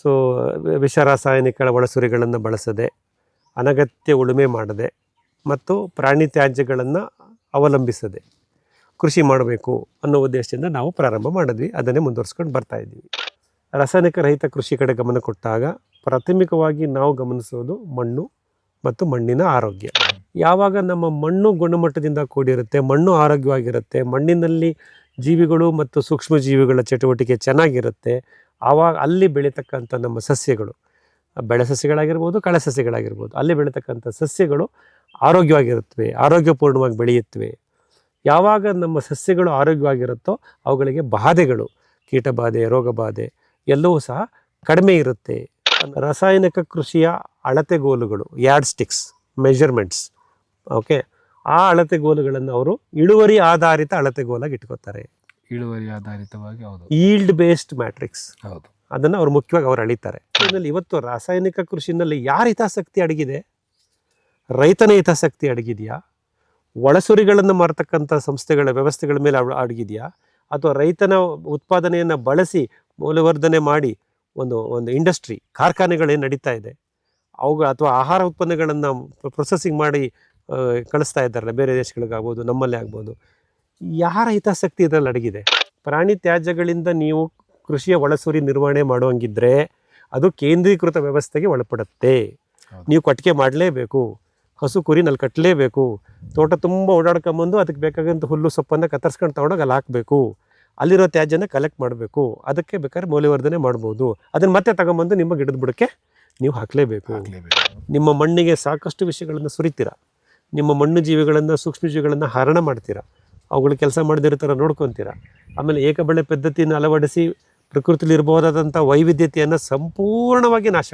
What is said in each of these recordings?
So ವಿಷ ರಾಸಾಯನಿಕ ಒಳಸುರಿಗಳನ್ನು ಬಳಸದೆ, ಅನಗತ್ಯ ಉಳುಮೆ ಮಾಡದೆ ಮತ್ತು ಪ್ರಾಣಿ ತ್ಯಾಜ್ಯಗಳನ್ನು ಅವಲಂಬಿಸದೆ ಕೃಷಿ ಮಾಡಬೇಕು ಅನ್ನೋ ಉದ್ದೇಶದಿಂದ ನಾವು ಪ್ರಾರಂಭ ಮಾಡಿದ್ವಿ. ಅದನ್ನೇ ಮುಂದುವರ್ಸ್ಕೊಂಡು ಬರ್ತಾ ಇದ್ದೀವಿ. ರಾಸಾಯನಿಕ ರಹಿತ ಕೃಷಿ ಕಡೆ ಗಮನ ಕೊಟ್ಟಾಗ ಪ್ರಾಥಮಿಕವಾಗಿ ನಾವು ಗಮನಿಸೋದು ಮಣ್ಣು ಮತ್ತು ಮಣ್ಣಿನ ಆರೋಗ್ಯ. ಯಾವಾಗ ನಮ್ಮ ಮಣ್ಣು ಗುಣಮಟ್ಟದಿಂದ ಕೂಡಿರುತ್ತೆ, ಮಣ್ಣು ಆರೋಗ್ಯವಾಗಿರುತ್ತೆ, ಮಣ್ಣಿನಲ್ಲಿ ಜೀವಿಗಳು ಮತ್ತು ಸೂಕ್ಷ್ಮ ಜೀವಿಗಳ ಚಟುವಟಿಕೆ ಚೆನ್ನಾಗಿರುತ್ತೆ, ಆವಾಗ ಅಲ್ಲಿ ಬೆಳೀತಕ್ಕಂಥ ನಮ್ಮ ಸಸ್ಯಗಳು, ಬೆಳೆ ಸಸ್ಯಗಳಾಗಿರ್ಬೋದು, ಕಳೆ ಸಸ್ಯಗಳಾಗಿರ್ಬೋದು, ಅಲ್ಲಿ ಬೆಳೀತಕ್ಕಂಥ ಸಸ್ಯಗಳು ಆರೋಗ್ಯವಾಗಿರುತ್ತವೆ, ಆರೋಗ್ಯಪೂರ್ಣವಾಗಿ ಬೆಳೆಯುತ್ತವೆ. ಯಾವಾಗ ನಮ್ಮ ಸಸ್ಯಗಳು ಆರೋಗ್ಯವಾಗಿರುತ್ತೋ ಅವುಗಳಿಗೆ ಬಾಧೆಗಳು, ಕೀಟಬಾಧೆ, ರೋಗ ಬಾಧೆ ಎಲ್ಲವೂ ಸಹ ಕಡಿಮೆ ಇರುತ್ತೆ. ರಾಸಾಯನಿಕ ಕೃಷಿಯ ಅಳತೆಗೋಲುಗಳು, ಯಾರ್ಡ್ ಸ್ಟಿಕ್ಸ್, ಮೆಜರ್ಮೆಂಟ್ಸ್, ಓಕೆ, ಆ ಅಳತೆಗೋಲುಗಳನ್ನು ಅವರು ಇಳುವರಿ ಆಧಾರಿತ ಅಳತೆಗೋಲಾಗಿ ಇಟ್ಕೋತಾರೆ. ಇಳುವರಿ ಆಧಾರಿತವಾಗಿ, ಹೌದು, ಈಲ್ಡ್ ಬೇಸ್ಡ್ ಮ್ಯಾಟ್ರಿಕ್ಸ್, ಹೌದು, ಅದನ್ನು ಅವರು ಮುಖ್ಯವಾಗಿ ಅವರು ಅಳಿತಾರೆ. ಇವತ್ತು ರಾಸಾಯನಿಕ ಕೃಷಿನಲ್ಲಿ ಯಾರ ಹಿತಾಸಕ್ತಿ ಅಡಗಿದೆ? ರೈತನ ಹಿತಾಸಕ್ತಿ ಅಡಗಿದೆಯಾ? ಒಳಸುರಿಗಳನ್ನು ಮಾರತಕ್ಕಂಥ ಸಂಸ್ಥೆಗಳ ವ್ಯವಸ್ಥೆಗಳ ಮೇಲೆ ಅಡಗಿದೆಯಾ? ಅಥವಾ ರೈತನ ಉತ್ಪಾದನೆಯನ್ನು ಬಳಸಿ ಮೌಲ್ಯವರ್ಧನೆ ಮಾಡಿ ಒಂದು ಇಂಡಸ್ಟ್ರಿ, ಕಾರ್ಖಾನೆಗಳೇನು ನಡೀತಾ ಇದೆ ಅಥವಾ ಆಹಾರ ಉತ್ಪನ್ನಗಳನ್ನು ಪ್ರೊಸೆಸಿಂಗ್ ಮಾಡಿ ಕಳಿಸ್ತಾ ಇದ್ದಾರಲ್ಲ ಬೇರೆ ದೇಶಗಳಿಗಾಗ್ಬೋದು, ನಮ್ಮಲ್ಲೇ ಆಗ್ಬೋದು, ಯಾರ ಹಿತಾಸಕ್ತಿ ಇದರಲ್ಲಿ ಅಡಗಿದೆ? ಪ್ರಾಣಿ ತ್ಯಾಜ್ಯಗಳಿಂದ ನೀವು ಕೃಷಿಯ ಒಳಸುರಿ ನಿರ್ವಹಣೆ ಮಾಡುವಂಗಿದ್ರೆ ಅದು ಕೇಂದ್ರೀಕೃತ ವ್ಯವಸ್ಥೆಗೆ ಒಳಪಡುತ್ತೆ. ನೀವು ಕಟ್ಟಿಗೆ ಮಾಡಲೇಬೇಕು, ಹಸು ಕುರಿನಲ್ಲಿ ಕಟ್ಟಲೇಬೇಕು, ತೋಟ ತುಂಬ ಓಡಾಡ್ಕೊಂಬಂದು ಅದಕ್ಕೆ ಬೇಕಾದಂಥ ಹುಲ್ಲು ಸೊಪ್ಪನ್ನು ಕತ್ತರಿಸ್ಕೊಂಡು ತೊಗೊಂಡೋಗಿ ಅಲ್ಲಿ ಹಾಕಬೇಕು, ಅಲ್ಲಿರೋ ತ್ಯಾಜ್ಯನ ಕಲೆಕ್ಟ್ ಮಾಡಬೇಕು. ಅದಕ್ಕೆ ಬೇಕಾದ್ರೆ ಮೌಲ್ಯವರ್ಧನೆ ಮಾಡ್ಬೋದು. ಅದನ್ನು ಮತ್ತೆ ತಗೊಂಬಂದು ನಿಮ್ಮ ಗಿಡದ ಬುಡಕ್ಕೆ ನೀವು ಹಾಕಲೇಬೇಕು. ನಿಮ್ಮ ಮಣ್ಣಿಗೆ ಸಾಕಷ್ಟು ವಿಷಯಗಳನ್ನು ಸುರಿತೀರ, ನಿಮ್ಮ ಮಣ್ಣು ಜೀವಿಗಳನ್ನು, ಸೂಕ್ಷ್ಮ ಜೀವಿಗಳನ್ನು ಹರಣ ಮಾಡ್ತೀರ, ಅವುಗಳು ಕೆಲಸ ಮಾಡದಿರೋ ಥರ ನೋಡ್ಕೊತೀರ. ಆಮೇಲೆ ಏಕಬೆಳೆ ಪದ್ಧತಿಯನ್ನು ಅಳವಡಿಸಿ ಪ್ರಕೃತಿಲಿ ಇರ್ಬೋದಾದಂಥ ವೈವಿಧ್ಯತೆಯನ್ನು ಸಂಪೂರ್ಣವಾಗಿ ನಾಶ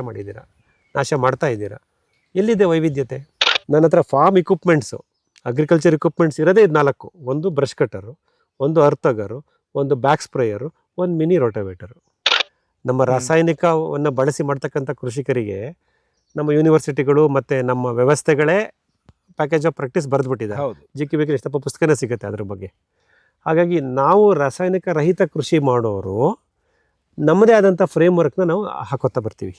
ಮಾಡ್ತಾ ಇದ್ದೀರಾ. ಎಲ್ಲಿದೆ ವೈವಿಧ್ಯತೆ? ನನ್ನ ಹತ್ರ ಫಾರ್ಮ್ ಇಕ್ವಿಪ್ಮೆಂಟ್ಸು, ಅಗ್ರಿಕಲ್ಚರ್ ಇಕ್ವಿಪ್ಮೆಂಟ್ಸ್ ಇರೋದೇ 4: ಒಂದು ಬ್ರಷ್ ಕಟ್ಟರು, ಒಂದು ಅರ್ತಗರು, ಒಂದು ಬ್ಯಾಕ್ ಸ್ಪ್ರೇಯರು, ಒಂದು ಮಿನಿ ರೋಟೋವೇಟರು. ನಮ್ಮ ರಾಸಾಯನಿಕವನ್ನು ಬಳಸಿ ಮಾಡ್ತಕ್ಕಂಥ ಕೃಷಿಕರಿಗೆ ನಮ್ಮ ಯೂನಿವರ್ಸಿಟಿಗಳು ಮತ್ತು ನಮ್ಮ ವ್ಯವಸ್ಥೆಗಳೇ ಪ್ಯಾಕೇಜ್ ಆಫ್ ಪ್ರಾಕ್ಟೀಸ್ ಬರೆದುಬಿಟ್ಟಿದೆ. ಜಿಕ್ಕಿ ಬೇಕಿ ಎಷ್ಟಪ್ಪ ಪುಸ್ತಕನೇ ಸಿಗುತ್ತೆ ಅದ್ರ ಬಗ್ಗೆ. ಹಾಗಾಗಿ ನಾವು ರಾಸಾಯನಿಕ ರಹಿತ ಕೃಷಿ ಮಾಡೋರು ನಮ್ಮದೇ ಆದಂಥ ಫ್ರೇಮ್ವರ್ಕ್ನ ನಾವು ಹಾಕೋತಾ ಬರ್ತೀವಿ.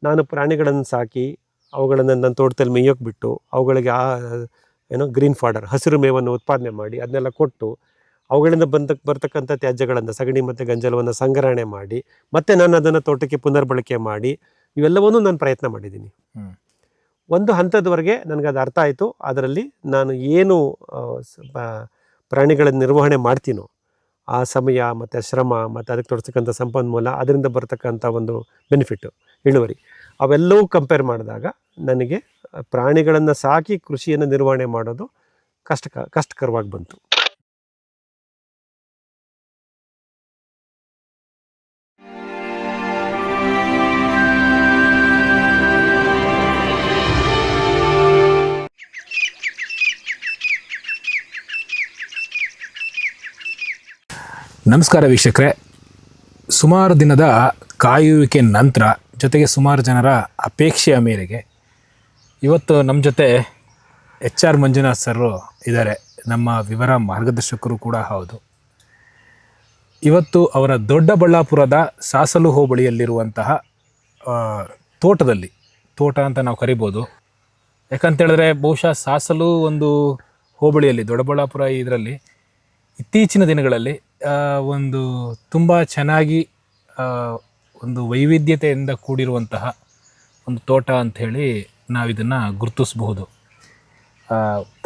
ನಾನು ಪ್ರಾಣಿಗಳನ್ನು ಸಾಕಿ ಅವುಗಳನ್ನು ನನ್ನ ತೋಟದಲ್ಲಿ ಮೇಯೋಕ್ಕೆ ಬಿಟ್ಟು ಅವುಗಳಿಗೆ ಗ್ರೀನ್ ಫಾಡರ್, ಹಸಿರು ಮೇವನ್ನು ಉತ್ಪಾದನೆ ಮಾಡಿ ಅದನ್ನೆಲ್ಲ ಕೊಟ್ಟು ಅವುಗಳಿಂದ ಬರ್ತಕ್ಕಂಥ ತ್ಯಾಜ್ಯಗಳನ್ನು, ಸಗಣಿ ಮತ್ತು ಗಂಜಲವನ್ನು ಸಂಗ್ರಹಣೆ ಮಾಡಿ ಮತ್ತೆ ನಾನು ಅದನ್ನು ತೋಟಕ್ಕೆ ಪುನರ್ಬಳಕೆ ಮಾಡಿ ಇವೆಲ್ಲವನ್ನೂ ನಾನು ಪ್ರಯತ್ನ ಮಾಡಿದ್ದೀನಿ. ಒಂದು ಹಂತದವರೆಗೆ ನನಗದು ಅರ್ಥ ಆಯಿತು. ಅದರಲ್ಲಿ ನಾನು ಏನು ಪ್ರಾಣಿಗಳ ನಿರ್ವಹಣೆ ಮಾಡ್ತೀನೋ ಆ ಸಮಯ ಮತ್ತು ಶ್ರಮ ಮತ್ತು ಅದಕ್ಕೆ ತೊಡಸ್ತಕ್ಕಂಥ ಸಂಪನ್ಮೂಲ, ಅದರಿಂದ ಬರ್ತಕ್ಕಂಥ ಒಂದು ಬೆನಿಫಿಟ್ಟು, ಇಳುವರಿ, ಅವೆಲ್ಲವೂ ಕಂಪೇರ್ ಮಾಡಿದಾಗ ನನಗೆ ಪ್ರಾಣಿಗಳನ್ನು ಸಾಕಿ ಕೃಷಿಯನ್ನು ನಿರ್ವಹಣೆ ಮಾಡೋದು ಕಷ್ಟಕರವಾಗಿ ಬಂತು. ನಮಸ್ಕಾರ ವೀಕ್ಷಕರೇ, ಸುಮಾರು ದಿನದ ಕಾಯುವಿಕೆ ನಂತರ, ಜೊತೆಗೆ ಸುಮಾರು ಜನರ ಅಪೇಕ್ಷೆಯ ಮೇರೆಗೆ ಇವತ್ತು ನಮ್ಮ ಜೊತೆ HR ಮಂಜುನಾಥ್ ಸರ್ ಇದ್ದಾರೆ. ನಮ್ಮ ವಿವರ ಮಾರ್ಗದರ್ಶಕರು ಕೂಡ ಹೌದು. ಇವತ್ತು ಅವರ ದೊಡ್ಡಬಳ್ಳಾಪುರದ ಸಾಸಲು ಹೋಬಳಿಯಲ್ಲಿರುವಂತಹ ತೋಟ ಅಂತ ನಾವು ಕರಿಬೋದು. ಯಾಕಂತೇಳಿದ್ರೆ ಬಹುಶಃ ಸಾಸಲು ಒಂದು ಹೋಬಳಿಯಲ್ಲಿ, ದೊಡ್ಡಬಳ್ಳಾಪುರ ಇದರಲ್ಲಿ ಇತ್ತೀಚಿನ ದಿನಗಳಲ್ಲಿ ಒಂದು ತುಂಬ ಚೆನ್ನಾಗಿ ಒಂದು ವೈವಿಧ್ಯತೆಯಿಂದ ಕೂಡಿರುವಂತಹ ಒಂದು ತೋಟ ಅಂಥೇಳಿ ನಾವಿದನ್ನು ಗುರುತಿಸಬಹುದು.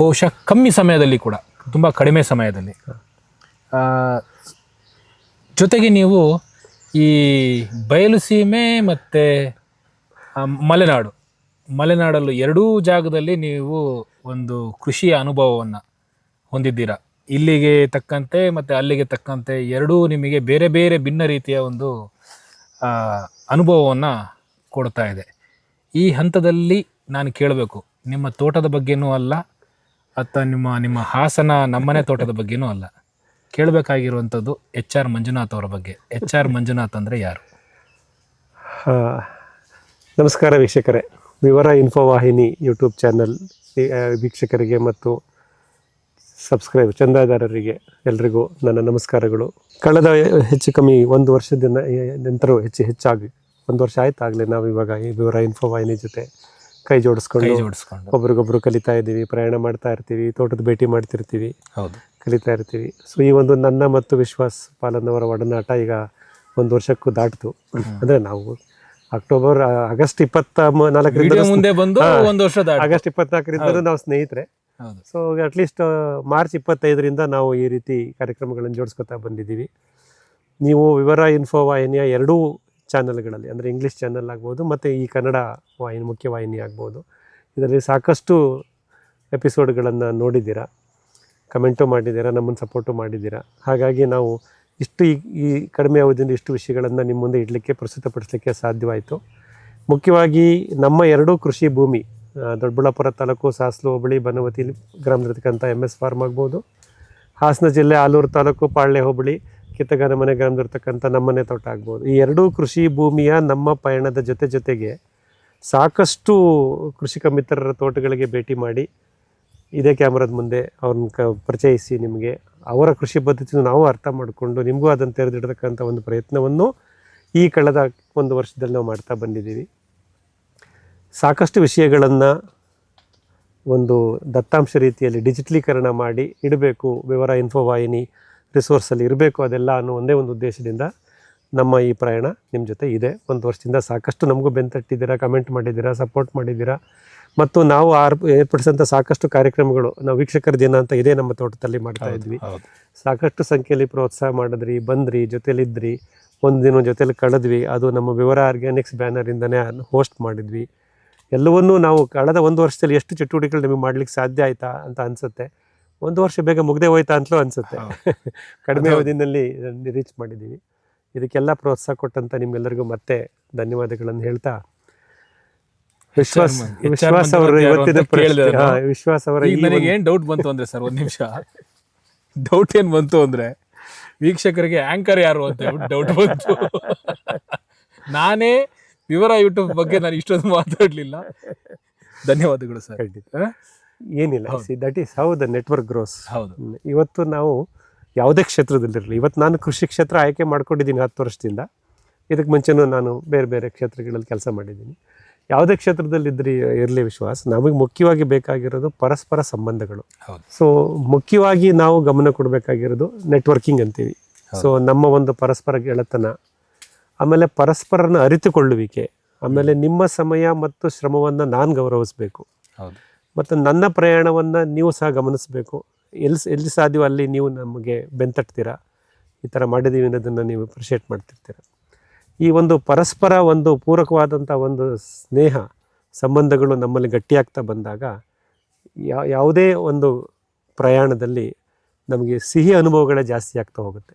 ಬಹುಶಃ ಕಮ್ಮಿ ಸಮಯದಲ್ಲಿ ಕೂಡ, ತುಂಬ ಕಡಿಮೆ ಸಮಯದಲ್ಲಿ. ಜೊತೆಗೆ ನೀವು ಈ ಬಯಲು ಸೀಮೆ ಮತ್ತು ಮಲೆನಾಡಲ್ಲೂ ಎರಡೂ ಜಾಗದಲ್ಲಿ ನೀವು ಒಂದು ಕೃಷಿಯ ಅನುಭವವನ್ನು ಹೊಂದಿದ್ದೀರಾ. ಇಲ್ಲಿಗೆ ತಕ್ಕಂತೆ ಮತ್ತು ಅಲ್ಲಿಗೆ ತಕ್ಕಂತೆ ಎರಡೂ ನಿಮಗೆ ಬೇರೆ ಬೇರೆ ಭಿನ್ನ ರೀತಿಯ ಒಂದು ಅನುಭವವನ್ನು ಕೊಡ್ತಾ ಇದೆ. ಈ ಹಂತದಲ್ಲಿ ನಾನು ಕೇಳಬೇಕು, ನಿಮ್ಮ ತೋಟದ ಬಗ್ಗೆನೂ ಅಲ್ಲ, ಅಥವಾ ನಿಮ್ಮ ಹಾಸನ ನಮ್ಮನೆ ತೋಟದ ಬಗ್ಗೆನೂ ಅಲ್ಲ, ಕೇಳಬೇಕಾಗಿರುವಂಥದ್ದು HR ಮಂಜುನಾಥ್ ಅವರ ಬಗ್ಗೆ. HR ಮಂಜುನಾಥ್ ಅಂದರೆ ಯಾರು? ನಮಸ್ಕಾರ ವೀಕ್ಷಕರೇ. ವಿವರ ಇನ್ಫೋವಾಹಿನಿ ಯೂಟ್ಯೂಬ್ ಚಾನಲ್ ವೀಕ್ಷಕರಿಗೆ ಮತ್ತು ಚಂದಾದಾರರಿಗೆ ಎಲ್ರಿಗೂ ನನ್ನ ನಮಸ್ಕಾರಗಳು. ಕಳೆದ ಹೆಚ್ಚು ಕಮ್ಮಿ 1 ವರ್ಷದ ನಂತರ ಹೆಚ್ಚಾಗಿ 1 ವರ್ಷ ಆಯ್ತು ಆಗಲೇ ನಾವು ಇವಾಗ ಈ ವಿವರ ಇನ್ಫೋ ವಾಹಿನಿ ಜೊತೆ ಕೈ ಜೋಡಿಸ್ಕೊಂಡು ಒಬ್ರಿಗೊಬ್ರು ಕಲಿತಾ ಇದ್ದೀವಿ, ಪ್ರಯಾಣ ಮಾಡ್ತಾ ಇರ್ತೀವಿ, ತೋಟದ ಭೇಟಿ ಮಾಡ್ತಿರ್ತೀವಿ, ಹೌದು, ಕಲಿತಾ ಇರ್ತೀವಿ. ಸೊ ಈ ಒಂದು ನನ್ನ ಮತ್ತು ವಿಶ್ವಾಸ್ ಪಾಲನ್ನವರ ಒಡನಾಟ ಈಗ 1 ವರ್ಷಕ್ಕೂ ದಾಟಿತು. ಅಂದರೆ ನಾವು ಆಗಸ್ಟ್ 24ರಿಂದ ಮುಂದೆ ಬಂದು 1 ವರ್ಷ ಆಗಸ್ಟ್ 24ರಿಂದ ನಾವು ಸ್ನೇಹಿತರೆ. ಸೊ ಅಟ್ಲೀಸ್ಟ್ ಮಾರ್ಚ್ 25ರಿಂದ ನಾವು ಈ ರೀತಿ ಕಾರ್ಯಕ್ರಮಗಳನ್ನು ಜೋಡಿಸ್ಕೊತಾ ಬಂದಿದ್ದೀವಿ. ನೀವು ವಿವರ ಇನ್ಫೋ ವಾಹಿನಿಯ 2 ಚಾನಲ್ಗಳಲ್ಲಿ, ಅಂದರೆ ಇಂಗ್ಲೀಷ್ ಚಾನಲ್ ಆಗ್ಬೋದು ಮತ್ತು ಈ ಕನ್ನಡ ವಾಹಿನಿ ಮುಖ್ಯವಾಹಿನಿ ಆಗ್ಬೋದು, ಇದರಲ್ಲಿ ಸಾಕಷ್ಟು ಎಪಿಸೋಡ್ಗಳನ್ನು ನೋಡಿದ್ದೀರಾ, ಕಮೆಂಟು ಮಾಡಿದ್ದೀರಾ, ನಮ್ಮನ್ನು ಸಪೋರ್ಟು ಮಾಡಿದ್ದೀರಾ. ಹಾಗಾಗಿ ನಾವು ಇಷ್ಟು ಈ ಕಡಿಮೆ ಅವಧಿಯಿಂದ ಇಷ್ಟು ವಿಷಯಗಳನ್ನು ನಿಮ್ಮ ಮುಂದೆ ಇಡಲಿಕ್ಕೆ, ಪ್ರಸ್ತುತಪಡಿಸಲಿಕ್ಕೆ ಸಾಧ್ಯವಾಯಿತು. ಮುಖ್ಯವಾಗಿ ನಮ್ಮ 2 ಕೃಷಿ ಭೂಮಿ, ದೊಡ್ಡಬಳ್ಳಾಪುರ ತಾಲೂಕು ಸಾಸ್ಲು ಹೋಬಳಿ ಬನವತಿ ಗ್ರಾಮದಲ್ಲಿರ್ತಕ್ಕಂಥ MS ಫಾರ್ಮ್ ಆಗ್ಬೋದು, ಹಾಸನ ಜಿಲ್ಲೆ ಆಲೂರು ತಾಲೂಕು ಪಾಳ್ಯ ಹೋಬಳಿ ಕಿತ್ತಗಾನ ಮನೆ ಗ್ರಾಮದಲ್ಲಿರ್ತಕ್ಕಂಥ ನಮ್ಮನೆ ತೋಟ ಆಗ್ಬೋದು. ಈ 2 ಕೃಷಿ ಭೂಮಿಯ ನಮ್ಮ ಪಯಣದ ಜೊತೆಗೆ ಸಾಕಷ್ಟು ಕೃಷಿಕ ಮಿತ್ರರ ತೋಟಗಳಿಗೆ ಭೇಟಿ ಮಾಡಿ, ಇದೇ ಕ್ಯಾಮ್ರಾದ ಮುಂದೆ ಅವ್ರನ್ನ ಪರಿಚಯಿಸಿ, ನಿಮಗೆ ಅವರ ಕೃಷಿ ಪದ್ಧತಿಯನ್ನು ನಾವು ಅರ್ಥ ಮಾಡಿಕೊಂಡು ನಿಮಗೂ ಅದನ್ನು ತೆರೆದಿಡತಕ್ಕಂಥ ಒಂದು ಪ್ರಯತ್ನವನ್ನು ಈ ಕಳೆದ 1 ವರ್ಷದಲ್ಲಿ ನಾವು ಮಾಡ್ತಾ ಬಂದಿದ್ದೀವಿ. ಸಾಕಷ್ಟು ವಿಷಯಗಳನ್ನು ಒಂದು ದತ್ತಾಂಶ ರೀತಿಯಲ್ಲಿ ಡಿಜಿಟಲೀಕರಣ ಮಾಡಿ ಇಡಬೇಕು, ವಿವರ ಇನ್ಫೋ ವಾಹಿನಿ ರಿಸೋರ್ಸಲ್ಲಿ ಇರಬೇಕು ಅದೆಲ್ಲ ಅನ್ನೋ ಒಂದೇ ಒಂದು ಉದ್ದೇಶದಿಂದ ನಮ್ಮ ಈ ಪ್ರಯಾಣ ನಿಮ್ಮ ಜೊತೆ ಇದೆ. 1 ವರ್ಷದಿಂದ ಸಾಕಷ್ಟು ನಮಗೂ ಬೆಂತಟ್ಟಿದ್ದೀರಾ, ಕಮೆಂಟ್ ಮಾಡಿದ್ದೀರಾ, ಸಪೋರ್ಟ್ ಮಾಡಿದ್ದೀರಾ. ಮತ್ತು ನಾವು ಏರ್ಪಡಿಸಿದಂಥ ಸಾಕಷ್ಟು ಕಾರ್ಯಕ್ರಮಗಳು, ನಾವು ವೀಕ್ಷಕರ ದಿನ ಅಂತ ಇದೇ ನಮ್ಮ ತೋಟದಲ್ಲಿ ಮಾಡ್ತಾ ಇದ್ವಿ. ಸಾಕಷ್ಟು ಸಂಖ್ಯೆಯಲ್ಲಿ ಪ್ರೋತ್ಸಾಹ ಮಾಡಿದ್ರಿ, ಬಂದ್ರಿ, ಜೊತೆಲಿದ್ರಿ, ಒಂದು ದಿನ ಜೊತೆಲಿ ಕಳೆದ್ವಿ. ಅದು ನಮ್ಮ ವಿವರ ಆರ್ಗ್ಯಾನಿಕ್ಸ್ ಬ್ಯಾನರಿಂದನೇ ಹೋಸ್ಟ್ ಮಾಡಿದ್ವಿ. ಎಲ್ಲವನ್ನೂ ನಾವು ಕಳೆದ 1 ವರ್ಷದಲ್ಲಿ ಎಷ್ಟು ಚಟುವಟಿಕೆಗಳು ನಿಮಗೆ ಮಾಡ್ಲಿಕ್ಕೆ ಸಾಧ್ಯ ಆಯಿತಾ ಅಂತ ಅನಿಸುತ್ತೆ. 1 ವರ್ಷ ಬೇಗ ಮುಗ್ದೇ ಹೋಯ್ತಾ ಅಂತಲೂ ಅನಿಸುತ್ತೆ. ಕಡಿಮೆ ಅವಧಿನಲ್ಲಿ ರೀಚ್ ಮಾಡಿದ್ದೀವಿ. ಇದಕ್ಕೆಲ್ಲ ಪ್ರೋತ್ಸಾಹ ಕೊಟ್ಟಂತ ನಿಮ್ಗೆಲ್ಲರಿಗೂ ಮತ್ತೆ ಧನ್ಯವಾದಗಳನ್ನು ಹೇಳ್ತಾ, ವಿಶ್ವಾಸ್ ಅವರು ಇವತ್ತಿನ ವಿಶ್ವಾಸ್ ಅವರ ಏನ್ ಡೌಟ್ ಬಂತು ಅಂದ್ರೆ ಸರ್, 1 ನಿಮಿಷ ಡೌಟ್ ಏನ್ ಬಂತು ಅಂದ್ರೆ, ವೀಕ್ಷಕರಿಗೆ ಆಂಕರ್ ಯಾರು ಅಂತ ಡೌಟ್ ಬಂತು. ನಾನೇ ವಿವರ ಯೂಟ್ಯೂಬ್ ಬಗ್ಗೆ ನಾನು ಇಷ್ಟೊಂದು ಮಾತಾಡ್ಲಿಲ್ಲ. ಧನ್ಯವಾದಗಳು ಸರ್. ಏನಿಲ್ಲ, that is how the network grows. ಹೌದು, ಇವತ್ತು ನಾವು ಯಾವುದೇ ಕ್ಷೇತ್ರದಲ್ಲಿರಲಿ, ಇವತ್ತು ನಾನು ಕೃಷಿ ಕ್ಷೇತ್ರ ಆಯ್ಕೆ ಮಾಡ್ಕೊಂಡಿದ್ದೀನಿ 10 ವರ್ಷದಿಂದ. ಇದಕ್ಕೆ ಮುಂಚೆನೂ ನಾನು ಬೇರೆ ಬೇರೆ ಕ್ಷೇತ್ರಗಳಲ್ಲಿ ಕೆಲಸ ಮಾಡಿದ್ದೀನಿ. ಯಾವುದೇ ಕ್ಷೇತ್ರದಲ್ಲಿದ್ದರೆ ಇರಲಿ ವಿಶ್ವಾಸ್, ನಮಗೆ ಮುಖ್ಯವಾಗಿ ಬೇಕಾಗಿರೋದು ಪರಸ್ಪರ ಸಂಬಂಧಗಳು. ಸೊ ಮುಖ್ಯವಾಗಿ ನಾವು ಗಮನ ಕೊಡಬೇಕಾಗಿರೋದು ನೆಟ್ವರ್ಕಿಂಗ್ ಅಂತೀವಿ. ಸೊ ನಮ್ಮ ಒಂದು ಪರಸ್ಪರ ಗೆಳೆತನ, ಆಮೇಲೆ ಪರಸ್ಪರನ ಅರಿತುಕೊಳ್ಳುವಿಕೆ, ಆಮೇಲೆ ನಿಮ್ಮ ಸಮಯ ಮತ್ತು ಶ್ರಮವನ್ನು ನಾನು ಗೌರವಿಸಬೇಕು, ಮತ್ತು ನನ್ನ ಪ್ರಯಾಣವನ್ನು ನೀವು ಸಹ ಗಮನಿಸಬೇಕು. ಎಲ್ಲಿ ಸಾಧ್ಯವೋ ಅಲ್ಲಿ ನೀವು ನಮಗೆ ಬೆಂತಟ್ತೀರಾ, ಈ ಥರ ಮಾಡಿದ್ದೀವಿ ಅನ್ನೋದನ್ನು ನೀವು ಅಪ್ರಿಷಿಯೇಟ್ ಮಾಡ್ತಿರ್ತೀರ. ಈ ಒಂದು ಪರಸ್ಪರ ಒಂದು ಪೂರಕವಾದಂಥ ಒಂದು ಸ್ನೇಹ ಸಂಬಂಧಗಳು ನಮ್ಮಲ್ಲಿ ಗಟ್ಟಿಯಾಗ್ತಾ ಬಂದಾಗ ಯಾವುದೇ ಒಂದು ಪ್ರಯಾಣದಲ್ಲಿ ನಮಗೆ ಸಿಹಿ ಅನುಭವಗಳೇ ಜಾಸ್ತಿ ಆಗ್ತಾ ಹೋಗುತ್ತೆ.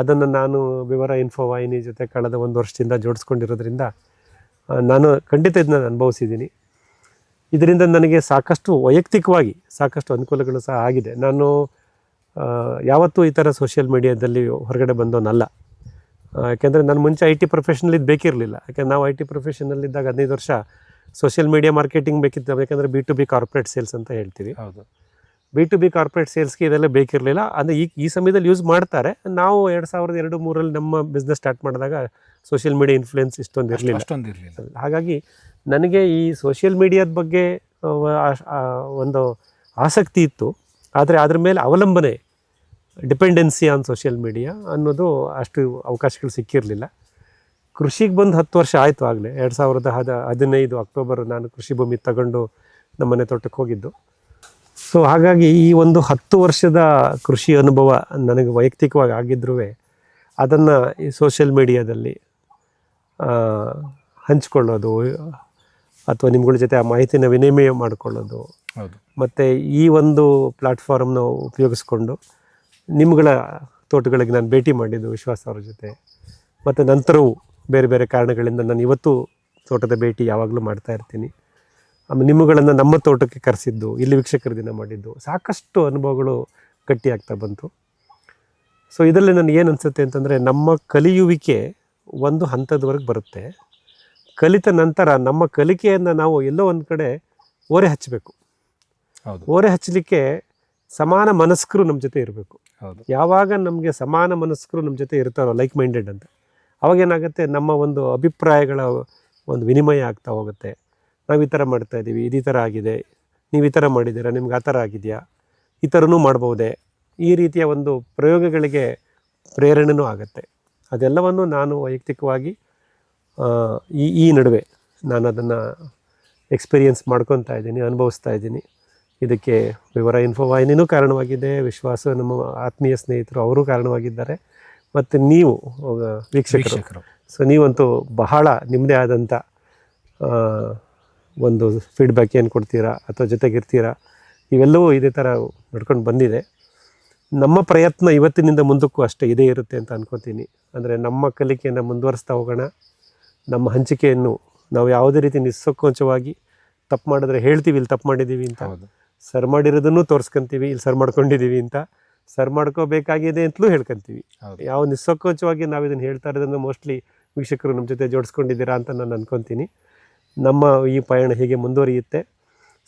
ಅದನ್ನು ನಾನು ವಿವರ ಇನ್ಫೋ ವಾಹಿನಿ ಜೊತೆ ಕಳೆದ 1 ವರ್ಷದಿಂದ ಜೋಡಿಸ್ಕೊಂಡಿರೋದ್ರಿಂದ ನಾನು ಖಂಡಿತ ಇದನ್ನ ಅನುಭವಿಸಿದ್ದೀನಿ. ಇದರಿಂದ ನನಗೆ ಸಾಕಷ್ಟು ವೈಯಕ್ತಿಕವಾಗಿ ಸಾಕಷ್ಟು ಅನುಕೂಲಗಳು ಸಹ ಆಗಿದೆ. ನಾನು ಯಾವತ್ತೂ ಈ ಥರ ಸೋಷಿಯಲ್ ಮೀಡಿಯಾದಲ್ಲಿ ಹೊರಗಡೆ ಬಂದವನಲ್ಲ. ಯಾಕೆಂದರೆ ನಾನು ಮುಂಚೆ IT ಪ್ರೊಫೆಷನಲ್ಲಿ ಇದು ಬೇಕಿರಲಿಲ್ಲ. ಯಾಕೆಂದರೆ ನಾವು IT ಪ್ರೊಫೆಷನಲ್ಲಿದ್ದಾಗ 15 ವರ್ಷ ಸೋಷಿಯಲ್ ಮೀಡಿಯಾ ಮಾರ್ಕೆಟಿಂಗ್ ಬೇಕಿತ್ತು. ಯಾಕೆಂದರೆ B2B ಕಾರ್ಪೊರೇಟ್ ಸೇಲ್ಸ್ ಅಂತ ಹೇಳ್ತೀವಿ. ಹೌದು, B2B ಕಾರ್ಪೊರೇಟ್ ಸೇಲ್ಸ್ಗೆ ಇದೆಲ್ಲ ಬೇಕಿರಲಿಲ್ಲ. ಅಂದರೆ ಈ ಸಮಯದಲ್ಲಿ ಯೂಸ್ ಮಾಡ್ತಾರೆ. ನಾವು 2002-2003 ನಮ್ಮ ಬಿಸ್ನೆಸ್ ಸ್ಟಾರ್ಟ್ ಮಾಡಿದಾಗ ಸೋಷಿಯಲ್ ಮೀಡಿಯಾ ಇನ್ಫ್ಲುಯೆನ್ಸ್ ಇಷ್ಟೊಂದು ಇರಲಿಲ್ಲ. ಹಾಗಾಗಿ ನನಗೆ ಈ ಸೋಷಿಯಲ್ ಮೀಡಿಯಾದ ಬಗ್ಗೆ ಒಂದು ಆಸಕ್ತಿ ಇತ್ತು. ಆದರೆ ಅದ್ರ ಮೇಲೆ ಅವಲಂಬನೆ, ಡಿಪೆಂಡೆನ್ಸಿ ಆನ್ ಸೋಷಿಯಲ್ ಮೀಡಿಯಾ ಅನ್ನೋದು ಅಷ್ಟು ಅವಕಾಶಗಳು ಸಿಕ್ಕಿರಲಿಲ್ಲ. ಕೃಷಿಗೆ ಬಂದು 10 ವರ್ಷ ಆಯಿತು ಆಗಲೇ. 2015 ಅಕ್ಟೋಬರ್ ನಾನು ಕೃಷಿ ಭೂಮಿ ತಗೊಂಡು ನಮ್ಮನೆ ತೋಟಕ್ಕೆ ಹೋಗಿದ್ದು. ಸೊ ಹಾಗಾಗಿ ಈ ಒಂದು 10 ವರ್ಷದ ಕೃಷಿ ಅನುಭವ ನನಗೆ ವೈಯಕ್ತಿಕವಾಗಿ ಆಗಿದ್ರೂ ಅದನ್ನು ಈ ಸೋಷಿಯಲ್ ಮೀಡಿಯಾದಲ್ಲಿ ಹಂಚ್ಕೊಳ್ಳೋದು ಅಥವಾ ನಿಮ್ಗಳ ಜೊತೆ ಆ ಮಾಹಿತಿನ ವಿನಿಮಯ ಮಾಡಿಕೊಳ್ಳೋದು, ಮತ್ತು ಈ ಒಂದು ಪ್ಲ್ಯಾಟ್ಫಾರ್ಮ್ನ ಉಪಯೋಗಿಸ್ಕೊಂಡು ನಿಮ್ಗಳ ತೋಟಗಳಿಗೆ ನಾನು ಭೇಟಿ ಮಾಡಿದ್ದು ವಿಶ್ವಾಸ್ ಅವ್ರ ಜೊತೆ. ಮತ್ತು ನಂತರವೂ ಬೇರೆ ಬೇರೆ ಕಾರಣಗಳಿಂದ ನಾನು ಇವತ್ತು ತೋಟದ ಭೇಟಿ ಯಾವಾಗಲೂ ಮಾಡ್ತಾ ಇರ್ತೀನಿ. ಆಮೇಲೆ ನಿಮ್ಮಗಳನ್ನು ನಮ್ಮ ತೋಟಕ್ಕೆ ಕರೆಸಿದ್ದು, ಇಲ್ಲಿ ವೀಕ್ಷಕರ ದಿನ ಮಾಡಿದ್ದು, ಸಾಕಷ್ಟು ಅನುಭವಗಳು ಗಟ್ಟಿಯಾಗ್ತಾ ಬಂತು. ಸೊ ಇದರಲ್ಲಿ ನನಗೆ ಏನು ಅನಿಸುತ್ತೆ ಅಂತಂದರೆ, ನಮ್ಮ ಕಲಿಯುವಿಕೆ ಒಂದು ಹಂತದವರೆಗೆ ಬರುತ್ತೆ. ಕಲಿತ ನಂತರ ನಮ್ಮ ಕಲಿಕೆಯನ್ನು ನಾವು ಎಲ್ಲೋ ಒಂದು ಕಡೆ ಓರೆ ಹಚ್ಚಬೇಕು. ಓರೆ ಹಚ್ಚಲಿಕ್ಕೆ ಸಮಾನ ಮನಸ್ಕರು ನಮ್ಮ ಜೊತೆ ಇರಬೇಕು. ಯಾವಾಗ ನಮಗೆ ಸಮಾನ ಮನಸ್ಕರು ನಮ್ಮ ಜೊತೆ ಇರ್ತಾರೋ, ಲೈಕ್ ಮೈಂಡೆಡ್ ಅಂತ, ಅವಾಗೇನಾಗುತ್ತೆ, ನಮ್ಮ ಒಂದು ಅಭಿಪ್ರಾಯಗಳ ಒಂದು ವಿನಿಮಯ ಆಗ್ತಾ ಹೋಗುತ್ತೆ. ನಾವು ಈ ಥರ ಮಾಡ್ತಾಯಿದ್ದೀವಿ, ಇದು ಈ ಥರ ಆಗಿದೆ, ನೀವು ಈ ಥರ ಮಾಡಿದ್ದೀರಾ, ನಿಮ್ಗೆ ಆ ಥರ ಆಗಿದೆಯಾ, ಈ ಥರನೂ ಮಾಡ್ಬೋದೇ, ಈ ರೀತಿಯ ಒಂದು ಪ್ರಯೋಗಗಳಿಗೆ ಪ್ರೇರಣೆಯೂ ಆಗುತ್ತೆ. ಅದೆಲ್ಲವನ್ನು ನಾನು ವೈಯಕ್ತಿಕವಾಗಿ ಈ ನಡುವೆ ನಾನು ಅದನ್ನು ಎಕ್ಸ್ಪೀರಿಯೆನ್ಸ್ ಮಾಡ್ಕೊತಾ ಇದ್ದೀನಿ, ಅನುಭವಿಸ್ತಾ ಇದ್ದೀನಿ. ಇದಕ್ಕೆ ವಿವರ ಇನ್ಫೋವಾಹಿನಿನೂ ಕಾರಣವಾಗಿದೆ, ವಿಶ್ವಾಸ ನಮ್ಮ ಆತ್ಮೀಯ ಸ್ನೇಹಿತರು ಅವರು ಕಾರಣವಾಗಿದ್ದಾರೆ, ಮತ್ತು ನೀವು ವೀಕ್ಷಕರು. ಸೊ ನೀವಂತೂ ಬಹಳ ನಿಮ್ಮದೇ ಆದಂಥ ಒಂದು ಫೀಡ್ಬ್ಯಾಕ್ ಏನು ಕೊಡ್ತೀರಾ ಅಥವಾ ಜೊತೆಗಿರ್ತೀರಾ, ಇವೆಲ್ಲವೂ ಇದೇ ಥರ ನಡ್ಕೊಂಡು ಬಂದಿದೆ. ನಮ್ಮ ಪ್ರಯತ್ನ ಇವತ್ತಿನಿಂದ ಮುಂದಕ್ಕೂ ಅಷ್ಟೇ ಇದೇ ಇರುತ್ತೆ ಅಂತ ಅನ್ಕೋತೀನಿ. ಅಂದರೆ ನಮ್ಮ ಕಲಿಕೆಯನ್ನು ಮುಂದುವರಿಸ್ತಾ ಹೋಗೋಣ. ನಮ್ಮ ಹಂಚಿಕೆಯನ್ನು ನಾವು ಯಾವುದೇ ರೀತಿ ನಿಸ್ಸಂಕೋಚವಾಗಿ ತಪ್ಪು ಮಾಡಿದ್ರೆ ಹೇಳ್ತೀವಿ, ಇಲ್ಲಿ ತಪ್ಪು ಮಾಡಿದ್ದೀವಿ ಅಂತ, ಸರ್ ಮಾಡಿರೋದನ್ನು ತೋರಿಸ್ಕೊಂತೀವಿ, ಇಲ್ಲಿ ಸರ್ ಮಾಡ್ಕೊಂಡಿದ್ದೀವಿ ಅಂತ, ಸರ್ ಮಾಡ್ಕೋಬೇಕಾಗಿದೆ ಅಂತಲೂ ಹೇಳ್ಕೊತೀವಿ. ಯಾವ ನಿಸ್ಸಂಕೋಚವಾಗಿ ನಾವು ಇದನ್ನು ಹೇಳ್ತಾ ಇರೋದನ್ನು ಮೋಸ್ಟ್ಲಿ ವೀಕ್ಷಕರು ನಮ್ಮ ಜೊತೆ ಜೋಡಿಸ್ಕೊಂಡಿದ್ದೀರಾ ಅಂತ ನಾನು ಅನ್ಕೊತೀನಿ. ನಮ್ಮ ಈ ಪಯಣ ಹೀಗೆ ಮುಂದುವರಿಯುತ್ತೆ.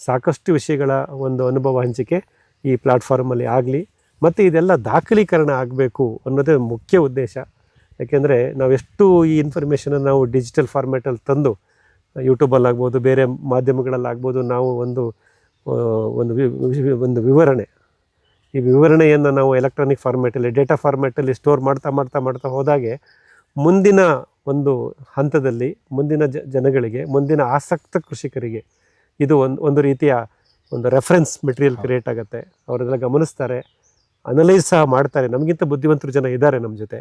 ಸಾಕಷ್ಟು ವಿಷಯಗಳ ಒಂದು ಅನುಭವ ಹಂಚಿಕೆ ಈ ಪ್ಲ್ಯಾಟ್ಫಾರ್ಮಲ್ಲಿ ಆಗಲಿ, ಮತ್ತು ಇದೆಲ್ಲ ದಾಖಲೀಕರಣ ಆಗಬೇಕು ಅನ್ನೋದೇ ಮುಖ್ಯ ಉದ್ದೇಶ. ಯಾಕೆಂದರೆ ನಾವೆಷ್ಟು ಈ ಇನ್ಫಾರ್ಮೇಷನನ್ನು ನಾವು ಡಿಜಿಟಲ್ ಫಾರ್ಮ್ಯಾಟಲ್ಲಿ ತಂದು ಯೂಟ್ಯೂಬಲ್ಲಾಗ್ಬೋದು, ಬೇರೆ ಮಾಧ್ಯಮಗಳಲ್ಲಾಗ್ಬೋದು, ನಾವು ಒಂದು ವಿವರಣೆ, ಈ ವಿವರಣೆಯನ್ನು ನಾವು ಎಲೆಕ್ಟ್ರಾನಿಕ್ ಫಾರ್ಮ್ಯಾಟಲ್ಲಿ, ಡೇಟಾ ಫಾರ್ಮ್ಯಾಟಲ್ಲಿ ಸ್ಟೋರ್ ಮಾಡ್ತಾ ಹೋದಾಗೆ ಮುಂದಿನ ಒಂದು ಹಂತದಲ್ಲಿ ಮುಂದಿನ ಜನಗಳಿಗೆ, ಮುಂದಿನ ಆಸಕ್ತ ಕೃಷಿಕರಿಗೆ ಇದು ಒಂದು ರೀತಿಯ ಒಂದು ರೆಫರೆನ್ಸ್ ಮೆಟೀರಿಯಲ್ ಕ್ರಿಯೇಟ್ ಆಗುತ್ತೆ. ಅವರೆಲ್ಲ ಗಮನಿಸ್ತಾರೆ, ಅನಲೈಸ್ ಸಹ ಮಾಡ್ತಾರೆ. ನಮಗಿಂತ ಬುದ್ಧಿವಂತರು ಜನ ಇದ್ದಾರೆ ನಮ್ಮ ಜೊತೆ,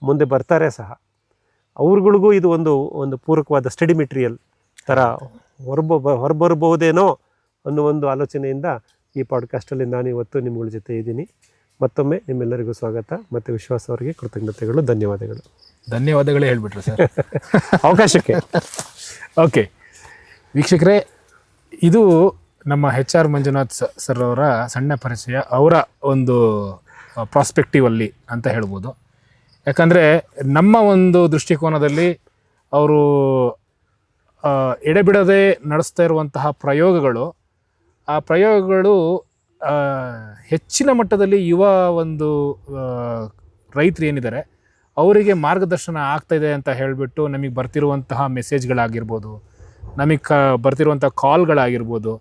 ಮುಂದೆ ಬರ್ತಾರೆ ಸಹ. ಅವ್ರುಗಳಿಗೂ ಇದು ಒಂದು ಪೂರಕವಾದ ಸ್ಟಡಿ ಮೆಟೀರಿಯಲ್ ಥರ ಹೊರಬರಬಹುದೇನೋ ಅನ್ನೋ ಒಂದು ಆಲೋಚನೆಯಿಂದ ಈ ಪಾಡ್ಕಾಸ್ಟಲ್ಲಿ ನಾನು ಇವತ್ತು ನಿಮ್ಮಗಳ ಜೊತೆ ಇದ್ದೀನಿ. ಮತ್ತೊಮ್ಮೆ ನಿಮ್ಮೆಲ್ಲರಿಗೂ ಸ್ವಾಗತ, ಮತ್ತು ವಿಶ್ವಾಸ ಅವರಿಗೆ ಕೃತಜ್ಞತೆಗಳು, ಧನ್ಯವಾದಗಳೇ ಹೇಳ್ಬಿಟ್ರು ಸರ್ ಅವಕಾಶಕ್ಕೆ. ಓಕೆ ವೀಕ್ಷಕರೇ, ಇದು ನಮ್ಮ HR ಮಂಜುನಾಥ್ ಸರ್ ಅವರ ಸಣ್ಣ ಪರಿಚಯ, ಅವರ ಒಂದು ಪ್ರಾಸ್ಪೆಕ್ಟಿವಲ್ಲಿ ಅಂತ ಹೇಳ್ಬೋದು. ಯಾಕಂದರೆ ನಮ್ಮ ಒಂದು ದೃಷ್ಟಿಕೋನದಲ್ಲಿ ಅವರು ಎಡೆಬಿಡದೆ ನಡೆಸ್ತಾ ಇರುವಂತಹ ಆ ಪ್ರಯೋಗಗಳು ಹೆಚ್ಚಿನ ಮಟ್ಟದಲ್ಲಿ ಯುವ ಒಂದು ರೈತರು ಏನಿದ್ದಾರೆ ಅವರಿಗೆ ಮಾರ್ಗದರ್ಶನ ಆಗ್ತಾಯಿದೆ ಅಂತ ಹೇಳಿಬಿಟ್ಟು ನಮಗೆ ಬರ್ತಿರುವಂತಹ ಮೆಸೇಜ್ಗಳಾಗಿರ್ಬೋದು, ನಮಗೆ ಬರ್ತಿರುವಂಥ ಕಾಲ್ಗಳಾಗಿರ್ಬೋದು.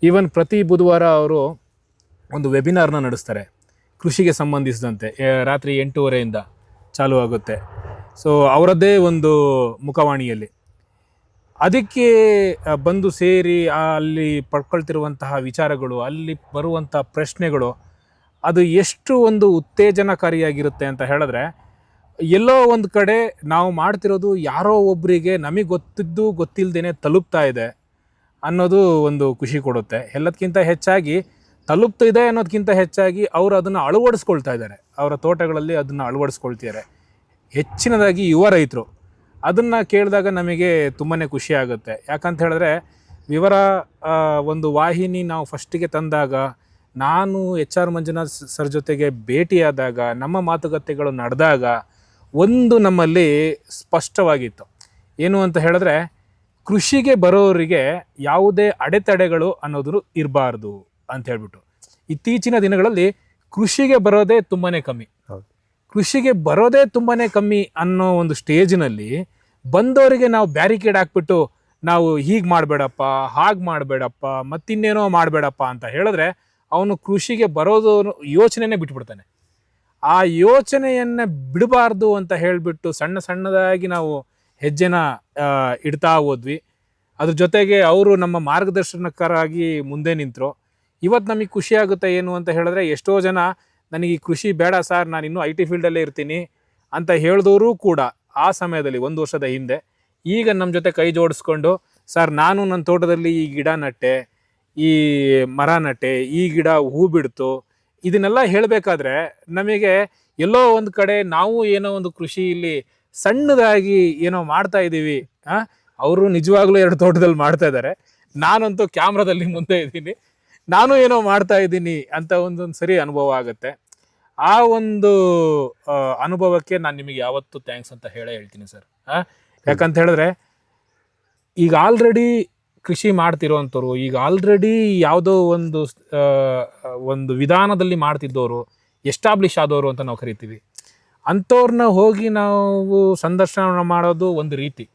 ಈವನ್ ಪ್ರತಿ ಬುಧವಾರ ಅವರು ಒಂದು ವೆಬಿನಾರ್ನ ನಡೆಸ್ತಾರೆ ಕೃಷಿಗೆ ಸಂಬಂಧಿಸಿದಂತೆ. ರಾತ್ರಿ 8:30 ಚಾಲೂ ಆಗುತ್ತೆ. ಸೊ ಅವರದ್ದೇ ಒಂದು ಮುಖವಾಣಿಯಲ್ಲಿ ಅದಕ್ಕೆ ಬಂದು ಸೇರಿ ಅಲ್ಲಿ ಪಡ್ಕೊಳ್ತಿರುವಂತಹ ವಿಚಾರಗಳು, ಅಲ್ಲಿ ಬರುವಂಥ ಪ್ರಶ್ನೆಗಳು, ಅದು ಎಷ್ಟು ಒಂದು ಉತ್ತೇಜನಕಾರಿಯಾಗಿರುತ್ತೆ ಅಂತ ಹೇಳಿದ್ರೆ, ಎಲ್ಲೋ ಒಂದು ಕಡೆ ನಾವು ಮಾಡ್ತಿರೋದು ಯಾರೋ ಒಬ್ಬರಿಗೆ ನಮಗೆ ಗೊತ್ತಿಲ್ಲದೇನೆ ತಲುಪ್ತಾ ಇದೆ ಅನ್ನೋದು ಒಂದು ಖುಷಿ ಕೊಡುತ್ತೆ. ಎಲ್ಲದಕ್ಕಿಂತ ಹೆಚ್ಚಾಗಿ ತಲುಪ್ತಿದೆ ಅನ್ನೋದಕ್ಕಿಂತ ಹೆಚ್ಚಾಗಿ ಅವರು ಅದನ್ನು ಅಳವಡಿಸ್ಕೊಳ್ತಾ ಇದ್ದಾರೆ, ಅವರ ತೋಟಗಳಲ್ಲಿ ಅದನ್ನು ಅಳವಡಿಸ್ಕೊಳ್ತಿದ್ದಾರೆ. ಹೆಚ್ಚಿನದಾಗಿ ಯುವ ರೈತರು ಅದನ್ನು ಕೇಳಿದಾಗ ನಮಗೆ ತುಂಬಾ ಖುಷಿ ಆಗುತ್ತೆ. ಯಾಕಂತ ಹೇಳಿದ್ರೆ, ವಿವರ ಒಂದು ವಾಹಿನಿ ನಾವು ಫಸ್ಟಿಗೆ ತಂದಾಗ, ನಾನು HR ಮಂಜುನಾಥ್ ಸರ್ ಜೊತೆಗೆ ಭೇಟಿಯಾದಾಗ, ನಮ್ಮ ಮಾತುಕತೆಗಳು ನಡೆದಾಗ ಒಂದು ನಮ್ಮಲ್ಲಿ ಸ್ಪಷ್ಟವಾಗಿತ್ತು. ಏನು ಅಂತ ಹೇಳಿದ್ರೆ, ಕೃಷಿಗೆ ಬರೋರಿಗೆ ಯಾವುದೇ ಅಡೆತಡೆಗಳು ಅನ್ನೋದು ಇರಬಾರ್ದು ಅಂತ ಹೇಳ್ಬಿಟ್ಟು. ಇತ್ತೀಚಿನ ದಿನಗಳಲ್ಲಿ ಕೃಷಿಗೆ ಬರೋದೇ ತುಂಬಾ ಕಮ್ಮಿ ಅನ್ನೋ ಒಂದು ಸ್ಟೇಜ್ನಲ್ಲಿ ಬಂದವರಿಗೆ ನಾವು ಬ್ಯಾರಿಕೇಡ್ ಹಾಕ್ಬಿಟ್ಟು ನಾವು ಹೀಗೆ ಮಾಡಬೇಡಪ್ಪ, ಹಾಗೆ ಮಾಡಬೇಡಪ್ಪ, ಮತ್ತಿನ್ನೇನೋ ಮಾಡಬೇಡಪ್ಪ ಅಂತ ಹೇಳಿದ್ರೆ ಅವನು ಕೃಷಿಗೆ ಬರೋದು ಯೋಚನೆನೇ ಬಿಟ್ಬಿಡ್ತಾನೆ. ಆ ಯೋಚನೆಯನ್ನು ಬಿಡಬಾರ್ದು ಅಂತ ಹೇಳಿಬಿಟ್ಟು ಸಣ್ಣದಾಗಿ ನಾವು ಹೆಜ್ಜೆನ ಇಡ್ತಾ ಹೋದ್ವಿ. ಅದ್ರ ಜೊತೆಗೆ ಅವರು ನಮ್ಮ ಮಾರ್ಗದರ್ಶನಕರಾಗಿ ಮುಂದೆ ನಿಂತರು. ಇವತ್ತು ನಮಗೆ ಖುಷಿ ಆಗುತ್ತೆ ಏನು ಅಂತ ಹೇಳಿದ್ರೆ, ಎಷ್ಟೋ ಜನ ನನಗೆ ಈ ಕೃಷಿ ಬೇಡ ಸರ್, ನಾನು ಇನ್ನೂ IT ಫೀಲ್ಡಲ್ಲೇ ಇರ್ತೀನಿ ಅಂತ ಹೇಳಿದವರು ಕೂಡ ಆ ಸಮಯದಲ್ಲಿ 1 ವರ್ಷದ ಹಿಂದೆ ಈಗ ನಮ್ಮ ಜೊತೆ ಕೈ ಜೋಡಿಸ್ಕೊಂಡು, ಸರ್ ನಾನು ನನ್ನ ತೋಟದಲ್ಲಿ ಈ ಗಿಡ ನಟ್ಟೆ, ಈ ಮರ ನಟ್ಟೆ, ಈ ಗಿಡ ಹೂ ಬಿಡ್ತು, ಇದನ್ನೆಲ್ಲ ಹೇಳಬೇಕಾದ್ರೆ ನಮಗೆ ಎಲ್ಲೋ ಒಂದು ಕಡೆ ನಾವು ಏನೋ ಒಂದು ಕೃಷಿಯಲ್ಲಿ ಸಣ್ಣದಾಗಿ ಏನೋ ಮಾಡ್ತಾ ಇದ್ದೀವಿ. ಅವರು ನಿಜವಾಗ್ಲೂ 2 ತೋಟದಲ್ಲಿ ಮಾಡ್ತಾ ಇದ್ದಾರೆ, ನಾನಂತೂ ಕ್ಯಾಮ್ರಾದಲ್ಲಿ ಮುಂದೆ ಇದ್ದೀನಿ, ನಾನು ಏನೋ ಮಾಡ್ತಾ ಇದ್ದೀನಿ ಅಂತ ಒಂದೊಂದು ಸರಿ ಅನುಭವ ಆಗುತ್ತೆ. ಆ ಒಂದು ಅನುಭವಕ್ಕೆ ನಾನು ನಿಮಗೆ ಯಾವತ್ತೂ ಥ್ಯಾಂಕ್ಸ್ ಅಂತ ಹೇಳ್ತೀನಿ ಸರ್. ಯಾಕಂತ ಹೇಳಿದ್ರೆ, ಈಗ ಆಲ್ರೆಡಿ ಕೃಷಿ ಮಾಡ್ತಿರೋವಂಥವ್ರು, ಈಗ ಆಲ್ರೆಡಿ ಯಾವುದೋ ಒಂದು ವಿಧಾನದಲ್ಲಿ ಮಾಡ್ತಿದ್ದವರು, ಎಸ್ಟಾಬ್ಲಿಷ್ ಆದವರು ಅಂತ ನಾವು ಕರಿತೀವಿ. ಅಂಥವ್ರನ್ನ ಹೋಗಿ ನಾವು ಸಂದರ್ಶನ ಮಾಡೋದು ಒಂದು ರೀತಿ.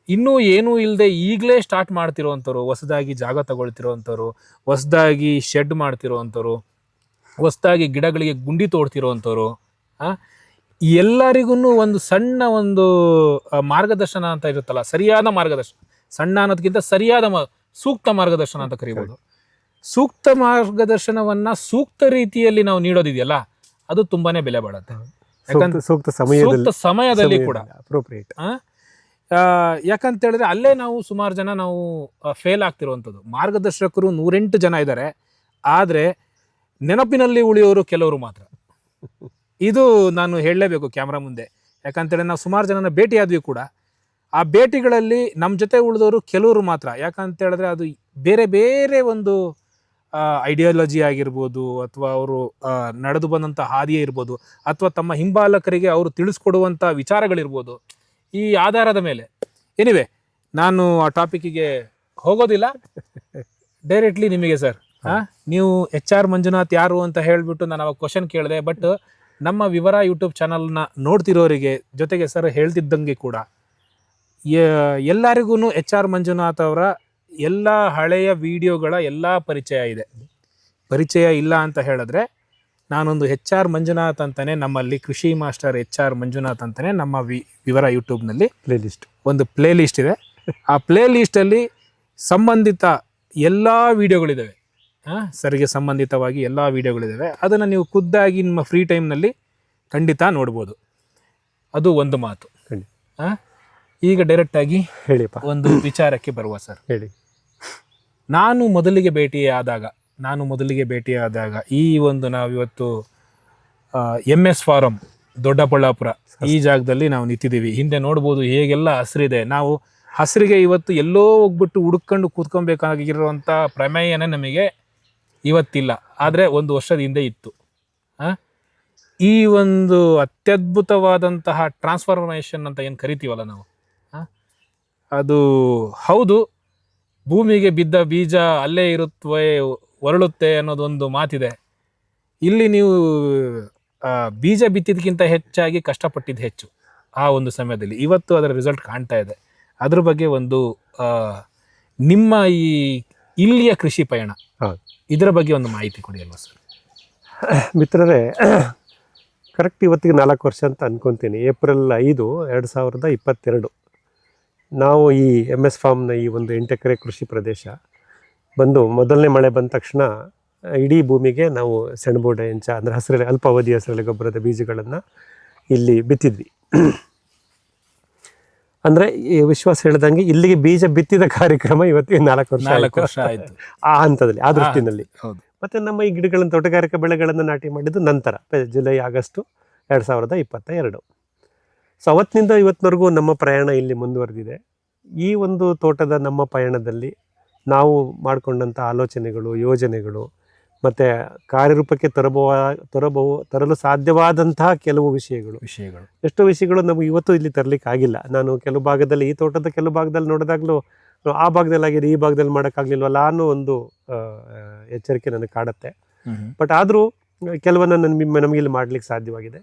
ಇನ್ನೂ ಏನೂ ಇಲ್ಲದೆ ಈಗಲೇ ಸ್ಟಾರ್ಟ್ ಮಾಡ್ತಿರೋವಂಥವ್ರು, ಹೊಸದಾಗಿ ಜಾಗ ತಗೊಳ್ತಿರೋವಂಥವ್ರು, ಹೊಸದಾಗಿ ಶೆಡ್ ಮಾಡ್ತಿರೋವಂಥವ್ರು, ಹೊಸದಾಗಿ ಗಿಡಗಳಿಗೆ ಗುಂಡಿ ತೋಡ್ತಿರೋವಂಥವ್ರು, ಎಲ್ಲರಿಗೂ ಒಂದು ಸಣ್ಣ ಒಂದು ಮಾರ್ಗದರ್ಶನ ಅಂತ ಇರುತ್ತಲ್ಲ, ಸರಿಯಾದ ಮಾರ್ಗದರ್ಶನ, ಸಣ್ಣ ಅನ್ನೋದಕ್ಕಿಂತ ಸರಿಯಾದ ಸೂಕ್ತ ಮಾರ್ಗದರ್ಶನ ಅಂತ ಕರಿಬೋದು. ಸೂಕ್ತ ಮಾರ್ಗದರ್ಶನವನ್ನ ಸೂಕ್ತ ರೀತಿಯಲ್ಲಿ ನಾವು ನೀಡೋದಿದೆಯಲ್ಲ, ಅದು ತುಂಬಾನೇ ಬೆಲೆ ಬಾಳುತ್ತೆ. ಯಾಕಂದ್ರೆ ಸೂಕ್ತ ಸಮಯದಲ್ಲಿ ಕೂಡ ಅಪ್ರೋಪ್ರಿಯೇಟ್. ಯಾಕಂತ ಹೇಳಿದ್ರೆ ಅಲ್ಲೇ ನಾವು ಸುಮಾರು ಜನ ನಾವು ಫೇಲ್ ಆಗ್ತಿರುವಂಥದ್ದು. ಮಾರ್ಗದರ್ಶಕರು 108 ಜನ ಇದ್ದಾರೆ, ಆದರೆ ನೆನಪಿನಲ್ಲಿ ಉಳಿಯೋರು ಕೆಲವರು ಮಾತ್ರ. ಇದು ನಾನು ಹೇಳಲೇಬೇಕು ಕ್ಯಾಮ್ರಾ ಮುಂದೆ. ಯಾಕಂತೇಳಿ ನಾವು ಸುಮಾರು ಜನನ ಭೇಟಿಯಾದ್ವಿ ಕೂಡ, ಆ ಭೇಟಿಗಳಲ್ಲಿ ನಮ್ಮ ಜೊತೆ ಉಳಿದವರು ಕೆಲವರು ಮಾತ್ರ. ಯಾಕಂತ ಹೇಳಿದ್ರೆ ಅದು ಬೇರೆ ಬೇರೆ ಒಂದು ಐಡಿಯಾಲಜಿ ಆಗಿರ್ಬೋದು, ಅಥವಾ ಅವರು ನಡೆದು ಬಂದಂಥ ಹಾದಿಯೇ ಇರ್ಬೋದು, ಅಥವಾ ತಮ್ಮ ಹಿಂಬಾಲಕರಿಗೆ ಅವರು ತಿಳಿಸ್ಕೊಡುವಂಥ ವಿಚಾರಗಳಿರ್ಬೋದು. ಈ ಆಧಾರದ ಮೇಲೆ ಎನಿವೆ ನಾನು ಆ ಟಾಪಿಕ್ಕಿಗೆ ಹೋಗೋದಿಲ್ಲ, ಡೈರೆಕ್ಟ್ಲಿ ನಿಮಗೆ ಸರ್, ನೀವು HR ಮಂಜುನಾಥ್ ಯಾರು ಅಂತ ಹೇಳಿಬಿಟ್ಟು ನಾನು ಅವಾಗ ಕ್ವಶನ್ ಕೇಳಿದೆ. ಬಟ್ ನಮ್ಮ ವಿವರ ಯೂಟ್ಯೂಬ್ ಚಾನಲ್ನ ನೋಡ್ತಿರೋರಿಗೆ ಜೊತೆಗೆ ಸರ್ ಹೇಳ್ತಿದ್ದಂಗೆ ಕೂಡ ಎಲ್ಲರಿಗೂ HR ಮಂಜುನಾಥ್ ಅವರ ಎಲ್ಲ ಹಳೆಯ ವಿಡಿಯೋಗಳ ಎಲ್ಲ ಪರಿಚಯ ಇದೆ. ಪರಿಚಯ ಇಲ್ಲ ಅಂತ ಹೇಳಿದ್ರೆ ನಾನೊಂದು HR ಮಂಜುನಾಥ್ ಅಂತಾನೆ, ನಮ್ಮಲ್ಲಿ ಕೃಷಿ ಮಾಸ್ಟರ್ HR ಮಂಜುನಾಥ್ ಅಂತಾನೆ ನಮ್ಮ ವಿವರ ಯೂಟ್ಯೂಬ್ನಲ್ಲಿ ಒಂದು ಪ್ಲೇ ಲಿಸ್ಟ್ ಇದೆ. ಆ ಪ್ಲೇ ಲಿಸ್ಟಲ್ಲಿ ಸಂಬಂಧಿತ ಎಲ್ಲ ವಿಡಿಯೋಗಳಿದ್ದಾವೆ, ಸರಿಗೆ ಸಂಬಂಧಿತವಾಗಿ ಎಲ್ಲ ವಿಡಿಯೋಗಳಿದ್ದಾವೆ. ಅದನ್ನು ನೀವು ಖುದ್ದಾಗಿ ನಿಮ್ಮ ಫ್ರೀ ಟೈಮ್ನಲ್ಲಿ ಖಂಡಿತ ನೋಡ್ಬೋದು. ಅದು ಒಂದು ಮಾತು. ಈಗ ಡೈರೆಕ್ಟಾಗಿ ಹೇಳಿಪ್ಪ, ಒಂದು ವಿಚಾರಕ್ಕೆ ಬರುವ ಸರ್. ಹೇಳಿ. ನಾನು ಮೊದಲಿಗೆ ಭೇಟಿಯಾದಾಗ ಈ ಒಂದು ನಾವಿವತ್ತು MS ಫಾರಂ ದೊಡ್ಡಬಳ್ಳಾಪುರ ಈ ಜಾಗದಲ್ಲಿ ನಾವು ನಿಂತಿದ್ದೀವಿ. ಹಿಂದೆ ನೋಡ್ಬೋದು ಹೇಗೆಲ್ಲ ಹಸಿರಿದೆ. ನಾವು ಹಸಿರಿಗೆ ಇವತ್ತು ಎಲ್ಲೋ ಹೋಗ್ಬಿಟ್ಟು ಹುಡುಕೊಂಡು ಕೂತ್ಕೊಬೇಕಾಗಿರುವಂಥ ಪ್ರಮೇಯನೇ ನಮಗೆ ಇವತ್ತಿಲ್ಲ, ಆದರೆ ಒಂದು ವರ್ಷದ ಹಿಂದೆ ಇತ್ತು. ಈ ಒಂದು ಅತ್ಯದ್ಭುತವಾದಂತಹ ಟ್ರಾನ್ಸ್ಫಾರ್ಮೇಷನ್ ಅಂತ ಏನು ಕರಿತೀವಲ್ಲ ನಾವು, ಅದು ಹೌದು. ಭೂಮಿಗೆ ಬಿದ್ದ ಬೀಜ ಅಲ್ಲೇ ಇರುತ್ತವೆ, ಹೊರಳುತ್ತೆ ಅನ್ನೋದೊಂದು ಮಾತಿದೆ. ಇಲ್ಲಿ ನೀವು ಬೀಜ ಬಿತ್ತಿದಕ್ಕಿಂತ ಹೆಚ್ಚಾಗಿ ಕಷ್ಟಪಟ್ಟಿದ್ದು ಹೆಚ್ಚು ಆ ಒಂದು ಸಮಯದಲ್ಲಿ. ಇವತ್ತು ಅದರ ರಿಸಲ್ಟ್ ಕಾಣ್ತಾ ಇದೆ. ಅದ್ರ ಬಗ್ಗೆ ಒಂದು ನಿಮ್ಮ ಈ ಇಲ್ಲಿಯ ಕೃಷಿ ಪಯಣ, ಇದರ ಬಗ್ಗೆ ಒಂದು ಮಾಹಿತಿ ಕೊಡಿ ಅಲ್ವಾ ಸರ್? ಮಿತ್ರರೇ, ಕರೆಕ್ಟ್ ಇವತ್ತಿಗೆ 4 ವರ್ಷ ಅಂತ ಅನ್ಕೊತೀನಿ. ಏಪ್ರಿಲ್ 5, 2022 ನಾವು ಈ MS ಫಾರ್ಮ್ನ ಈ ಒಂದು 8 ಎಕರೆ ಕೃಷಿ ಪ್ರದೇಶ ಬಂದು ಮೊದಲನೇ ಮಳೆ ಬಂದ ತಕ್ಷಣ ಇಡೀ ಭೂಮಿಗೆ ನಾವು ಸೆಣಬು ಎಂಚ ಅಂದರೆ ಹಸಿರೆಲೆ, ಅಲ್ಪಾವಧಿ ಹಸಿರೆಲೆ ಗೊಬ್ಬರದ ಬೀಜಗಳನ್ನು ಇಲ್ಲಿ ಬಿತ್ತಿದ್ವಿ. ಅಂದರೆ ಈ ವಿಶ್ವಾಸ ಹೇಳ್ದಂಗೆ ಇಲ್ಲಿಗೆ ಬೀಜ ಬಿತ್ತಿದ ಕಾರ್ಯಕ್ರಮ ಇವತ್ತಿಗೆ 4 ವರ್ಷ ಆಯಿತು ಆ ಹಂತದಲ್ಲಿ, ಆ ದೃಷ್ಟಿನಲ್ಲಿ. ಮತ್ತು ನಮ್ಮ ಈ ಗಿಡಗಳನ್ನು, ತೋಟಗಾರಿಕಾ ಬೆಳೆಗಳನ್ನು ನಾಟಿ ಮಾಡಿದ್ದು ನಂತರ ಜುಲೈ ಆಗಸ್ಟು 2022. ಸೊ ಅವತ್ತಿನಿಂದ ಇವತ್ತಿನವರೆಗೂ ನಮ್ಮ ಪ್ರಯಾಣ ಇಲ್ಲಿ ಮುಂದುವರೆದಿದೆ. ಈ ಒಂದು ತೋಟದ ನಮ್ಮ ಪಯಣದಲ್ಲಿ ನಾವು ಮಾಡಿಕೊಂಡಂಥ ಆಲೋಚನೆಗಳು, ಯೋಜನೆಗಳು ಮತ್ತು ಕಾರ್ಯರೂಪಕ್ಕೆ ತರಲು ಸಾಧ್ಯವಾದಂತಹ ಕೆಲವು ವಿಷಯಗಳು ಎಷ್ಟೋ ವಿಷಯಗಳು ನಮಗೆ ಇವತ್ತು ಇಲ್ಲಿ ತರಲಿಕ್ಕೆ ಆಗಿಲ್ಲ. ನಾನು ಕೆಲವು ಭಾಗದಲ್ಲಿ, ಈ ತೋಟದ ಕೆಲವು ಭಾಗದಲ್ಲಿ ನೋಡಿದಾಗಲೂ ಆ ಭಾಗದಲ್ಲಿ ಆಗಿದೆ, ಈ ಭಾಗದಲ್ಲಿ ಮಾಡೋಕ್ಕಾಗಲಿಲ್ವಲ್ಲ ಅನ್ನೋ ಒಂದು ಎಚ್ಚರಿಕೆ ನನಗೆ ಕಾಡುತ್ತೆ. ಬಟ್ ಆದರೂ ಕೆಲವನ್ನ ನಮಗೆ ಇಲ್ಲಿ ಮಾಡಲಿಕ್ಕೆ ಸಾಧ್ಯವಾಗಿದೆ,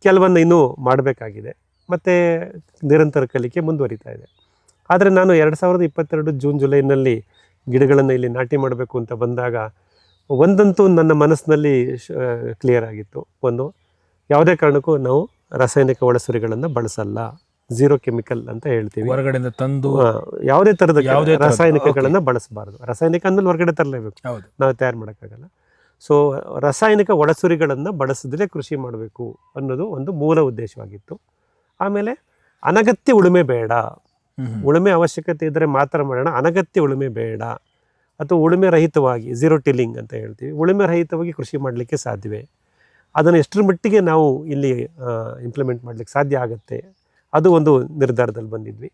ಕೆಲವನ್ನ ಇನ್ನೂ ಮಾಡಬೇಕಾಗಿದೆ, ಮತ್ತು ನಿರಂತರ ಕಲಿಕೆ ಮುಂದುವರಿತಾ ಇದೆ. ಆದರೆ ನಾನು 2022 ಜೂನ್ ಜುಲೈನಲ್ಲಿ ಗಿಡಗಳನ್ನು ಇಲ್ಲಿ ನಾಟಿ ಮಾಡಬೇಕು ಅಂತ ಬಂದಾಗ ಒಂದಂತೂ ನನ್ನ ಮನಸ್ಸಿನಲ್ಲಿ ಕ್ಲಿಯರ್ ಆಗಿತ್ತು. ಒಂದು, ಯಾವುದೇ ಕಾರಣಕ್ಕೂ ನಾವು ರಾಸಾಯನಿಕ ಒಳಸುರಿಗಳನ್ನು ಬಳಸಲ್ಲ, ಝೀರೋ ಕೆಮಿಕಲ್ ಅಂತ ಹೇಳ್ತೀವಿ. ಹೊರಗಡೆಯಿಂದ ತಂದು ಯಾವುದೇ ಥರದ ರಾಸಾಯನಿಕಗಳನ್ನು ಬಳಸಬಾರ್ದು. ರಾಸಾಯನಿಕ ಅಂದಮೇಲೆ ಹೊರಗಡೆ ತರಲೇಬೇಕು, ನಾವು ತಯಾರು ಮಾಡೋಕ್ಕಾಗಲ್ಲ. ಸೊ ರಾಸಾಯನಿಕ ಒಳಸುರಿಗಳನ್ನು ಬಳಸದೇ ಕೃಷಿ ಮಾಡಬೇಕು ಅನ್ನೋದು ಒಂದು ಮೂಲ ಉದ್ದೇಶವಾಗಿತ್ತು. ಆಮೇಲೆ ಅನಗತ್ಯ ಉಳುಮೆ ಬೇಡ, ಉಳುಮೆ ಅವಶ್ಯಕತೆ ಇದ್ದರೆ ಮಾತ್ರ ಮಾಡೋಣ, ಅನಗತ್ಯ ಉಳುಮೆ ಬೇಡ. ಅಥವಾ ಉಳುಮೆ ರಹಿತವಾಗಿ, ಝೀರೋ ಟಿಲ್ಲಿಂಗ್ ಅಂತ ಹೇಳ್ತೀವಿ, ಉಳುಮೆ ರಹಿತವಾಗಿ ಕೃಷಿ ಮಾಡಲಿಕ್ಕೆ ಸಾಧ್ಯವೇ, ಅದನ್ನು ಎಷ್ಟರ ಮಟ್ಟಿಗೆ ನಾವು ಇಲ್ಲಿ ಇಂಪ್ಲಿಮೆಂಟ್ ಮಾಡಲಿಕ್ಕೆ ಸಾಧ್ಯ ಆಗುತ್ತೆ, ಅದು ಒಂದು ನಿರ್ಧಾರದಲ್ಲಿ ಬಂದಿದ್ವಿ.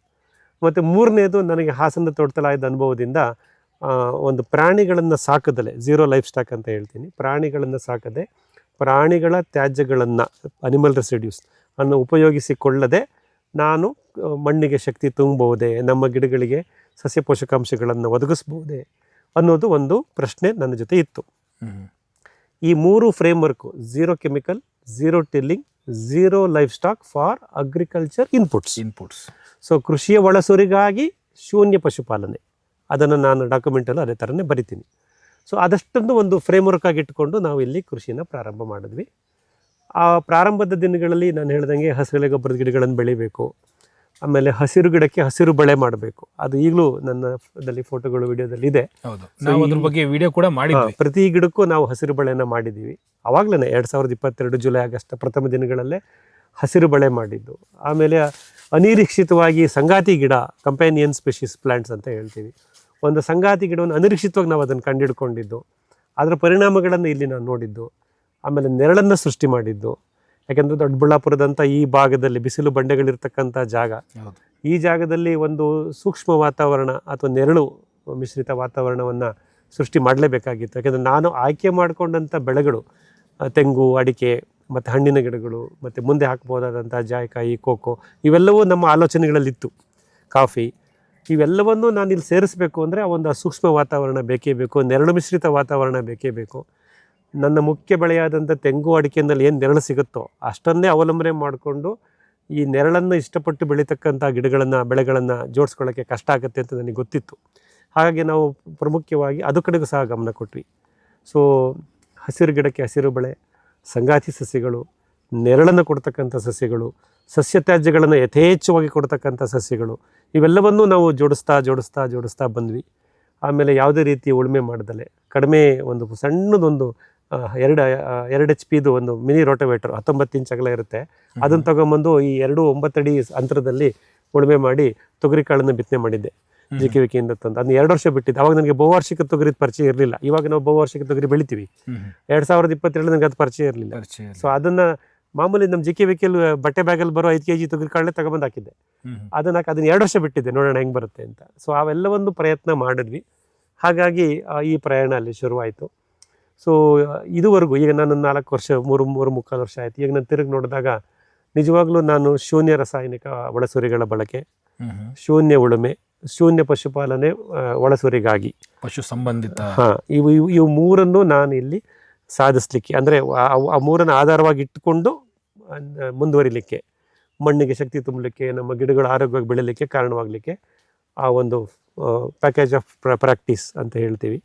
ಮತ್ತು ಮೂರನೇದು, ನನಗೆ ಹಾಸನದ ತೋಟದಲ್ಲಾದ ಅನುಭವದಿಂದ ಒಂದು ಪ್ರಾಣಿಗಳನ್ನು ಸಾಕದಲೆ, ಝೀರೋ ಲೈಫ್ ಸ್ಟಾಕ್ ಅಂತ ಹೇಳ್ತೀನಿ, ಪ್ರಾಣಿಗಳನ್ನು ಸಾಕದೆ ಪ್ರಾಣಿಗಳ ತ್ಯಾಜ್ಯಗಳನ್ನು, ಅನಿಮಲ್ ರೆಸಿಡ್ಯೂಸ್ ಅನ್ನು ಉಪಯೋಗಿಸಿಕೊಳ್ಳದೆ ನಾನು ಮಣ್ಣಿಗೆ ಶಕ್ತಿ ತುಂಬಬಹುದೇ, ನಮ್ಮ ಗಿಡಗಳಿಗೆ ಸಸ್ಯ ಪೋಷಕಾಂಶಗಳನ್ನು ಒದಗಿಸ್ಬಹುದೇ ಅನ್ನೋದು ಒಂದು ಪ್ರಶ್ನೆ ನನ್ನ ಜೊತೆ ಇತ್ತು. ಈ 3 framework, zero chemical, zero tilling zero livestock for agriculture inputs. So ಕೃಷಿಯ ಒಳಸುರಿಗಾಗಿ ಶೂನ್ಯ ಪಶುಪಾಲನೆ, ಅದನ್ನು ನಾನು ಡಾಕ್ಯುಮೆಂಟಲ್ಲೂ ಅದೇ ಥರನೇ ಬರಿತೀನಿ. ಸೊ ಅದಷ್ಟೊಂದು ಒಂದು ಫ್ರೇಮ್ವರ್ಕ್ ಆಗಿ ಇಟ್ಕೊಂಡು ನಾವು ಇಲ್ಲಿ ಕೃಷಿನ ಪ್ರಾರಂಭ ಮಾಡಿದ್ವಿ. ಆ ಪ್ರಾರಂಭದ ದಿನಗಳಲ್ಲಿ ನಾನು ಹೇಳ್ದಂಗೆ ಹಸಿರೆಲೆ ಗೊಬ್ಬರದ ಗಿಡಗಳನ್ನು ಬೆಳಿಬೇಕು, ಆಮೇಲೆ ಹಸಿರು ಗಿಡಕ್ಕೆ ಹಸಿರು ಬೆಳೆ ಮಾಡಬೇಕು. ಅದು ಈಗಲೂ ನನ್ನಲ್ಲಿ ಫೋಟೋಗಳು ವಿಡಿಯೋದಲ್ಲಿ ಇದೆ. ನಾವು ಅದ್ರ ಬಗ್ಗೆ ವಿಡಿಯೋ ಕೂಡ ಮಾಡಿದ್ವಿ. ಪ್ರತಿ ಗಿಡಕ್ಕೂ ನಾವು ಹಸಿರು ಬೆಳೆಯನ್ನು ಮಾಡಿದ್ದೀವಿ. ಆವಾಗಲೇ 2022 ಜುಲೈ ಆಗಸ್ಟ್ ಪ್ರಥಮ ದಿನಗಳಲ್ಲೇ ಹಸಿರು ಬೆಳೆ ಮಾಡಿದ್ದು. ಆಮೇಲೆ ಅನಿರೀಕ್ಷಿತವಾಗಿ ಸಂಗಾತಿ ಗಿಡ, ಕಂಪ್ಯಾನಿಯನ್ ಸ್ಪೆಷೀಸ್ ಪ್ಲಾಂಟ್ಸ್ ಅಂತ ಹೇಳ್ತೀವಿ, ಒಂದು ಸಂಗಾತಿ ಗಿಡವನ್ನು ಅನಿರೀಕ್ಷಿತವಾಗಿ ನಾವು ಅದನ್ನು ಕಂಡುಹಿಡ್ಕೊಂಡಿದ್ದು, ಅದರ ಪರಿಣಾಮಗಳನ್ನು ಇಲ್ಲಿ ನಾನು ನೋಡಿದ್ದು. ಆಮೇಲೆ ನೆರಳನ್ನು ಸೃಷ್ಟಿ ಮಾಡಿದ್ದು, ಯಾಕೆಂದರೆ ದೊಡ್ಡಬಳ್ಳಾಪುರದಂಥ ಈ ಭಾಗದಲ್ಲಿ ಬಿಸಿಲು ಬಂಡೆಗಳಿರ್ತಕ್ಕಂಥ ಜಾಗ, ಈ ಜಾಗದಲ್ಲಿ ಒಂದು ಸೂಕ್ಷ್ಮ ವಾತಾವರಣ ಅಥವಾ ನೆರಳು ಮಿಶ್ರಿತ ವಾತಾವರಣವನ್ನು ಸೃಷ್ಟಿ ಮಾಡಲೇಬೇಕಾಗಿತ್ತು. ಯಾಕೆಂದರೆ ನಾನು ಆಯ್ಕೆ ಮಾಡಿಕೊಂಡಂಥ ಬೆಳೆಗಳು ತೆಂಗು, ಅಡಿಕೆ ಮತ್ತು ಹಣ್ಣಿನ ಗಿಡಗಳು, ಮತ್ತು ಮುಂದೆ ಹಾಕ್ಬೋದಾದಂಥ ಜಾಯಿಕಾಯಿ, ಕೋಕೋ, ಇವೆಲ್ಲವೂ ನಮ್ಮ ಆಲೋಚನೆಗಳಲ್ಲಿತ್ತು. ಕಾಫಿ, ಇವೆಲ್ಲವನ್ನು ನಾನು ಇಲ್ಲಿ ಸೇರಿಸಬೇಕು ಅಂದರೆ ಆ ಒಂದು ಸೂಕ್ಷ್ಮ ವಾತಾವರಣ ಬೇಕೇ ಬೇಕು, ನೆರಳು ಮಿಶ್ರಿತ ವಾತಾವರಣ ಬೇಕೇ ಬೇಕು. ನನ್ನ ಮುಖ್ಯ ಬೆಳೆಯಾದಂಥ ತೆಂಗು, ಅಡಿಕೆಯಲ್ಲಿ ಏನು ನೆರಳು ಸಿಗುತ್ತೋ ಅಷ್ಟನ್ನೇ ಅವಲಂಬನೆ ಮಾಡಿಕೊಂಡು ಈ ನೆರಳನ್ನು ಇಷ್ಟಪಟ್ಟು ಬೆಳೀತಕ್ಕಂಥ ಬೆಳೆಗಳನ್ನು ಜೋಡಿಸ್ಕೊಳ್ಳೋಕ್ಕೆ ಕಷ್ಟ ಆಗುತ್ತೆ ಅಂತ ನನಗೆ ಗೊತ್ತಿತ್ತು. ಹಾಗಾಗಿ ನಾವು ಪ್ರಮುಖವಾಗಿ ಅದು ಕಡೆಗೂ ಸಹ ಗಮನ ಕೊಟ್ವಿ. ಸೊ ಹಸಿರು ಗಿಡಕ್ಕೆ ಹಸಿರು ಬೆಳೆ, ಸಂಗಾತಿ ಸಸ್ಯಗಳು, ನೆರಳನ್ನು ಕೊಡ್ತಕ್ಕಂಥ ಸಸ್ಯಗಳು, ಸಸ್ಯ ತ್ಯಾಜ್ಯಗಳನ್ನು ಯಥೇಚ್ಛವಾಗಿ ಕೊಡ್ತಕ್ಕಂಥ ಸಸ್ಯಗಳು, ಇವೆಲ್ಲವನ್ನೂ ನಾವು ಜೋಡಿಸ್ತಾ ಬಂದ್ವಿ. ಆಮೇಲೆ ಯಾವುದೇ ರೀತಿ ಉಳುಮೆ ಮಾಡ್ದಲೆ ಕಡಿಮೆ ಒಂದು ಸಣ್ಣದೊಂದು 2 HP ಒಂದು ಮಿನಿ ರೋಟೋವೇಟರ್ 19 ಇಂಚ್ ಅಗಲ ಇರುತ್ತೆ, ಅದನ್ನು ತೊಗೊಂಬಂದು ಈ 9 ಅಡಿ ಅಂತರದಲ್ಲಿ ಉಳುಮೆ ಮಾಡಿ ತೊಗರಿ ಕಾಳನ್ನು ಬಿತ್ತನೆ ಮಾಡಿದ್ದೆ ಜಿಕೆವಿಕೆಯಿಂದ ತಂದು. ಅದನ್ನ 2 ವರ್ಷ ಬಿಟ್ಟಿದ್ದೆ. ಅವಾಗ ನನಗೆ ಬಹುವಾರ್ಷಿಕ ತೊಗರಿ ಪರಿಚಯ ಇರಲಿಲ್ಲ. ಇವಾಗ ನಾವು ಬಹುವಾರ್ಷಿಕ ತೊಗರಿ ಬೆಳಿತೀವಿ. 2022 ನನಗೆ ಅದು ಪರಿಚಯ ಇರಲಿಲ್ಲ. ಸೊ ಅದನ್ನು ಮಾಮೂಲಿ ನಮ್ಮ ಜಿಕೆವಿಕೆಯಲ್ಲಿ ಬಟ್ಟೆ ಬ್ಯಾಗಲ್ಲಿ ಬರೋ 5 kg ತೊಗರಿ ಕಾಳನ್ನೇ ತಗೊಂಬಂದು ಹಾಕಿದ್ದೆ. ಅದನ್ನು 2 ವರ್ಷ ಬಿಟ್ಟಿದ್ದೆ, ನೋಡೋಣ ಹೆಂಗೆ ಬರುತ್ತೆ ಅಂತ. ಸೊ ಅವೆಲ್ಲವನ್ನು ಪ್ರಯತ್ನ ಮಾಡಿದ್ವಿ. ಹಾಗಾಗಿ ಈ ಪ್ರಯಾಣ ಅಲ್ಲಿ ಶುರುವಾಯಿತು. ಸೊ ಇದುವರೆಗೂ ಈಗ ನಾನು 4 ವರ್ಷ 3.25 ವರ್ಷ ಆಯಿತು. ಈಗ ನಾನು ತಿರುಗಿ ನೋಡಿದಾಗ ನಿಜವಾಗ್ಲೂ ನಾನು ಶೂನ್ಯ ರಾಸಾಯನಿಕ ಒಳಸುರಿಗಳ ಬಳಕೆ, ಶೂನ್ಯ ಉಳುಮೆ, ಶೂನ್ಯ ಪಶುಪಾಲನೆ ಒಳಸುರಿಗಾಗಿ, ಪಶು ಸಂಬಂಧಿತ, ಇವು ಮೂರನ್ನು ನಾನು ಇಲ್ಲಿ ಸಾಧಿಸ್ಲಿಕ್ಕೆ, ಅಂದರೆ ಆ ಮೂರನ್ನು ಆಧಾರವಾಗಿ ಇಟ್ಟುಕೊಂಡು ಮುಂದುವರಿಲಿಕ್ಕೆ, ಮಣ್ಣಿಗೆ ಶಕ್ತಿ ತುಂಬಲಿಕ್ಕೆ, ನಮ್ಮ ಗಿಡಗಳು ಆರೋಗ್ಯವಾಗಿ ಬೆಳೀಲಿಕ್ಕೆ ಕಾರಣವಾಗಲಿಕ್ಕೆ ಆ ಒಂದು ಪ್ಯಾಕೇಜ್ ಆಫ್ ಪ್ರಾಕ್ಟೀಸ್ ಅಂತ ಹೇಳ್ತೀವಿ,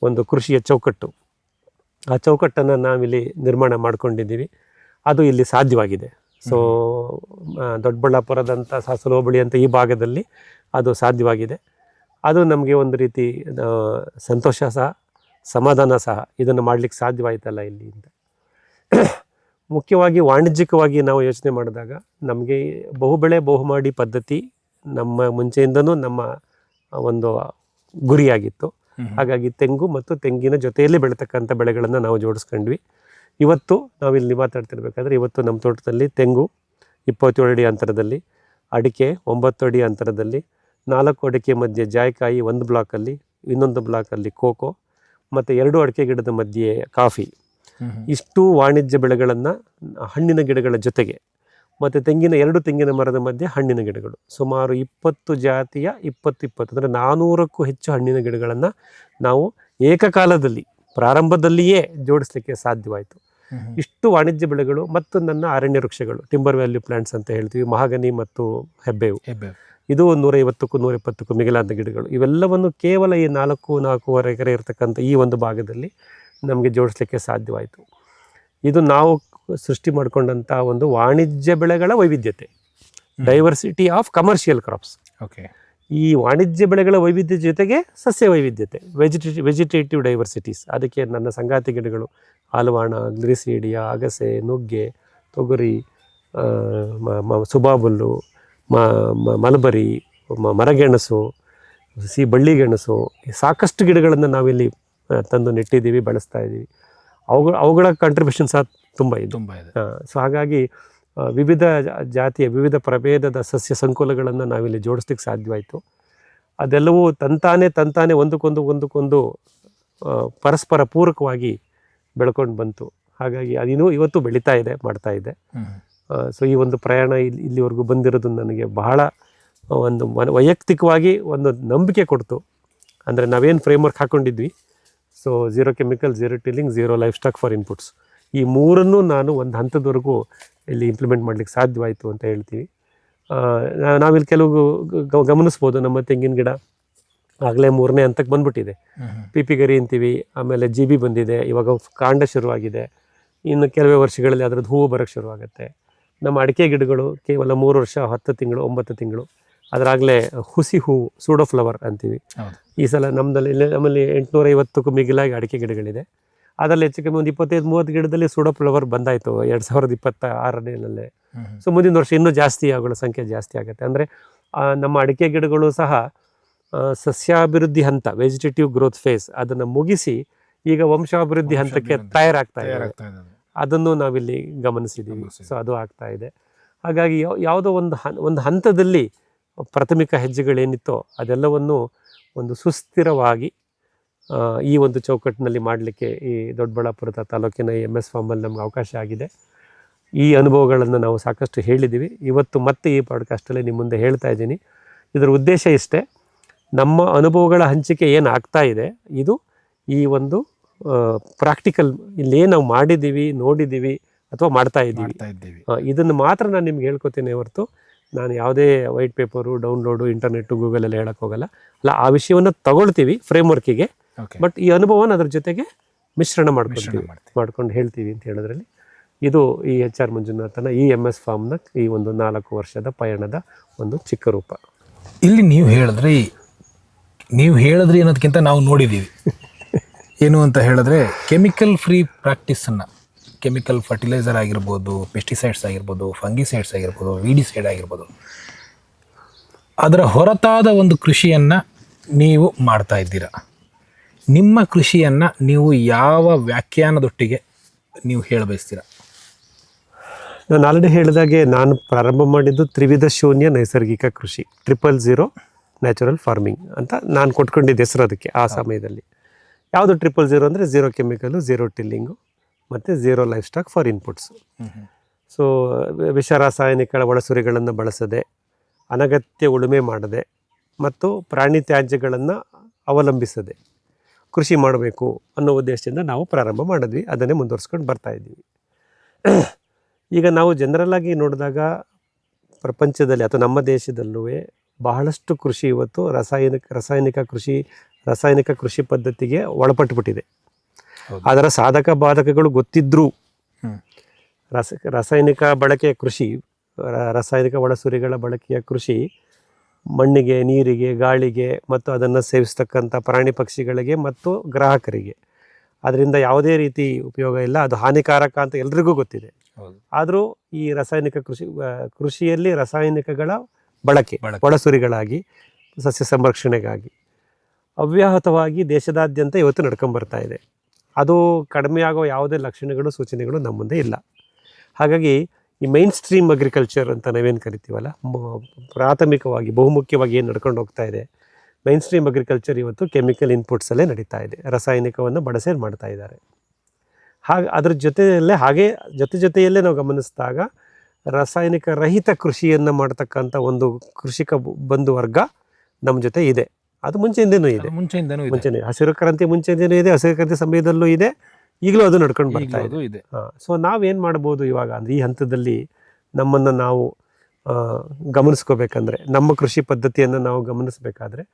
ಒಂದು ಕೃಷಿಯ ಚೌಕಟ್ಟು, ಆ ಚೌಕಟ್ಟನ್ನು ನಾವಿಲ್ಲಿ ನಿರ್ಮಾಣ ಮಾಡ್ಕೊಂಡಿದ್ದೀವಿ. ಅದು ಇಲ್ಲಿ ಸಾಧ್ಯವಾಗಿದೆ. ಸೊ ದೊಡ್ಡಬಳ್ಳಾಪುರದಂಥ ಸಾಸಲು ಹೋಬಳಿ ಅಂತ ಈ ಭಾಗದಲ್ಲಿ ಅದು ಸಾಧ್ಯವಾಗಿದೆ. ಅದು ನಮಗೆ ಒಂದು ರೀತಿ ಸಂತೋಷ ಸಹ, ಸಮಾಧಾನ ಸಹ, ಇದನ್ನು ಮಾಡಲಿಕ್ಕೆ ಸಾಧ್ಯವಾಯಿತಲ್ಲ ಇಲ್ಲಿ ಅಂತ. ಮುಖ್ಯವಾಗಿ ವಾಣಿಜ್ಯಿಕವಾಗಿ ನಾವು ಯೋಚನೆ ಮಾಡಿದಾಗ ನಮಗೆ ಬಹುಬೆಳೆ ಬಹುಮಾಡಿ ಪದ್ಧತಿ ನಮ್ಮ ಮುಂಚೆಯಿಂದನೂ ನಮ್ಮ ಒಂದು ಗುರಿಯಾಗಿತ್ತು. ಹಾಗಾಗಿ ತೆಂಗು ಮತ್ತು ತೆಂಗಿನ ಜೊತೆಯಲ್ಲಿ ಬೆಳೀತಕ್ಕಂಥ ಬೆಳೆಗಳನ್ನು ನಾವು ಜೋಡಿಸ್ಕೊಂಡ್ವಿ. ಇವತ್ತು ನಾವಿಲ್ಲಿ ಮಾತಾಡ್ತಿರ್ಬೇಕಾದ್ರೆ ಇವತ್ತು ನಮ್ಮ ತೋಟದಲ್ಲಿ ತೆಂಗು 27 ಅಡಿ ಅಂತರದಲ್ಲಿ, ಅಡಿಕೆ 9 ಅಡಿ ಅಂತರದಲ್ಲಿ, 4 ಅಡಿಕೆ ಮಧ್ಯೆ ಜಾಯಿಕಾಯಿ, 1 ಬ್ಲಾಕಲ್ಲಿ, ಇನ್ನೊಂದು ಬ್ಲಾಕಲ್ಲಿ ಕೋಕೋ, ಮತ್ತು 2 ಅಡಿಕೆ ಗಿಡದ ಮಧ್ಯೆ ಕಾಫಿ, ಇಷ್ಟು ವಾಣಿಜ್ಯ ಬೆಳೆಗಳನ್ನು ಹಣ್ಣಿನ ಗಿಡಗಳ ಜೊತೆಗೆ, ಮತ್ತು 2 ತೆಂಗಿನ ಮರದ ಮಧ್ಯೆ ಹಣ್ಣಿನ ಗಿಡಗಳು, ಸುಮಾರು 20 ಜಾತಿಯ 20 ಅಂದರೆ 400ಕ್ಕೂ ಹೆಚ್ಚು ಹಣ್ಣಿನ ಗಿಡಗಳನ್ನು ನಾವು ಏಕಕಾಲದಲ್ಲಿ ಪ್ರಾರಂಭದಲ್ಲಿಯೇ ಜೋಡಿಸ್ಲಿಕ್ಕೆ ಸಾಧ್ಯವಾಯಿತು. ಇಷ್ಟು ವಾಣಿಜ್ಯ ಬೆಳೆಗಳು ಮತ್ತು ನನ್ನ ಅರಣ್ಯ ವೃಕ್ಷಗಳು, ಟಿಂಬರ್ ವ್ಯಾಲ್ಯೂ ಪ್ಲಾಂಟ್ಸ್ ಅಂತ ಹೇಳ್ತೀವಿ, ಮಹಾಗನಿ ಮತ್ತು ಹೆಬ್ಬೇವು, ಇದು 150ಕ್ಕೂ 120ಕ್ಕೂ ಮಿಗಿಲಾದ ಗಿಡಗಳು, ಇವೆಲ್ಲವನ್ನು ಕೇವಲ ಈ 4.5 ಎಕರೆ ಇರತಕ್ಕಂಥ ಈ ಒಂದು ಭಾಗದಲ್ಲಿ ನಮಗೆ ಜೋಡಿಸ್ಲಿಕ್ಕೆ ಸಾಧ್ಯವಾಯಿತು. ಇದು ನಾವು ಸೃಷ್ಟಿ ಮಾಡಿಕೊಂಡಂಥ ಒಂದು ವಾಣಿಜ್ಯ ಬೆಳೆಗಳ ವೈವಿಧ್ಯತೆ, diversity of commercial crops. Okay, ಈ ವಾಣಿಜ್ಯ ಬೆಳೆಗಳ ವೈವಿಧ್ಯ ಜೊತೆಗೆ ಸಸ್ಯ ವೈವಿಧ್ಯತೆ, ವೆಜಿಟೇಟಿವ್ ಡೈವರ್ಸಿಟೀಸ್. ಅದಕ್ಕೆ ನನ್ನ ಸಂಗಾತಿ ಗಿಡಗಳು ಆಲವಾಣ, ಗ್ಲಿರಿಸೀಡಿಯಾ, ಅಗಸೆ, ನುಗ್ಗೆ, ತೊಗರಿ, ಸುಬಾಬುಲ್ಲು, ಮಲಬರಿ, ಮರಗೆಣಸು, ಬಳ್ಳಿಗೆಣಸು, ಸಾಕಷ್ಟು ಗಿಡಗಳನ್ನು ನಾವಿಲ್ಲಿ ತಂದು ನೆಟ್ಟಿದ್ದೀವಿ, ಬೆಳೆಸ್ತಾ ಇದ್ದೀವಿ. ಅವುಗಳ ಕಾಂಟ್ರಿಬ್ಯೂಷನ್ ಸಹ ತುಂಬ ಇದೆ. ಸೊ ಹಾಗಾಗಿ ವಿವಿಧ ಜಾತಿಯ ವಿವಿಧ ಪ್ರಭೇದದ ಸಸ್ಯ ಸಂಕುಲಗಳನ್ನು ನಾವಿಲ್ಲಿ ಜೋಡಿಸ್ಲಿಕ್ಕೆ ಸಾಧ್ಯವಾಯಿತು. ಅದೆಲ್ಲವೂ ತಂತಾನೆ ಒಂದಕ್ಕೊಂದು ಪರಸ್ಪರ ಪೂರಕವಾಗಿ ಬೆಳ್ಕೊಂಡು ಬಂತು. ಹಾಗಾಗಿ ಅದಿನ್ನೂ ಇವತ್ತು ಬೆಳೀತಾ ಇದೆ, ಮಾಡ್ತಾ ಇದೆ. ಸೊ ಈ ಒಂದು ಪ್ರಯಾಣ ಇಲ್ಲಿವರೆಗೂ ಬಂದಿರೋದು ನನಗೆ ಬಹಳ ಒಂದು ವೈಯಕ್ತಿಕವಾಗಿ ಒಂದು ನಂಬಿಕೆ ಕೊಡ್ತು. ಅಂದರೆ ನಾವೇನು ಫ್ರೇಮ್ವರ್ಕ್ ಹಾಕ್ಕೊಂಡಿದ್ವಿ, so 0 chemical, 0 tilling, 0 livestock for inputs, ಈ ಮೂರನ್ನು ನಾನು ಒಂದು ಹಂತದವರೆಗೂ ಇಲ್ಲಿ ಇಂಪ್ಲಿಮೆಂಟ್ ಮಾಡ್ಲಿಕ್ಕೆ ಸಾಧ್ಯವಾಯಿತು ಅಂತ ಹೇಳ್ತೀವಿ. ನಾವಿಲ್ಲಿ ಕೆಲವು ಗಮನಿಸ್ಬೋದು, ನಮ್ಮ ತೆಂಗಿನ ಗಿಡ ಆಗಲೇ 3ನೇ ಹಂತಕ್ಕೆ ಬಂದ್ಬಿಟ್ಟಿದೆ. ಪಿಪಿ ಗರಿ ಅಂತೀವಿ, ಆಮೇಲೆ GB ಬಂದಿದೆ, ಇವಾಗ ಕಾಂಡ ಶುರುವಾಗಿದೆ. ಇನ್ನು ಕೆಲವೇ ವರ್ಷಗಳಲ್ಲಿ ಅದರದ್ದು ಹೂವು ಬರೋಕ್ಕೆ ಶುರುವಾಗುತ್ತೆ. ನಮ್ಮ ಅಡಿಕೆ ಗಿಡಗಳು ಕೇವಲ 3 ವರ್ಷ 10 ತಿಂಗಳು 9 ತಿಂಗಳು ಅದರಾಗಲೇ ಹುಸಿ ಹೂವು ಸೂಡೋ ಫ್ಲವರ್ ಅಂತೀವಿ. ಈ ಸಲ ನಮ್ಮಲ್ಲಿ 850ಕ್ಕೂ ಮಿಗಿಲಾಗಿ ಅಡಿಕೆ ಗಿಡಗಳಿದೆ. ಅದರಲ್ಲಿ ಹೆಚ್ಚು ಕಮ್ಮಿ ಒಂದು 25-30 ಗಿಡದಲ್ಲಿ ಸೂಡೋ ಫ್ಲವರ್ ಬಂದಾಯಿತು 2026ನೇ. ಸೊ ಮುಂದಿನ ವರ್ಷ ಇನ್ನೂ ಜಾಸ್ತಿ ಅವುಗಳ ಸಂಖ್ಯೆ ಜಾಸ್ತಿ ಆಗುತ್ತೆ. ಅಂದರೆ ನಮ್ಮ ಅಡಿಕೆ ಗಿಡಗಳು ಸಹ ಸಸ್ಯಾಭಿವೃದ್ಧಿ ಹಂತ, ವೆಜಿಟೇಟಿವ್ ಗ್ರೋತ್ ಫೇಸ್, ಅದನ್ನು ಮುಗಿಸಿ ಈಗ ವಂಶಾಭಿವೃದ್ಧಿ ಹಂತಕ್ಕೆ ತಯಾರಾಗ್ತಾ ಇದೆ. ಅದನ್ನು ನಾವಿಲ್ಲಿ ಗಮನಿಸಿದ್ದೀವಿ. ಸೊ ಅದು ಆಗ್ತಾ ಇದೆ. ಹಾಗಾಗಿ ಯಾವುದೋ ಒಂದು ಹಂತದಲ್ಲಿ ಪ್ರಾಥಮಿಕ ಹೆಜ್ಜೆಗಳೇನಿತ್ತೋ ಅದೆಲ್ಲವನ್ನು ಒಂದು ಸುಸ್ಥಿರವಾಗಿ ಈ ಒಂದು ಚೌಕಟ್ಟಿನಲ್ಲಿ ಮಾಡಲಿಕ್ಕೆ ಈ ದೊಡ್ಡಬಳ್ಳಾಪುರದ ತಾಲೂಕಿನ ಈ MS ಫಾರ್ಮಲ್ಲಿ ನಮ್ಗೆ ಅವಕಾಶ ಆಗಿದೆ. ಈ ಅನುಭವಗಳನ್ನು ನಾವು ಸಾಕಷ್ಟು ಹೇಳಿದ್ದೀವಿ. ಇವತ್ತು ಮತ್ತೆ ಈ ಪಾಡ್ಕಾಸ್ಟಲ್ಲಿ ನಿಮ್ಮ ಮುಂದೆ ಹೇಳ್ತಾ ಇದ್ದೀನಿ. ಇದರ ಉದ್ದೇಶ ಇಷ್ಟೇ, ನಮ್ಮ ಅನುಭವಗಳ ಹಂಚಿಕೆ ಏನು ಆಗ್ತಾ ಇದೆ ಇದು ಈ ಒಂದು ಪ್ರಾಕ್ಟಿಕಲ್, ಇಲ್ಲೇ ನಾವು ಮಾಡಿದ್ದೀವಿ, ನೋಡಿದ್ದೀವಿ ಅಥವಾ ಮಾಡ್ತಾ ಇದ್ದೀವಿ, ಇದನ್ನು ಮಾತ್ರ ನಾನು ನಿಮ್ಗೆ ಹೇಳ್ಕೊತೀನಿ ಹೊರತು ನಾನು ಯಾವುದೇ ವೈಟ್ ಪೇಪರು, ಡೌನ್ಲೋಡು, ಇಂಟರ್ನೆಟ್ಟು, ಗೂಗಲಲ್ಲಿ ಹೇಳಕ್ಕೆ ಹೋಗಲ್ಲ. ಅಲ್ಲ, ಆ ವಿಷಯವನ್ನು ತಗೊಳ್ತೀವಿ ಫ್ರೇಮ್ವರ್ಕಿಗೆ, ಬಟ್ ಈ ಅನುಭವನ ಅದ್ರ ಜೊತೆಗೆ ಮಿಶ್ರಣ ಮಾಡ್ಕೊಂಡು ಹೇಳ್ತೀವಿ ಅಂತ ಹೇಳೋದ್ರಲ್ಲಿ ಇದು ಈ HR ಮಂಜುನಾಥನ ಈ MS ಫಾರ್ಮ್ನ ಈ ಒಂದು 4 ವರ್ಷದ ಪಯಣದ ಒಂದು ಚಿಕ್ಕ ರೂಪ. ಇಲ್ಲಿ ನೀವು ಹೇಳಿದ್ರಿ ಅನ್ನೋದಕ್ಕಿಂತ ನಾವು ನೋಡಿದ್ದೀವಿ. ಏನು ಅಂತ ಹೇಳಿದ್ರೆ, ಕೆಮಿಕಲ್ ಫ್ರೀ ಪ್ರಾಕ್ಟೀಸನ್ನು, ಕೆಮಿಕಲ್ ಫರ್ಟಿಲೈಸರ್ ಆಗಿರ್ಬೋದು, ಪೆಸ್ಟಿಸೈಡ್ಸ್ ಆಗಿರ್ಬೋದು, ಫಂಗಿಸೈಡ್ಸ್ ಆಗಿರ್ಬೋದು, ವೀಡಿಸೈಡ್ ಆಗಿರ್ಬೋದು, ಅದರ ಹೊರತಾದ ಒಂದು ಕೃಷಿಯನ್ನು ನೀವು ಮಾಡ್ತಾ ಇದ್ದೀರಾ. ನಿಮ್ಮ ಕೃಷಿಯನ್ನು ನೀವು ಯಾವ ವ್ಯಾಖ್ಯಾನದೊಟ್ಟಿಗೆ ನೀವು ಹೇಳಬಯಸ್ತೀರಾ? ನಾನು ಆಲ್ರೆಡಿ ಹೇಳಿದಾಗೆ ನಾನು ಪ್ರಾರಂಭ ಮಾಡಿದ್ದು ತ್ರಿವಿಧ ಶೂನ್ಯ ನೈಸರ್ಗಿಕ ಕೃಷಿ, 000 ನ್ಯಾಚುರಲ್ ಫಾರ್ಮಿಂಗ್ ಅಂತ ನಾನು ಕೊಟ್ಕೊಂಡಿದ್ದೆ ಹೆಸರು ಅದಕ್ಕೆ. ಆ ಸಮಯದಲ್ಲಿ ಯಾವುದು 000 ಅಂದರೆ 0 ಕೆಮಿಕಲು, 0 ಟಿಲ್ಲಿಂಗು ಮತ್ತು 0 livestock for inputs. So ವಿಷ ರಾಸಾಯನಿಕ ಒಳಸುರಿಗಳನ್ನು ಬಳಸದೆ, ಅನಗತ್ಯ ಉಳುಮೆ ಮಾಡದೆ ಮತ್ತು ಪ್ರಾಣಿ ತ್ಯಾಜ್ಯಗಳನ್ನು ಅವಲಂಬಿಸದೆ ಕೃಷಿ ಮಾಡಬೇಕು ಅನ್ನೋ ಉದ್ದೇಶದಿಂದ ನಾವು ಪ್ರಾರಂಭ ಮಾಡಿದ್ವಿ. ಅದನ್ನೇ ಮುಂದುವರ್ಸ್ಕೊಂಡು ಬರ್ತಾಯಿದ್ದೀವಿ. ಈಗ ನಾವು ಜನರಲ್ಲಾಗಿ ನೋಡಿದಾಗ ಪ್ರಪಂಚದಲ್ಲಿ ಅಥವಾ ನಮ್ಮ ದೇಶದಲ್ಲೂ ಬಹಳಷ್ಟು ಕೃಷಿ ಇವತ್ತು ರಾಸಾಯನಿಕ ಕೃಷಿ ಪದ್ಧತಿಗೆ ಒಳಪಟ್ಟುಬಿಟ್ಟಿದೆ. ಅದರ ಸಾಧಕ ಬಾಧಕಗಳು ಗೊತ್ತಿದ್ರೂ ರಾಸಾಯನಿಕ ಬಳಕೆಯ ಕೃಷಿ, ರಾಸಾಯನಿಕ ಒಳಸುರಿಗಳ ಬಳಕೆಯ ಕೃಷಿ ಮಣ್ಣಿಗೆ, ನೀರಿಗೆ, ಗಾಳಿಗೆ ಮತ್ತು ಅದನ್ನು ಸೇವಿಸ್ತಕ್ಕಂಥ ಪ್ರಾಣಿ ಪಕ್ಷಿಗಳಿಗೆ ಮತ್ತು ಗ್ರಾಹಕರಿಗೆ ಅದರಿಂದ ಯಾವುದೇ ರೀತಿ ಉಪಯೋಗ ಇಲ್ಲ, ಅದು ಹಾನಿಕಾರಕ ಅಂತ ಎಲ್ರಿಗೂ ಗೊತ್ತಿದೆ. ಆದರೂ ಈ ರಾಸಾಯನಿಕ ಕೃಷಿಯಲ್ಲಿ ರಾಸಾಯನಿಕಗಳ ಬಳಕೆ ಒಳಸುರಿಗಳಾಗಿ ಸಸ್ಯ ಸಂರಕ್ಷಣೆಗಾಗಿ ಅವ್ಯಾಹತವಾಗಿ ದೇಶದಾದ್ಯಂತ ಇವತ್ತು ನಡ್ಕೊಂಬರ್ತಾ ಇದೆ. ಅದು ಕಡಿಮೆಯಾಗೋ ಯಾವುದೇ ಲಕ್ಷಣಗಳು, ಸೂಚನೆಗಳು ನಮ್ಮ ಮುಂದೆ ಇಲ್ಲ. ಹಾಗಾಗಿ ಈ ಮೈನ್ ಸ್ಟ್ರೀಮ್ ಅಗ್ರಿಕಲ್ಚರ್ ಅಂತ ನಾವೇನು ಕರಿತೀವಲ್ಲ, ಪ್ರಾಥಮಿಕವಾಗಿ ಬಹುಮುಖ್ಯವಾಗಿ ಏನು ನಡ್ಕೊಂಡು ಹೋಗ್ತಾ ಇದೆ, ಮೈನ್ ಸ್ಟ್ರೀಮ್ ಅಗ್ರಿಕಲ್ಚರ್ ಇವತ್ತು ಕೆಮಿಕಲ್ ಇನ್ಪುಟ್ಸಲ್ಲೇ ನಡೀತಾ ಇದೆ. ರಾಸಾಯನಿಕವನ್ನು ಬಳಸೇ ಮಾಡ್ತಾ ಇದ್ದಾರೆ. ಅದ್ರ ಜೊತೆಯಲ್ಲೇ ನಾವು ಗಮನಿಸಿದಾಗ ರಾಸಾಯನಿಕ ರಹಿತ ಕೃಷಿಯನ್ನು ಮಾಡ್ತಕ್ಕಂಥ ಒಂದು ಕೃಷಿಕ ಬಂಧು ವರ್ಗ ನಮ್ಮ ಜೊತೆ ಇದೆ. ಅದು ಮುಂಚೆಯಿಂದನೂ ಇದೆ. ಹಸಿರು ಕ್ರಾಂತಿ ಮುಂಚೆಯಿಂದನೂ ಇದೆ, ಹಸಿರು ಕ್ರಾಂತಿ ಸಮಯದಲ್ಲೂ ಇದೆ, ಈಗಲೂ ಅದು ನಡ್ಕೊಂಡು ಬರ್ತಾ ಇದೆ. ಸೊ ನಾವೇನು ಮಾಡ್ಬೋದು ಇವಾಗ ಅಂದರೆ ಈ ಹಂತದಲ್ಲಿ ನಮ್ಮನ್ನು ನಾವು ಗಮನಿಸ್ಕೋಬೇಕಂದ್ರೆ, ನಮ್ಮ ಕೃಷಿ ಪದ್ಧತಿಯನ್ನು ನಾವು ಗಮನಿಸಬೇಕಾದ್ರೆ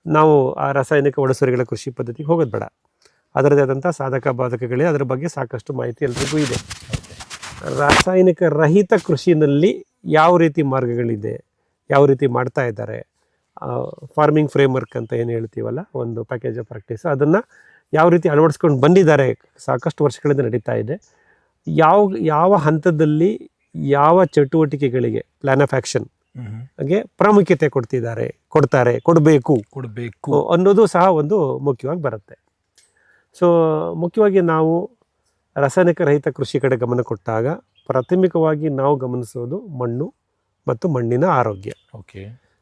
ನಾವು ಆ ರಾಸಾಯನಿಕ ಒಳಸುರಿಗಳ ಕೃಷಿ ಪದ್ಧತಿಗೆ ಹೋಗೋದು ಬೇಡ. ಅದರದೇ ಆದಂಥ ಸಾಧಕ ಬಾಧಕಗಳೇ, ಅದರ ಬಗ್ಗೆ ಸಾಕಷ್ಟು ಮಾಹಿತಿ ಎಲ್ರಿಗೂ ಇದೆ. ರಾಸಾಯನಿಕ ರಹಿತ ಕೃಷಿನಲ್ಲಿ ಯಾವ ರೀತಿ ಮಾರ್ಗಗಳಿದೆ, ಯಾವ ರೀತಿ ಮಾಡ್ತಾ ಇದ್ದಾರೆ, ಫಾರ್ಮಿಂಗ್ ಫ್ರೇಮ್ವರ್ಕ್ ಅಂತ ಏನು ಹೇಳ್ತೀವಲ್ಲ, ಒಂದು ಪ್ಯಾಕೇಜ್ ಆಫ್ ಪ್ರಾಕ್ಟೀಸ್, ಅದನ್ನು ಯಾವ ರೀತಿ ಅಳವಡಿಸ್ಕೊಂಡು ಬಂದಿದ್ದಾರೆ, ಸಾಕಷ್ಟು ವರ್ಷಗಳಿಂದ ನಡೀತಾ ಇದೆ. ಯಾವ ಹಂತದಲ್ಲಿ ಯಾವ ಚಟುವಟಿಕೆಗಳಿಗೆ ಪ್ಲಾನ್ ಆಫ್ ಆ್ಯಕ್ಷನ್ ಹಾಗೆ ಪ್ರಾಮುಖ್ಯತೆ ಕೊಡಬೇಕು ಅನ್ನೋದು ಸಹ ಒಂದು ಮುಖ್ಯವಾಗಿ ಬರುತ್ತೆ. ಸೊ ಮುಖ್ಯವಾಗಿ ನಾವು ರಾಸಾಯನಿಕ ರಹಿತ ಕೃಷಿ ಕಡೆ ಗಮನ ಕೊಟ್ಟಾಗ ಪ್ರಾಥಮಿಕವಾಗಿ ನಾವು ಗಮನಿಸೋದು ಮಣ್ಣು ಮತ್ತು ಮಣ್ಣಿನ ಆರೋಗ್ಯ,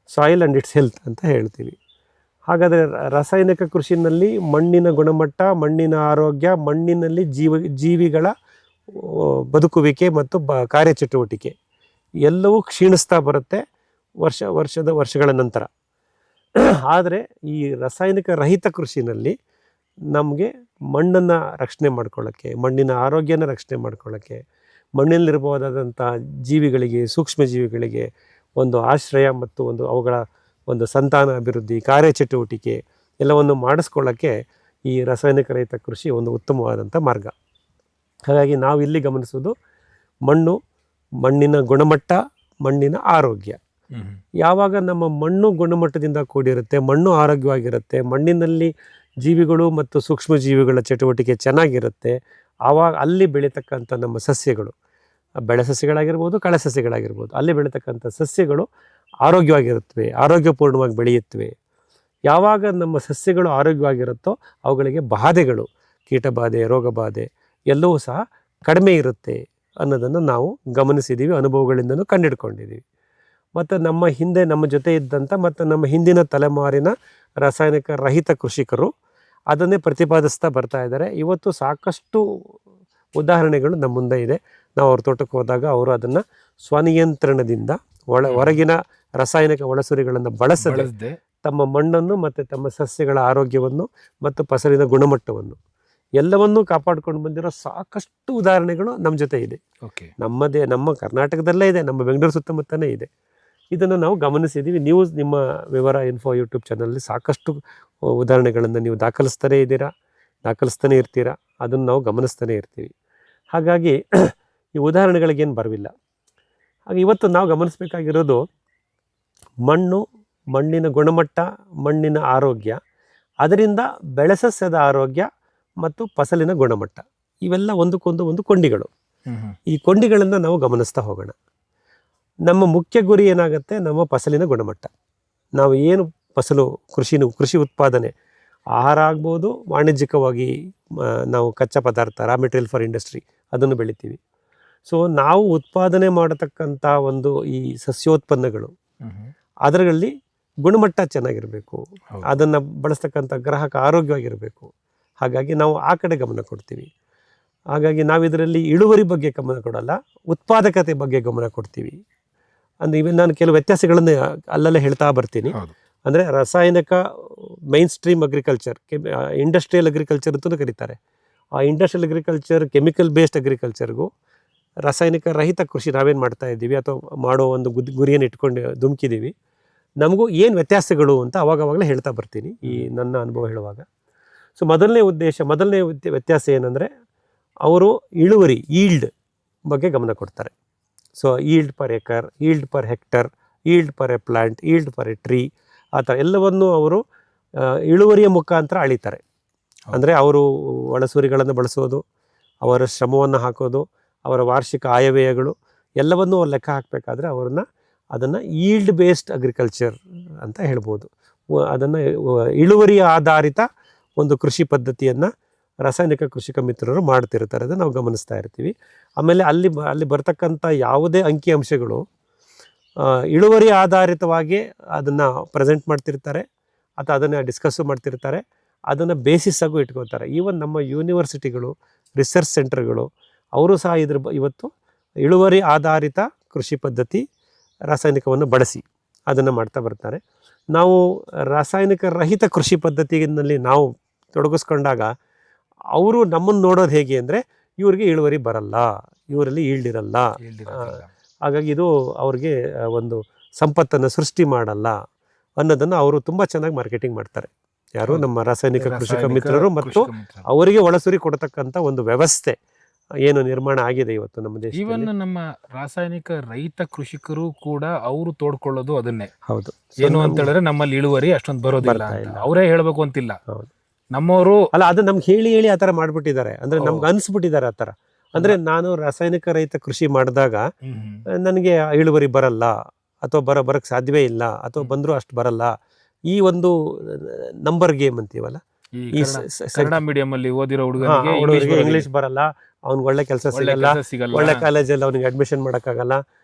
ಸಾಯಿಲ್ ಆ್ಯಂಡ್ ಇಟ್ಸ್ ಹೆಲ್ತ್ ಅಂತ ಹೇಳ್ತೀವಿ. ಹಾಗಾದರೆ ರಾಸಾಯನಿಕ ಕೃಷಿನಲ್ಲಿ ಮಣ್ಣಿನ ಗುಣಮಟ್ಟ, ಮಣ್ಣಿನ ಆರೋಗ್ಯ, ಮಣ್ಣಿನಲ್ಲಿ ಜೀವಿಗಳ ಬದುಕುವಿಕೆ ಮತ್ತು ಕಾರ್ಯಚಟುವಟಿಕೆ ಎಲ್ಲವೂ ಕ್ಷೀಣಿಸ್ತಾ ಬರುತ್ತೆ ವರ್ಷಗಳ ನಂತರ. ಆದರೆ ಈ ರಾಸಾಯನಿಕ ರಹಿತ ಕೃಷಿನಲ್ಲಿ ನಮಗೆ ಮಣ್ಣನ್ನು ರಕ್ಷಣೆ ಮಾಡ್ಕೊಳ್ಳೋಕ್ಕೆ, ಮಣ್ಣಿನ ಆರೋಗ್ಯನ ರಕ್ಷಣೆ ಮಾಡ್ಕೊಳ್ಳೋಕ್ಕೆ, ಮಣ್ಣಿನಲ್ಲಿರ್ಬೋದಾದಂಥ ಜೀವಿಗಳಿಗೆ, ಸೂಕ್ಷ್ಮ ಜೀವಿಗಳಿಗೆ ಒಂದು ಆಶ್ರಯ ಮತ್ತು ಒಂದು ಅವುಗಳ ಒಂದು ಸಂತಾನ ಅಭಿವೃದ್ಧಿ, ಕಾರ್ಯಚಟುವಟಿಕೆ ಎಲ್ಲವನ್ನು ಮಾಡಿಸ್ಕೊಳ್ಳೋಕ್ಕೆ ಈ ರಾಸಾಯನಿಕ ರಹಿತ ಕೃಷಿ ಒಂದು ಉತ್ತಮವಾದಂಥ ಮಾರ್ಗ. ಹಾಗಾಗಿ ನಾವು ಇಲ್ಲಿ ಗಮನಿಸೋದು ಮಣ್ಣು, ಮಣ್ಣಿನ ಗುಣಮಟ್ಟ, ಮಣ್ಣಿನ ಆರೋಗ್ಯ. ಯಾವಾಗ ನಮ್ಮ ಮಣ್ಣು ಗುಣಮಟ್ಟದಿಂದ ಕೂಡಿರುತ್ತೆ, ಮಣ್ಣು ಆರೋಗ್ಯವಾಗಿರುತ್ತೆ, ಮಣ್ಣಿನಲ್ಲಿ ಜೀವಿಗಳು ಮತ್ತು ಸೂಕ್ಷ್ಮ ಜೀವಿಗಳ ಚಟುವಟಿಕೆ ಚೆನ್ನಾಗಿರುತ್ತೆ, ಆವಾಗ ಅಲ್ಲಿ ಬೆಳೀತಕ್ಕಂಥ ನಮ್ಮ ಸಸ್ಯಗಳು, ಬೆಳೆ ಸಸ್ಯಗಳಾಗಿರ್ಬೋದು, ಕಳೆ ಸಸ್ಯಗಳಾಗಿರ್ಬೋದು, ಅಲ್ಲಿ ಬೆಳೀತಕ್ಕಂಥ ಸಸ್ಯಗಳು ಆರೋಗ್ಯವಾಗಿರುತ್ತವೆ, ಆರೋಗ್ಯಪೂರ್ಣವಾಗಿ ಬೆಳೆಯುತ್ತವೆ. ಯಾವಾಗ ನಮ್ಮ ಸಸ್ಯಗಳು ಆರೋಗ್ಯವಾಗಿರುತ್ತೋ ಅವುಗಳಿಗೆ ಬಾಧೆಗಳು, ಕೀಟಬಾಧೆ, ರೋಗ ಬಾಧೆ ಎಲ್ಲವೂ ಸಹ ಕಡಿಮೆ ಇರುತ್ತೆ ಅನ್ನೋದನ್ನು ನಾವು ಗಮನಿಸಿದ್ದೀವಿ, ಅನುಭವಗಳಿಂದನೂ ಕಂಡುಹಿಡ್ಕೊಂಡಿದ್ದೀವಿ. ಮತ್ತು ನಮ್ಮ ಹಿಂದೆ ನಮ್ಮ ಜೊತೆ ಇದ್ದಂಥ ಮತ್ತು ನಮ್ಮ ಹಿಂದಿನ ತಲೆಮಾರಿನ ರಾಸಾಯನಿಕ ರಹಿತ ಕೃಷಿಕರು ಅದನ್ನೇ ಪ್ರತಿಪಾದಿಸ್ತಾ ಬರ್ತಾ ಇದ್ದಾರೆ. ಇವತ್ತು ಸಾಕಷ್ಟು ಉದಾಹರಣೆಗಳು ನಮ್ಮ ಮುಂದೆ ಇದೆ. ನಾವು ಅವ್ರ ತೋಟಕ್ಕೆ ಹೋದಾಗ ಅವರು ಅದನ್ನು ಸ್ವನಿಯಂತ್ರಣದಿಂದ ಹೊರಗಿನ ರಾಸಾಯನಿಕ ಒಳಸುರಿಗಳನ್ನು ಬಳಸದೆ ತಮ್ಮ ಮಣ್ಣನ್ನು ಮತ್ತು ತಮ್ಮ ಸಸ್ಯಗಳ ಆರೋಗ್ಯವನ್ನು ಮತ್ತು ಫಸಲಿನ ಗುಣಮಟ್ಟವನ್ನು ಎಲ್ಲವನ್ನೂ ಕಾಪಾಡ್ಕೊಂಡು ಬಂದಿರೋ ಸಾಕಷ್ಟು ಉದಾಹರಣೆಗಳು ನಮ್ಮ ಜೊತೆ ಇದೆ. ನಮ್ಮ ಕರ್ನಾಟಕದಲ್ಲೇ ಇದೆ, ನಮ್ಮ ಬೆಂಗಳೂರು ಸುತ್ತಮುತ್ತನೇ ಇದೆ. ಇದನ್ನು ನಾವು ಗಮನಿಸಿದ್ದೀವಿ. ನೀವು ನಿಮ್ಮ ವಿವರ ಇನ್ಫೋ ಯೂಟ್ಯೂಬ್ ಚಾನಲಲ್ಲಿ ಸಾಕಷ್ಟು ಉದಾಹರಣೆಗಳನ್ನು ನೀವು ದಾಖಲಿಸ್ತಾನೆ ಇರ್ತೀರಾ. ಅದನ್ನು ನಾವು ಗಮನಿಸ್ತಾನೆ ಇರ್ತೀವಿ. ಹಾಗಾಗಿ ಈ ಉದಾಹರಣೆಗಳಿಗೇನು ಬರವಿಲ್ಲ. ಹಾಗೆ ಇವತ್ತು ನಾವು ಗಮನಿಸಬೇಕಾಗಿರೋದು ಮಣ್ಣು, ಮಣ್ಣಿನ ಗುಣಮಟ್ಟ, ಮಣ್ಣಿನ ಆರೋಗ್ಯ, ಅದರಿಂದ ಬೆಳೆ ಸಸ್ಯದ ಆರೋಗ್ಯ ಮತ್ತು ಫಸಲಿನ ಗುಣಮಟ್ಟ, ಇವೆಲ್ಲ ಒಂದಕ್ಕೊಂದು ಕೊಂಡಿಗಳು. ಈ ಕೊಂಡಿಗಳನ್ನು ನಾವು ಗಮನಿಸ್ತಾ ಹೋಗೋಣ. ನಮ್ಮ ಮುಖ್ಯ ಗುರಿ ಏನಾಗುತ್ತೆ, ನಮ್ಮ ಫಸಲಿನ ಗುಣಮಟ್ಟ. ನಾವು ಏನು ಫಸಲು ಕೃಷಿ ಉತ್ಪಾದನೆ, ಆಹಾರ ಆಗ್ಬೋದು, ವಾಣಿಜ್ಯಿಕವಾಗಿ ನಾವು ಕಚ್ಚಾ ಪದಾರ್ಥ, ರಾ ಮೆಟೀರಿಯಲ್ ಫಾರ್ ಇಂಡಸ್ಟ್ರಿ ಅದನ್ನು ಬೆಳಿತೀವಿ. ಸೊ ನಾವು ಉತ್ಪಾದನೆ ಮಾಡತಕ್ಕಂಥ ಒಂದು ಈ ಸಸ್ಯೋತ್ಪನ್ನಗಳು, ಅದರಲ್ಲಿ ಗುಣಮಟ್ಟ ಚೆನ್ನಾಗಿರಬೇಕು, ಅದನ್ನು ಬಳಸ್ತಕ್ಕಂಥ ಗ್ರಾಹಕ ಆರೋಗ್ಯವಾಗಿರಬೇಕು. ಹಾಗಾಗಿ ನಾವು ಆ ಕಡೆ ಗಮನ ಕೊಡ್ತೀವಿ. ಹಾಗಾಗಿ ನಾವು ಇದರಲ್ಲಿ ಇಳುವರಿ ಬಗ್ಗೆ ಗಮನ ಕೊಡಲ್ಲ, ಉತ್ಪಾದಕತೆ ಬಗ್ಗೆ ಗಮನ ಕೊಡ್ತೀವಿ. ಅಂದರೆ ಇವೆ ನಾನು ಕೆಲವು ವ್ಯತ್ಯಾಸಗಳನ್ನು ಅಲ್ಲಲ್ಲೇ ಹೇಳ್ತಾ ಬರ್ತೀನಿ. ಅಂದರೆ ರಾಸಾಯನಿಕ main stream agriculture, industrial agriculture ಅಂತಲೂ ಕರೀತಾರೆ. ಆ ಇಂಡಸ್ಟ್ರಿಯಲ್ ಅಗ್ರಿಕಲ್ಚರ್, ಕೆಮಿಕಲ್ ಬೇಸ್ಡ್ ಅಗ್ರಿಕಲ್ಚರ್ಗೂ ರಾಸಾಯನಿಕ ರಹಿತ ಕೃಷಿ ನಾವೇನು ಮಾಡ್ತಾ ಇದ್ದೀವಿ ಅಥವಾ ಮಾಡೋ ಒಂದು ಗುರಿಯನ್ನು ಇಟ್ಕೊಂಡು ಧುಮುಕಿದ್ದೀವಿ, ನಮಗೂ ಏನು ವ್ಯತ್ಯಾಸಗಳು ಅಂತ ಅವಾಗವಾಗಲೇ ಹೇಳ್ತಾ ಬರ್ತೀನಿ ಈ ನನ್ನ ಅನುಭವ ಹೇಳುವಾಗ. ಸೊ ಮೊದಲನೇ ವ್ಯತ್ಯಾಸ ಏನಂದರೆ, ಅವರು ಇಳುವರಿ, ಈಲ್ಡ್ ಬಗ್ಗೆ ಗಮನ ಕೊಡ್ತಾರೆ. So yield per acre, yield per hectare, yield per A plant, yield per A tree, ಆ ಥರ ಎಲ್ಲವನ್ನು ಅವರು ಇಳುವರಿಯ ಮುಖಾಂತರ ಅಳಿತಾರೆ. ಅಂದರೆ ಅವರು ಒಳಸುರಿಗಳನ್ನು ಬಳಸೋದು, ಅವರ ಶ್ರಮವನ್ನು ಹಾಕೋದು, ಅವರ ವಾರ್ಷಿಕ ಆಯವ್ಯಯಗಳು ಎಲ್ಲವನ್ನೂ ಲೆಕ್ಕ ಹಾಕಬೇಕಾದ್ರೆ ಅದನ್ನು ಈಲ್ಡ್ ಬೇಸ್ಡ್ ಅಗ್ರಿಕಲ್ಚರ್ ಅಂತ ಹೇಳ್ಬೋದು. ಅದನ್ನು ಇಳುವರಿ ಆಧಾರಿತ ಒಂದು ಕೃಷಿ ಪದ್ಧತಿಯನ್ನು ರಾಸಾಯನಿಕ ಕೃಷಿಕ ಮಿತ್ರರು ಮಾಡ್ತಿರ್ತಾರೆ. ಅದನ್ನು ನಾವು ಗಮನಿಸ್ತಾ ಇರ್ತೀವಿ. ಆಮೇಲೆ ಅಲ್ಲಿ ಬರ್ತಕ್ಕಂಥ ಯಾವುದೇ ಅಂಕಿಅಂಶಗಳು ಇಳುವರಿ ಆಧಾರಿತವಾಗಿ ಅದನ್ನು ಪ್ರೆಸೆಂಟ್ ಮಾಡ್ತಿರ್ತಾರೆ ಅಥವಾ ಅದನ್ನು ಡಿಸ್ಕಸ್ಸು ಮಾಡ್ತಿರ್ತಾರೆ, ಅದನ್ನು ಬೇಸಿಸ್ಸಾಗೂ ಇಟ್ಕೋತಾರೆ. ಈವನ್ ನಮ್ಮ ಯೂನಿವರ್ಸಿಟಿಗಳು, ರಿಸರ್ಚ್ ಸೆಂಟರ್ಗಳು ಅವರು ಸಹ ಇವತ್ತು ಇಳುವರಿ ಆಧಾರಿತ ಕೃಷಿ ಪದ್ಧತಿ, ರಾಸಾಯನಿಕವನ್ನು ಬಳಸಿ ಅದನ್ನು ಮಾಡ್ತಾ ಬರ್ತಾರೆ. ನಾವು ರಾಸಾಯನಿಕ ರಹಿತ ಕೃಷಿ ಪದ್ಧತಿಯಲ್ಲಿ ನಾವು ತೊಡಗಿಸ್ಕೊಂಡಾಗ ಅವರು ನಮ್ಮನ್ನು ನೋಡೋದು ಹೇಗೆ ಅಂದರೆ, ಇವ್ರಿಗೆ ಇಳುವರಿ ಬರಲ್ಲ, ಇವರಲ್ಲಿ ಈಲ್ಡ್ ಇರಲ್ಲ, ಹಾಗಾಗಿ ಇದು ಅವ್ರಿಗೆ ಒಂದು ಸಂಪತ್ತನ್ನು ಸೃಷ್ಟಿ ಮಾಡಲ್ಲ ಅನ್ನೋದನ್ನು ಅವರು ತುಂಬ ಚೆನ್ನಾಗಿ ಮಾರ್ಕೆಟಿಂಗ್ ಮಾಡ್ತಾರೆ. ಯಾರು ನಮ್ಮ ರಾಸಾಯನಿಕ ಕೃಷಿಕ ಮಿತ್ರರು ಮತ್ತು ಅವರಿಗೆ ಒಳಸುರಿ ಕೊಡತಕ್ಕಂಥ ಒಂದು ವ್ಯವಸ್ಥೆ ಏನು ನಿರ್ಮಾಣ ಆಗಿದೆ ಇವತ್ತು ನಮ್ಮ ದೇಶ. ಈವನ್ ನಮ್ಮ ರಾಸಾಯನಿಕ ರಹಿತ ಕೃಷಿಕರು ಕೂಡ ಅವರು ತೋಡ್ಕೊಳ್ಳೋದು ಅದನ್ನೇ. ಹೌದು. ಏನು ಅಂತ ಹೇಳಿದ್ರೆ ನಮ್ಮಲ್ಲಿ ಇಳುವರಿ ಅಷ್ಟೊಂದು ಬರೋದಿಲ್ಲ, ಅವರೇ ಹೇಳಬೇಕು ಅಂತಿಲ್ಲ. ನಮ್ಮವರು ಅಲ್ಲ, ಅದು ನಮ್ಗೆ ಹೇಳಿ ಆ ಥರ ಮಾಡ್ಬಿಟ್ಟಿದ್ದಾರೆ. ಅಂದ್ರೆ ನಮ್ಗೆ ಅನ್ಸ್ಬಿಟ್ಟಿದ್ದಾರೆ ಆ ಥರ. ಅಂದ್ರೆ ನಾನು ರಾಸಾಯನಿಕ ರಹಿತ ಕೃಷಿ ಮಾಡಿದಾಗ ನನಗೆ ಇಳುವರಿ ಬರಲ್ಲ ಅಥವಾ ಬರಕ್ಕೆ ಸಾಧ್ಯವೇ ಇಲ್ಲ, ಅಥವಾ ಬಂದರೂ ಅಷ್ಟು ಬರಲ್ಲ, ಈ ಒಂದು ನಂಬರ್ ಗೇಮ್ ಅಂತೀವಲ್ಲ, ಈ ಕನ್ನಡ ಮೀಡಿಯಂ ಅಲ್ಲಿ ಓದಿರೋ ಹುಡುಗರಿಗೆ ಇಂಗ್ಲಿಷ್ ಬರಲ್ಲ, ಅವ್ನಿಗೆ ಒಳ್ಳೆ ಕೆಲಸ ಸಿಗಲ್ಲ, ಒಳ್ಳೆ ಕಾಲೇಜಲ್ಲಿ ಅವ್ನಿಗೆ ಅಡ್ಮಿಷನ್ ಮಾಡೋಕ್ಕಾಗಲ್ಲ,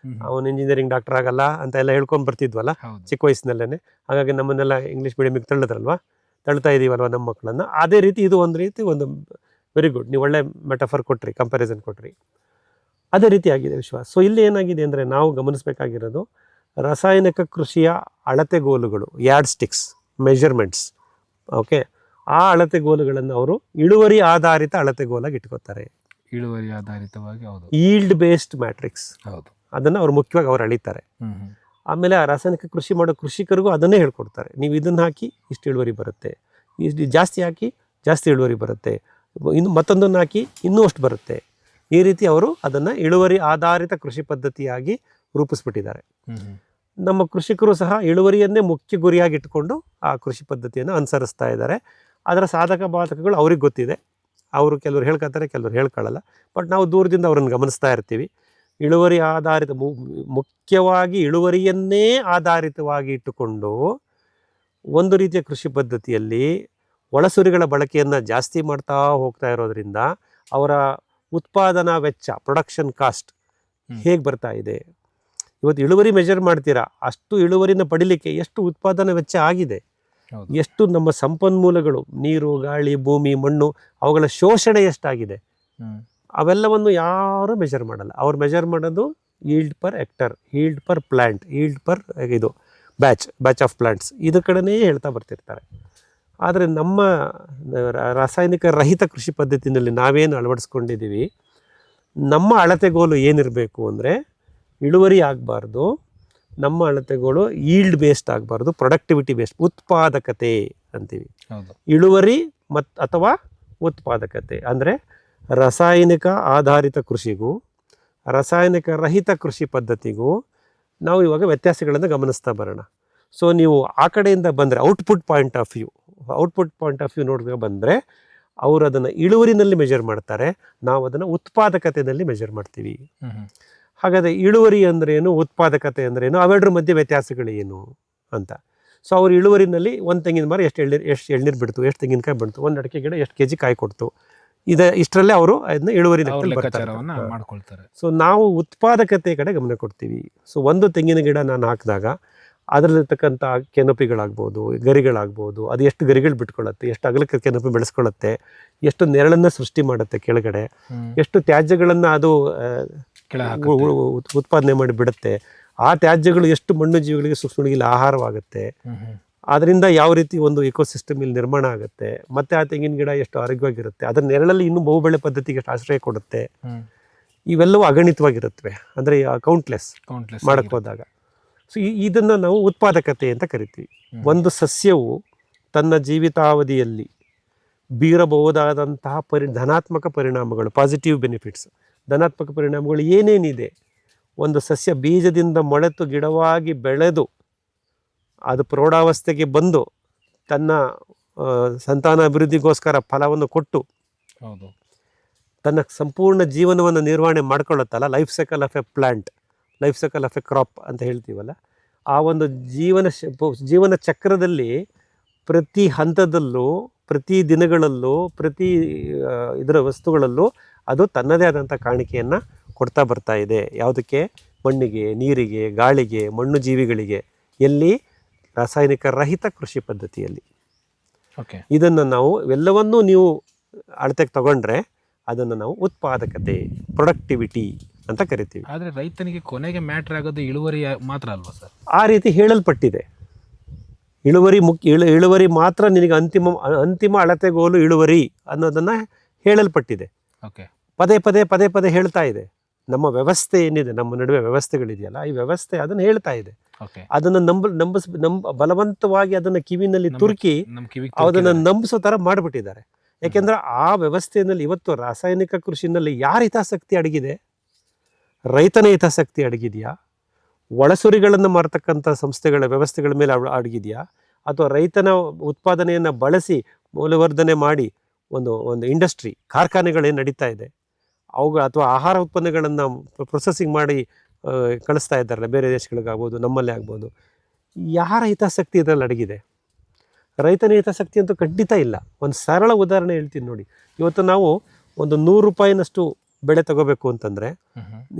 ಅವ್ನು ಇಂಜಿನಿಯರಿಂಗ್ ಡಾಕ್ಟರ್ ಆಗಲ್ಲ ಅಂತ ಎಲ್ಲ ಹೇಳ್ಕೊಂಡು ಬರ್ತಿದ್ವಲ್ಲ ಚಿಕ್ಕ ವಯಸ್ಸಿನಲ್ಲೇ. ಹಾಗಾಗಿ ನಮ್ಮನ್ನೆಲ್ಲ ಇಂಗ್ಲೀಷ್ ಮೀಡಿಯಮಿಗೆ ತಳ್ತಾ ಇದೀವಲ್ವ ನಮ್ಮ ಮಕ್ಕಳನ್ನು. ಅದೇ ರೀತಿ ಇದು ಒಂದು ವೆರಿ ಗುಡ್, ನೀವು ಒಳ್ಳೆ ಮೆಟಫರ್ ಕೊಟ್ರಿ, ಕಂಪ್ಯಾರಿಸನ್ ಕೊಟ್ರಿ, ಅದೇ ರೀತಿ ಆಗಿದೆ ವಿಶ್ವಾಸ. ಸೊ ಇಲ್ಲಿ ಏನಾಗಿದೆ ಅಂದರೆ, ನಾವು ಗಮನಿಸಬೇಕಾಗಿರೋದು ರಾಸಾಯನಿಕ ಕೃಷಿಯ ಅಳತೆಗೋಲುಗಳು, ಯಾರ್ಡ್ ಸ್ಟಿಕ್ಸ್, ಮೆಜರ್ಮೆಂಟ್ಸ್, ಓಕೆ, ಆ ಅಳತೆಗೋಲುಗಳನ್ನು ಅವರು ಇಳುವರಿ ಆಧಾರಿತ ಅಳತೆಗೋಲಾಗಿ ಇಟ್ಕೋತಾರೆ. ಇಳುವರಿ ಆಧಾರಿತವಾಗಿ. ಹೌದು. Yield based matrix. ಹೌದು. ಅದನ್ನು ಅವ್ರು ಮುಖ್ಯವಾಗಿ ಅವ್ರು ಅಳಿತಾರೆ. ಆಮೇಲೆ ಆ ರಾಸಾಯನಿಕ ಕೃಷಿ ಮಾಡೋ ಕೃಷಿಕರಿಗೂ ಅದನ್ನೇ ಹೇಳ್ಕೊಡ್ತಾರೆ. ನೀವು ಇದನ್ನು ಹಾಕಿ ಇಷ್ಟು ಇಳುವರಿ ಬರುತ್ತೆ, ಇಷ್ಟು ಜಾಸ್ತಿ ಹಾಕಿ ಜಾಸ್ತಿ ಇಳುವರಿ ಬರುತ್ತೆ, ಇನ್ನು ಮತ್ತೊಂದನ್ನು ಹಾಕಿ ಇನ್ನೂ ಅಷ್ಟು ಬರುತ್ತೆ. ಈ ರೀತಿ ಅವರು ಅದನ್ನು ಇಳುವರಿ ಆಧಾರಿತ ಕೃಷಿ ಪದ್ಧತಿಯಾಗಿ ರೂಪಿಸ್ಬಿಟ್ಟಿದ್ದಾರೆ. ನಮ್ಮ ಕೃಷಿಕರು ಸಹ ಇಳುವರಿಯನ್ನೇ ಮುಖ್ಯ ಗುರಿಯಾಗಿ ಇಟ್ಕೊಂಡು ಆ ಕೃಷಿ ಪದ್ಧತಿಯನ್ನು ಅನುಸರಿಸ್ತಾ ಇದ್ದಾರೆ. ಅದರ ಸಾಧಕ ಬಾಧಕಗಳು ಅವ್ರಿಗೆ ಗೊತ್ತಿದೆ. ಅವರು ಕೆಲವರು ಹೇಳ್ಕೊತಾರೆ, ಕೆಲವರು ಹೇಳ್ಕೊಳ್ಳಲ್ಲ. ಬಟ್ ನಾವು ದೂರದಿಂದ ಅವ್ರನ್ನ ಗಮನಿಸ್ತಾ ಇರ್ತೀವಿ. ಇಳುವರಿ ಆಧಾರಿತ ಮುಖ್ಯವಾಗಿ ಇಳುವರಿಯನ್ನೇ ಆಧಾರಿತವಾಗಿ ಇಟ್ಟುಕೊಂಡು ಒಂದು ರೀತಿಯ ಕೃಷಿ ಪದ್ಧತಿಯಲ್ಲಿ ಒಳಸುರಿಗಳ ಬಳಕೆಯನ್ನು ಜಾಸ್ತಿ ಮಾಡ್ತಾ ಹೋಗ್ತಾ ಇರೋದ್ರಿಂದ ಅವರ ಉತ್ಪಾದನಾ ವೆಚ್ಚ, ಪ್ರೊಡಕ್ಷನ್ ಕಾಸ್ಟ್ ಹೇಗೆ ಬರ್ತಾ ಇದೆ. ಇವತ್ತು ಇಳುವರಿ ಮೆಜರ್ ಮಾಡ್ತೀರಾ, ಅಷ್ಟು ಇಳುವರಿನ ಪಡಿಲಿಕ್ಕೆ ಎಷ್ಟು ಉತ್ಪಾದನಾ ವೆಚ್ಚ ಆಗಿದೆ, ಎಷ್ಟು ನಮ್ಮ ಸಂಪನ್ಮೂಲಗಳು, ನೀರು, ಗಾಳಿ, ಭೂಮಿ, ಮಣ್ಣು, ಅವುಗಳ ಶೋಷಣೆ ಎಷ್ಟಾಗಿದೆ, ಅವೆಲ್ಲವನ್ನು ಯಾರೂ ಮೆಜರ್ ಮಾಡಲ್ಲ. ಅವ್ರು ಮೆಜರ್ ಮಾಡೋದು yield per hectare, yield per plant, yield per ಇದು ಬ್ಯಾಚ್ ಆಫ್ ಪ್ಲ್ಯಾಂಟ್ಸ್, ಇದು ಕಡೆನೇ ಹೇಳ್ತಾ ಬರ್ತಿರ್ತಾರೆ. ಆದರೆ ನಮ್ಮ ರಾಸಾಯನಿಕ ರಹಿತ ಕೃಷಿ ಪದ್ಧತಿಯಲ್ಲಿ ನಾವೇನು ಅಳವಡಿಸ್ಕೊಂಡಿದ್ದೀವಿ, ನಮ್ಮ ಅಳತೆಗೋಲು ಏನಿರಬೇಕು ಅಂದರೆ ಇಳುವರಿ ಆಗಬಾರ್ದು, ನಮ್ಮ ಅಳತೆಗೋಲು ಈಲ್ಡ್ ಬೇಸ್ಡ್ ಆಗಬಾರ್ದು, ಪ್ರೊಡಕ್ಟಿವಿಟಿ ಬೇಸ್ಡ್, ಉತ್ಪಾದಕತೆ ಅಂತೀವಿ. ಇಳುವರಿ ಅಥವಾ ಉತ್ಪಾದಕತೆ ಅಂದರೆ ರಾಸಾಯನಿಕ ಆಧಾರಿತ ಕೃಷಿಗೂ ರಾಸಾಯನಿಕ ರಹಿತ ಕೃಷಿ ಪದ್ಧತಿಗೂ ನಾವು ಇವಾಗ ವ್ಯತ್ಯಾಸಗಳನ್ನು ಗಮನಿಸ್ತಾ ಬರೋಣ. ಸೊ ನೀವು ಆ ಕಡೆಯಿಂದ ಬಂದರೆ ಔಟ್ಪುಟ್ ಪಾಯಿಂಟ್ ಆಫ್ ವ್ಯೂ ನೋಡಿದ್ರೆ ಬಂದರೆ ಅವರು ಅದನ್ನು ಇಳುವರಿನಲ್ಲಿ ಮೆಜರ್ ಮಾಡ್ತಾರೆ, ನಾವು ಅದನ್ನು ಉತ್ಪಾದಕತೆಯಲ್ಲಿ ಮೆಜರ್ ಮಾಡ್ತೀವಿ. ಹಾಗಾದರೆ ಇಳುವರಿ ಅಂದ್ರೇನು, ಉತ್ಪಾದಕತೆ ಅಂದ್ರೇನು, ಅವೆರಡರ ಮಧ್ಯೆ ವ್ಯತ್ಯಾಸಗಳು ಏನು ಅಂತ. ಸೊ ಅವ್ರ ಇಳುವರಿನಲ್ಲಿ ಒಂದು ತೆಂಗಿನ ಮರ ಎಷ್ಟು ಎಳ್ನೀರು ಬಿಡ್ತು, ಎಷ್ಟು ತೆಂಗಿನಕಾಯಿ ಬಿಡ್ತು, ಒಂದು ಅಡಿಕೆ ಗಿಡ ಎಷ್ಟು ಕೆಜಿ ಕಾಯಿ ಕೊಡ್ತು, ಇಷ್ಟರಲ್ಲೇ ಅವರು ಅದನ್ನ ಇಳುವರಿ ಮಾಡ್ಕೊಳ್ತಾರೆ. ಸೊ ನಾವು ಉತ್ಪಾದಕತೆ ಕಡೆ ಗಮನ ಕೊಡ್ತೀವಿ. ಸೊ ಒಂದು ತೆಂಗಿನ ಗಿಡ ನಾನು ಹಾಕಿದಾಗ ಅದರಲ್ಲಿರ್ತಕ್ಕಂಥ ಕೆನಪಿಗಳಾಗ್ಬೋದು, ಗರಿಗಳಾಗ್ಬೋದು, ಅದು ಎಷ್ಟು ಗರಿಗಳು ಬಿಟ್ಕೊಳ್ಳುತ್ತೆ, ಎಷ್ಟು ಅಗಲಕ್ಕೆ ಕೆನಪಿ ಬೆಳೆಸ್ಕೊಳ್ಳುತ್ತೆ, ಎಷ್ಟು ನೆರಳನ್ನು ಸೃಷ್ಟಿ ಮಾಡುತ್ತೆ ಕೆಳಗಡೆ, ಎಷ್ಟು ತ್ಯಾಜ್ಯಗಳನ್ನು ಅದು ಉತ್ಪಾದನೆ ಮಾಡಿ ಬಿಡುತ್ತೆ, ಆ ತ್ಯಾಜ್ಯಗಳು ಎಷ್ಟು ಮಣ್ಣು ಜೀವಿಗಳಿಗೆ, ಸೂಕ್ಷ್ಮಗಳಿಗೆ ಆಹಾರವಾಗುತ್ತೆ, ಅದರಿಂದ ಯಾವ ರೀತಿ ಒಂದು ಇಕೋಸಿಸ್ಟಮ್ ಇಲ್ಲಿ ನಿರ್ಮಾಣ ಆಗುತ್ತೆ, ಮತ್ತು ಆ ತೆಂಗಿನ ಗಿಡ ಎಷ್ಟು ಆರೋಗ್ಯವಾಗಿರುತ್ತೆ, ಅದರ ನೆರಳಲ್ಲಿ ಇನ್ನೂ ಬಹುಬೆಳೆ ಪದ್ಧತಿಗೆ ಎಷ್ಟು ಆಶ್ರಯ ಕೊಡುತ್ತೆ, ಇವೆಲ್ಲವೂ ಅಗಣಿತವಾಗಿರುತ್ತವೆ. ಅಂದರೆ ಕೌಂಟ್ಲೆಸ್ ಮಾಡಕ್ಕೆ ಹೋದಾಗ. ಸೊ ಇದನ್ನು ನಾವು ಉತ್ಪಾದಕತೆ ಅಂತ ಕರಿತೀವಿ. ಒಂದು ಸಸ್ಯವು ತನ್ನ ಜೀವಿತಾವಧಿಯಲ್ಲಿ ಬೀರಬಹುದಾದಂತಹ ಧನಾತ್ಮಕ ಪರಿಣಾಮಗಳು, ಪಾಸಿಟಿವ್ ಬೆನಿಫಿಟ್ಸ್, ಧನಾತ್ಮಕ ಪರಿಣಾಮಗಳು ಏನೇನಿದೆ, ಒಂದು ಸಸ್ಯ ಬೀಜದಿಂದ ಮೊಳೆತು ಗಿಡವಾಗಿ ಬೆಳೆದು ಅದು ಪ್ರೌಢಾವಸ್ಥೆಗೆ ಬಂದು ತನ್ನ ಸಂತಾನ ಅಭಿವೃದ್ಧಿಗೋಸ್ಕರ ಫಲವನ್ನು ಕೊಟ್ಟು ತನ್ನ ಸಂಪೂರ್ಣ ಜೀವನವನ್ನು ನಿರ್ವಹಣೆ ಮಾಡ್ಕೊಳ್ಳುತ್ತಲ್ಲ, life cycle of a plant, life cycle of a crop ಅಂತ ಹೇಳ್ತೀವಲ್ಲ, ಆ ಒಂದು ಜೀವನ ಚಕ್ರದಲ್ಲಿ ಪ್ರತಿ ಹಂತದಲ್ಲೂ, ಪ್ರತಿ ದಿನಗಳಲ್ಲೂ, ಪ್ರತಿ ಇದರ ವಸ್ತುಗಳಲ್ಲೂ ಅದು ತನ್ನದೇ ಆದಂಥ ಕಾಣಿಕೆಯನ್ನು ಕೊಡ್ತಾ ಬರ್ತಾ ಇದೆ. ಯಾವುದಕ್ಕೆ? ಮಣ್ಣಿಗೆ, ನೀರಿಗೆ, ಗಾಳಿಗೆ, ಮಣ್ಣು ಜೀವಿಗಳಿಗೆ. ಎಲ್ಲಿ? ರಾಸಾಯನಿಕ ರಹಿತ ಕೃಷಿ ಪದ್ಧತಿಯಲ್ಲಿ. ಇದನ್ನು ನಾವು ಎಲ್ಲವನ್ನೂ ನೀವು ಅಳತೆಗೆ ತಗೊಂಡ್ರೆ ಅದನ್ನು ನಾವು ಉತ್ಪಾದಕತೆ, ಪ್ರೊಡಕ್ಟಿವಿಟಿ ಅಂತ ಕರಿತೀವಿ. ಆದರೆ ರೈತನಿಗೆ ಕೊನೆಗೆ ಮ್ಯಾಟ್ರ್ ಆಗೋದು ಇಳುವರಿ ಮಾತ್ರ ಅಲ್ವಾ ಸರ್? ಆ ರೀತಿ ಹೇಳಲ್ಪಟ್ಟಿದೆ. ಇಳುವರಿ ಮಾತ್ರ ನಿನಗೆ ಅಂತಿಮ ಅಳತೆಗೋಲು ಇಳುವರಿ ಅನ್ನೋದನ್ನು ಹೇಳಲ್ಪಟ್ಟಿದೆ. ಪದೇ ಪದೇ ಹೇಳ್ತಾ ಇದೆ. ನಮ್ಮ ವ್ಯವಸ್ಥೆ ಏನಿದೆ, ನಮ್ಮ ನಡುವೆ ವ್ಯವಸ್ಥೆಗಳಿದೆಯಲ್ಲ, ಈ ವ್ಯವಸ್ಥೆ ಅದನ್ನು ಹೇಳ್ತಾ ಇದೆ. ಅದನ್ನು ಬಲವಂತವಾಗಿ ಅದನ್ನು ಕಿವಿನಲ್ಲಿ ತುರುಕಿ ಅದನ್ನು ನಂಬಿಸೋ ಥರ ಮಾಡಿಬಿಟ್ಟಿದ್ದಾರೆ. ಯಾಕೆಂದರೆ ಆ ವ್ಯವಸ್ಥೆಯಲ್ಲಿ ಇವತ್ತು ರಾಸಾಯನಿಕ ಕೃಷಿನಲ್ಲಿ ಯಾರ ಹಿತಾಸಕ್ತಿ ಅಡಗಿದೆ? ರೈತನ ಹಿತಾಸಕ್ತಿ ಅಡಗಿದೆಯಾ? ಒಳಸುರಿಗಳನ್ನು ಮಾರತಕ್ಕಂಥ ವ್ಯವಸ್ಥೆಗಳ ಮೇಲೆ ಅಡಗಿದೆಯಾ? ಅಥವಾ ರೈತನ ಉತ್ಪಾದನೆಯನ್ನು ಬಳಸಿ ಮೌಲ್ಯವರ್ಧನೆ ಮಾಡಿ ಒಂದು ಇಂಡಸ್ಟ್ರಿ, ಕಾರ್ಖಾನೆಗಳೇನು ನಡೀತಾ ಇದೆ ಅವುಗಳು, ಅಥವಾ ಆಹಾರ ಉತ್ಪನ್ನಗಳನ್ನು ಪ್ರೊಸೆಸಿಂಗ್ ಮಾಡಿ ಕಳಿಸ್ತಾ ಇದ್ದಾರಲ್ಲ ಬೇರೆ ದೇಶಗಳಿಗಾಗ್ಬೋದು, ನಮ್ಮಲ್ಲೇ ಆಗ್ಬೋದು, ಯಾರ ಹಿತಾಸಕ್ತಿ ಇದರಲ್ಲಿ ಅಡಗಿದೆ? ರೈತನ ಹಿತಾಸಕ್ತಿ ಅಂತೂ ಖಂಡಿತ ಇಲ್ಲ. ಒಂದು ಸರಳ ಉದಾಹರಣೆ ಹೇಳ್ತೀನಿ ನೋಡಿ. ಇವತ್ತು ನಾವು ಒಂದು 100 ರೂಪಾಯಿನಷ್ಟು ಬೆಳೆ ತಗೋಬೇಕು ಅಂತಂದರೆ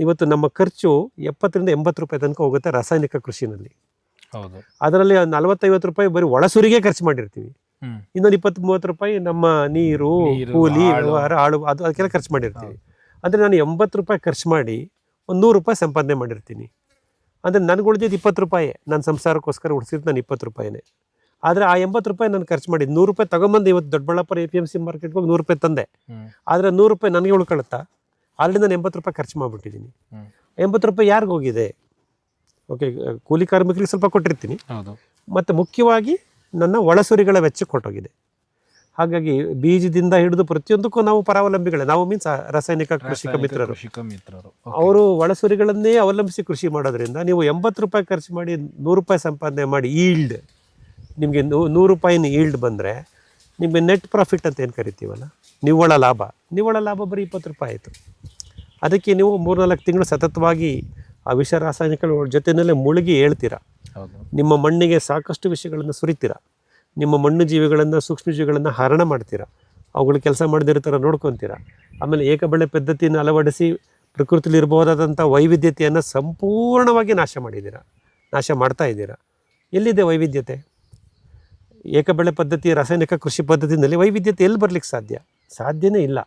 ಇವತ್ತು ನಮ್ಮ ಖರ್ಚು 70 ರಿಂದ 80 ರೂಪಾಯಿ ತನಕ ಹೋಗುತ್ತೆ ರಾಸಾಯನಿಕ ಕೃಷಿನಲ್ಲಿ. ಅದರಲ್ಲಿ 40-50 ರೂಪಾಯಿ ಬರೀ ಒಳಸುರಿಗೆ ಖರ್ಚು ಮಾಡಿರ್ತೀವಿ. ಇನ್ನೊಂದು 20-30 ರೂಪಾಯಿ ನಮ್ಮ ನೀರು, ಕೂಲಿ, ವ್ಯವಹಾರ, ಅದಕ್ಕೆಲ್ಲ ಖರ್ಚು ಮಾಡಿರ್ತೀವಿ. ಅಂದರೆ ನಾನು 80 ರೂಪಾಯಿ ಖರ್ಚು ಮಾಡಿ ಒಂದು 100 ರೂಪಾಯಿ ಸಂಪಾದನೆ ಮಾಡಿರ್ತೀನಿ. ಅಂದರೆ ನನಗೆ ಉಳಿದಿದ್ದು 20 ರೂಪಾಯಿ. ನನ್ನ ಸಂಸಾರಕ್ಕೋಸ್ಕರ ಉಳಿಸಿದ್ದು ನಾನು 20 ರೂಪಾಯಿನೇ. ಆದರೆ ಆ 80 ರೂಪಾಯಿ ನಾನು ಖರ್ಚು ಮಾಡಿದ್ದು 100 ರೂಪಾಯಿ ತಗೊಂಬಂದು ಇವತ್ತು ದೊಡ್ಡಬಳ್ಳಾಪುರ APMC ಮಾರ್ಕೆಟ್ಗೆ ಹೋಗಿ 100 ರೂಪಾಯಿ ತಂದೆ. ಆದರೆ 100 ರೂಪಾಯಿ ನನಗೆ ಉಳ್ಕೊಳುತ್ತಾ? ಆಲ್ರೆಡಿ ನಾನು 80 ರೂಪಾಯಿ ಖರ್ಚು ಮಾಡಿಬಿಟ್ಟಿದ್ದೀನಿ. 80 ರೂಪಾಯಿ ಯಾರಿಗೂ ಹೋಗಿದೆ? ಓಕೆ, ಕೂಲಿ ಕಾರ್ಮಿಕರಿಗೆ ಸ್ವಲ್ಪ ಕೊಟ್ಟಿರ್ತೀನಿ, ಮತ್ತು ಮುಖ್ಯವಾಗಿ ನನ್ನ ಒಳಸುರಿಗಳ ವೆಚ್ಚಕ್ಕೆ ಕೊಟ್ಟೋಗಿದೆ. ಹಾಗಾಗಿ ಬೀಜದಿಂದ ಹಿಡಿದು ಪ್ರತಿಯೊಂದಕ್ಕೂ ನಾವು ಪರಾವಲಂಬಿಗಳೇ. ನಾವು ಮೀನ್ಸ್ ರಾಸಾಯನಿಕ ಕೃಷಿಕ ಮಿತ್ರರು. ಅವರು ಒಳಸುರಿಗಳನ್ನೇ ಅವಲಂಬಿಸಿ ಕೃಷಿ ಮಾಡೋದ್ರಿಂದ ನೀವು 80 ರೂಪಾಯಿ ಖರ್ಚು ಮಾಡಿ 100 ರೂಪಾಯಿ ಸಂಪಾದನೆ ಮಾಡಿ ಈಲ್ಡ್, ನಿಮಗೆ 100 ರೂಪಾಯಿನ ಈಲ್ಡ್ ಬಂದರೆ ನಿಮಗೆ ನೆಟ್ ಪ್ರಾಫಿಟ್ ಅಂತ ಏನು ಕರಿತೀವಲ್ಲ, ನಿವ್ವಳ ಲಾಭ ಬರೀ 20 ರೂಪಾಯಿ ಆಯಿತು. ಅದಕ್ಕೆ ನೀವು 3-4 ತಿಂಗಳು ಸತತವಾಗಿ ಆ ವಿಷ ರಾಸಾಯನಿಕಗಳ ಜೊತೆಯಲ್ಲೇ ಮುಳುಗಿ ಹೇಳ್ತೀರ. ನಿಮ್ಮ ಮಣ್ಣಿಗೆ ಸಾಕಷ್ಟು ವಿಷಯಗಳನ್ನು ಸುರಿತೀರ, ನಿಮ್ಮ ಮಣ್ಣು ಜೀವಿಗಳನ್ನು ಸೂಕ್ಷ್ಮಜೀವಿಗಳನ್ನು ಹರಣ ಮಾಡ್ತೀರಾ, ಅವುಗಳು ಕೆಲಸ ಮಾಡದಿರೋ ಥರ ನೋಡ್ಕೊತೀರ. ಆಮೇಲೆ ಏಕಬೆಳೆ ಪದ್ಧತಿಯನ್ನು ಅಳವಡಿಸಿ ಪ್ರಕೃತಿಲಿ ಇರ್ಬೋದಾದಂಥ ವೈವಿಧ್ಯತೆಯನ್ನು ಸಂಪೂರ್ಣವಾಗಿ ನಾಶ ಮಾಡ್ತಾ ಇದ್ದೀರಾ. ಎಲ್ಲಿದೆ ವೈವಿಧ್ಯತೆ? ಏಕಬೆಳೆ ಪದ್ಧತಿ, ರಾಸಾಯನಿಕ ಕೃಷಿ ಪದ್ಧತಿಯಲ್ಲಿ ವೈವಿಧ್ಯತೆ ಎಲ್ಲಿ ಬರಲಿಕ್ಕೆ ಸಾಧ್ಯನೇ ಇಲ್ಲ.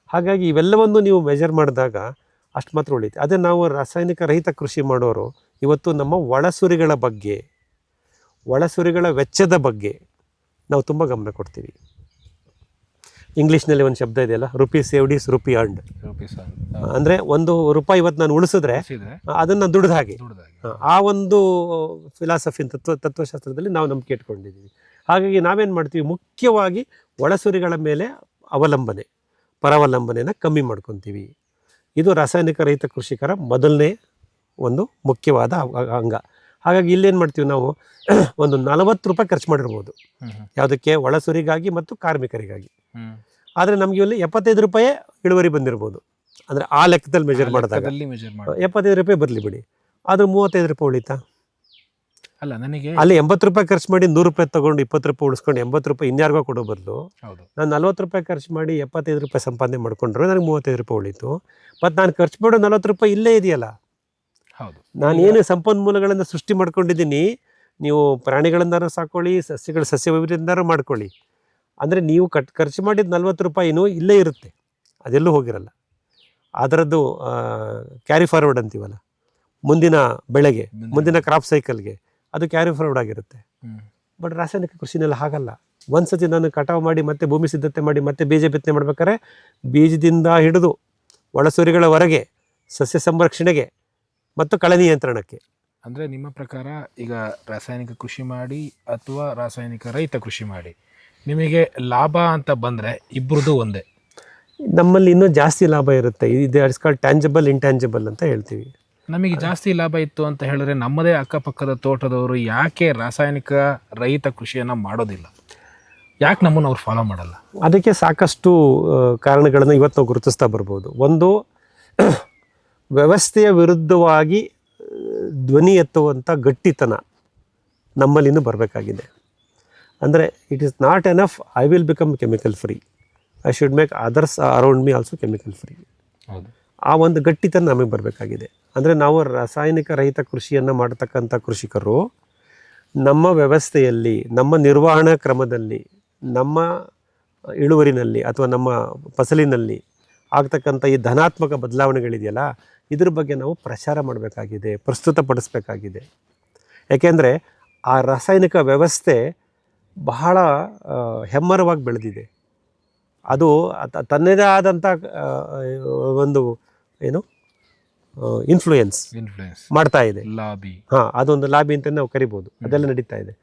ಹಾಗಾಗಿ ಇವೆಲ್ಲವನ್ನು ನೀವು ಮೆಜರ್ ಮಾಡಿದಾಗ ಅಷ್ಟು ಮಾತ್ರ ಉಳಿಯುತ್ತೆ. ಅದೇ ನಾವು ರಾಸಾಯನಿಕ ರಹಿತ ಕೃಷಿ ಮಾಡೋರು ಇವತ್ತು ನಮ್ಮ ಒಳಸುರಿಗಳ ವೆಚ್ಚದ ಬಗ್ಗೆ ನಾವು ತುಂಬ ಗಮನ ಕೊಡ್ತೀವಿ. ಇಂಗ್ಲೀಷ್ನಲ್ಲಿ ಒಂದು ಶಬ್ದ ಇದೆಯಲ್ಲ, rupee saved is rupee earned. ಅಂದರೆ ₹1 ಇವತ್ತು ನಾನು ಉಳಿಸಿದ್ರೆ ಅದನ್ನು ದುಡ್ದು ಹಾಗೆ. ಆ ಒಂದು ಫಿಲಾಸಫಿ ತತ್ವಶಾಸ್ತ್ರದಲ್ಲಿ ನಾವು ನಂಬಿಕೆ ಇಟ್ಕೊಂಡಿದ್ದೀವಿ. ಹಾಗಾಗಿ ನಾವೇನು ಮಾಡ್ತೀವಿ, ಮುಖ್ಯವಾಗಿ ಒಳಸುರಿಗಳ ಮೇಲೆ ಪರಾವಲಂಬನೆಯನ್ನು ಕಮ್ಮಿ ಮಾಡ್ಕೊತೀವಿ. ಇದು ರಾಸಾಯನಿಕ ರಹಿತ ಕೃಷಿಕರ ಮೊದಲನೇ ಒಂದು ಮುಖ್ಯವಾದ ಅಂಗ. ಹಾಗಾಗಿ ಇಲ್ಲೇನು ಮಾಡ್ತೀವಿ ನಾವು, ಒಂದು 40 ರೂಪಾಯಿ ಖರ್ಚು ಮಾಡಿರ್ಬೋದು ಯಾವುದಕ್ಕೆ, ಒಳಸುರಿಗಾಗಿ ಮತ್ತು ಕಾರ್ಮಿಕರಿಗಾಗಿ. ಆದರೆ ನಮಗೆ ಇಲ್ಲಿ 75 ರೂಪಾಯಿ ಇಳುವರಿ ಬಂದಿರ್ಬೋದು. ಅಂದರೆ ಆ ಲೆಕ್ಕದಲ್ಲಿ ಮೆಜರ್ ಮಾಡಿದಾಗ 75 ರೂಪಾಯಿ ಬರಲಿ ಬಿಡಿ, ಅದು 35 ರೂಪಾಯಿ ಉಳಿತಾ? ಅಲ್ಲ, ನನಗೆ ಅಲ್ಲಿ 80 ರೂಪಾಯಿ ಖರ್ಚು ಮಾಡಿ 100 ರೂಪಾಯಿ ತೊಗೊಂಡು 20 ರೂಪಾಯಿ ಉಳಿಸ್ಕೊಂಡು 80 ರೂಪಾಯಿ ಇನ್ಯಾರಿಗೋ ಕೊಡೋ ಬದಲು ನಾನು 40 ರೂಪಾಯಿ ಖರ್ಚು ಮಾಡಿ 75 ರೂಪಾಯಿ ಸಂಪಾದನೆ ಮಾಡ್ಕೊಂಡ್ರೆ ನನಗೆ 35 ರೂಪಾಯಿ ಉಳಿತು. ಮತ್ತು ನಾನು ಖರ್ಚು ಮಾಡೋ 40 ರೂಪಾಯಿ ಇಲ್ಲೇ ಇದೆಯಲ್ಲ. ನಾನೇನು ಸಂಪನ್ಮೂಲಗಳನ್ನು ಸೃಷ್ಟಿ ಮಾಡ್ಕೊಂಡಿದ್ದೀನಿ, ನೀವು ಪ್ರಾಣಿಗಳಿಂದಾರು ಸಾಕೊಳ್ಳಿ, ಸಸ್ಯ ವೈವಿಧ್ಯದಿಂದಾರು ಮಾಡ್ಕೊಳ್ಳಿ. ಅಂದರೆ ನೀವು ಖರ್ಚು ಮಾಡಿದ 40 ರೂಪಾಯಿನೂ ಇಲ್ಲೇ ಇರುತ್ತೆ, ಅದೆಲ್ಲೂ ಹೋಗಿರಲ್ಲ. ಅದರದ್ದು ಕ್ಯಾರಿ ಫಾರ್ವರ್ಡ್ ಅಂತೀವಲ್ಲ, ಮುಂದಿನ ಬೆಳೆಗೆ, ಮುಂದಿನ ಕ್ರಾಪ್ ಸೈಕಲ್ಗೆ ಅದು ಕ್ಯಾರಿ ಫಾರ್ವರ್ಡ್ ಆಗಿರುತ್ತೆ. ಬಟ್ ರಾಸಾಯನಿಕ ಕೃಷಿನೆಲ್ಲ ಹಾಗಲ್ಲ. ಒಂದ್ಸತಿ ನಾನು ಕಟಾವು ಮಾಡಿ ಮತ್ತೆ ಭೂಮಿ ಸಿದ್ಧತೆ ಮಾಡಿ ಮತ್ತೆ ಬೀಜ ಬಿತ್ತನೆ ಮಾಡ್ಬೇಕಾದ್ರೆ ಬೀಜದಿಂದ ಹಿಡಿದು ಒಳಸುರಿಗಳವರೆಗೆ ಸಸ್ಯ ಸಂರಕ್ಷಣೆಗೆ ಮತ್ತು ಕಳೆ ನಿಯಂತ್ರಣಕ್ಕೆ. ಅಂದರೆ ನಿಮ್ಮ ಪ್ರಕಾರ ಈಗ ರಾಸಾಯನಿಕ ಕೃಷಿ ಮಾಡಿ ಅಥವಾ ರಾಸಾಯನಿಕ ರಹಿತ ಕೃಷಿ ಮಾಡಿ ನಿಮಗೆ ಲಾಭ ಅಂತ ಬಂದರೆ ಇಬ್ಬರದು ಒಂದೇ? ನಮ್ಮಲ್ಲಿ ಇನ್ನೂ ಜಾಸ್ತಿ ಲಾಭ ಇರುತ್ತೆ. ಇದು ಇಟ್ಸ್ ಕಾಲ್ಡ್ ಟ್ಯಾಂಜಿಬಲ್ ಇಂಟ್ಯಾಂಜಿಬಲ್ ಅಂತ ಹೇಳ್ತೀವಿ. ನಮಗೆ ಜಾಸ್ತಿ ಲಾಭ ಇತ್ತು ಅಂತ ಹೇಳಿದ್ರೆ ನಮ್ಮದೇ ಅಕ್ಕಪಕ್ಕದ ತೋಟದವರು ಯಾಕೆ ರಾಸಾಯನಿಕ ರಹಿತ ಕೃಷಿಯನ್ನು ಮಾಡೋದಿಲ್ಲ? ಯಾಕೆ ನಮ್ಮನ್ನು ಅವ್ರು ಫಾಲೋ ಮಾಡಲ್ಲ? ಅದಕ್ಕೆ ಸಾಕಷ್ಟು ಕಾರಣಗಳನ್ನು ಇವತ್ತು ನಾವು ಗುರುತಿಸ್ತಾ ಬರ್ಬೋದು. ಒಂದು, ವ್ಯವಸ್ಥೆಯ ವಿರುದ್ಧವಾಗಿ ಧ್ವನಿ ಎತ್ತುವಂಥ ಗಟ್ಟಿತನ ನಮ್ಮಲ್ಲಿನೂ ಬರಬೇಕಾಗಿದೆ. ಅಂದರೆ it is not enough I will become chemical free, I should make others around me also chemical free. ಆ ಒಂದು ಗಟ್ಟಿತನ ನಮಗೆ ಬರಬೇಕಾಗಿದೆ. ಅಂದರೆ ನಾವು ರಾಸಾಯನಿಕ ರಹಿತ ಕೃಷಿಯನ್ನು ಮಾಡತಕ್ಕಂಥ ಕೃಷಿಕರು ನಮ್ಮ ವ್ಯವಸ್ಥೆಯಲ್ಲಿ, ನಮ್ಮ ನಿರ್ವಹಣಾ ಕ್ರಮದಲ್ಲಿ, ನಮ್ಮ ಇಳುವರಿನಲ್ಲಿ ಅಥವಾ ನಮ್ಮ ಫಸಲಿನಲ್ಲಿ ಆಗ್ತಕ್ಕಂಥ ಈ ಧನಾತ್ಮಕ ಬದಲಾವಣೆಗಳಿದೆಯಲ್ಲ, ಇದ್ರ ಬಗ್ಗೆ ನಾವು ಪ್ರಚಾರ ಮಾಡಬೇಕಾಗಿದೆ, ಪ್ರಸ್ತುತಪಡಿಸ್ಬೇಕಾಗಿದೆ. ಯಾಕೆಂದರೆ ಆ ರಾಸಾಯನಿಕ ವ್ಯವಸ್ಥೆ ಬಹಳ ಹೆಮ್ಮರವಾಗಿ ಬೆಳೆದಿದೆ. ಅದು ತನ್ನದೇ ಆದಂಥ ಒಂದು ಇನ್ಫ್ಲೂಯೆನ್ಸ್ ಮಾಡ್ತಾ ಇದೆ. ಅದೊಂದು ಲಾಬಿ ಅಂತ ನಾವು ಕರಿಬೋದು. ಅದೆಲ್ಲ ನಡೀತಾ ಇದೆ.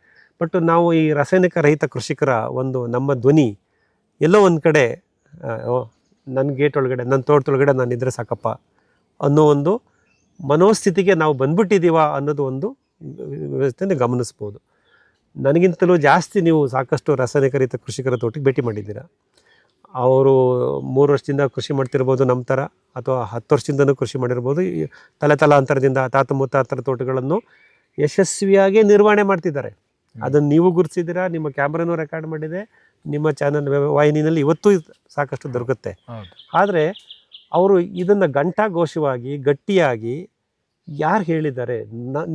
ಬಟ್ ನಾವು ಈ ರಾಸಾಯನಿಕ ರಹಿತ ಕೃಷಿಕರ ಒಂದು ನಮ್ಮ ಧ್ವನಿ ಎಲ್ಲೋ ಒಂದು ಕಡೆ, ನನ್ನ ಗೇಟ್ ಒಳಗಡೆ, ನನ್ನ ತೋಟದೊಳಗಡೆ ನಾನು ಇದ್ರೆ ಸಾಕಪ್ಪ ಅನ್ನೋ ಒಂದು ಮನೋಸ್ಥಿತಿಗೆ ನಾವು ಬಂದ್ಬಿಟ್ಟಿದ್ದೀವ ಅನ್ನೋದು ಒಂದು ವ್ಯವಸ್ಥೆಯನ್ನು ಗಮನಿಸ್ಬೋದು. ನನಗಿಂತಲೂ ಜಾಸ್ತಿ ನೀವು ಸಾಕಷ್ಟು ರಾಸಾಯನಿಕ ರಹಿತ ಕೃಷಿಕರ ತೋಟಕ್ಕೆ ಭೇಟಿ ಮಾಡಿದ್ದೀರಾ. ಅವರು 3 ವರ್ಷದಿಂದ ಕೃಷಿ ಮಾಡ್ತಿರ್ಬೋದು ನಮ್ಮ ಥರ, ಅಥವಾ 10 ವರ್ಷದಿಂದನೂ ಕೃಷಿ ಮಾಡಿರ್ಬೋದು. ತಲಾಂತರದಿಂದ ತಾತ ಮುತ್ತಾತರ ತೋಟಗಳನ್ನು ಯಶಸ್ವಿಯಾಗಿ ನಿರ್ವಹಣೆ ಮಾಡ್ತಿದ್ದಾರೆ. ಅದನ್ನು ನೀವು ಗುರುತಿಸಿದ್ದೀರಾ, ನಿಮ್ಮ ಕ್ಯಾಮ್ರಾನೂ ರೆಕಾರ್ಡ್ ಮಾಡಿದೆ, ನಿಮ್ಮ ಚಾನಲ್ ವಾಹಿನಿನಲ್ಲಿ ಇವತ್ತೂ ಸಾಕಷ್ಟು ದೊರಕುತ್ತೆ. ಆದರೆ ಅವರು ಇದನ್ನು ಘಂಟಾಘೋಷವಾಗಿ ಗಟ್ಟಿಯಾಗಿ ಯಾರು ಹೇಳಿದ್ದಾರೆ?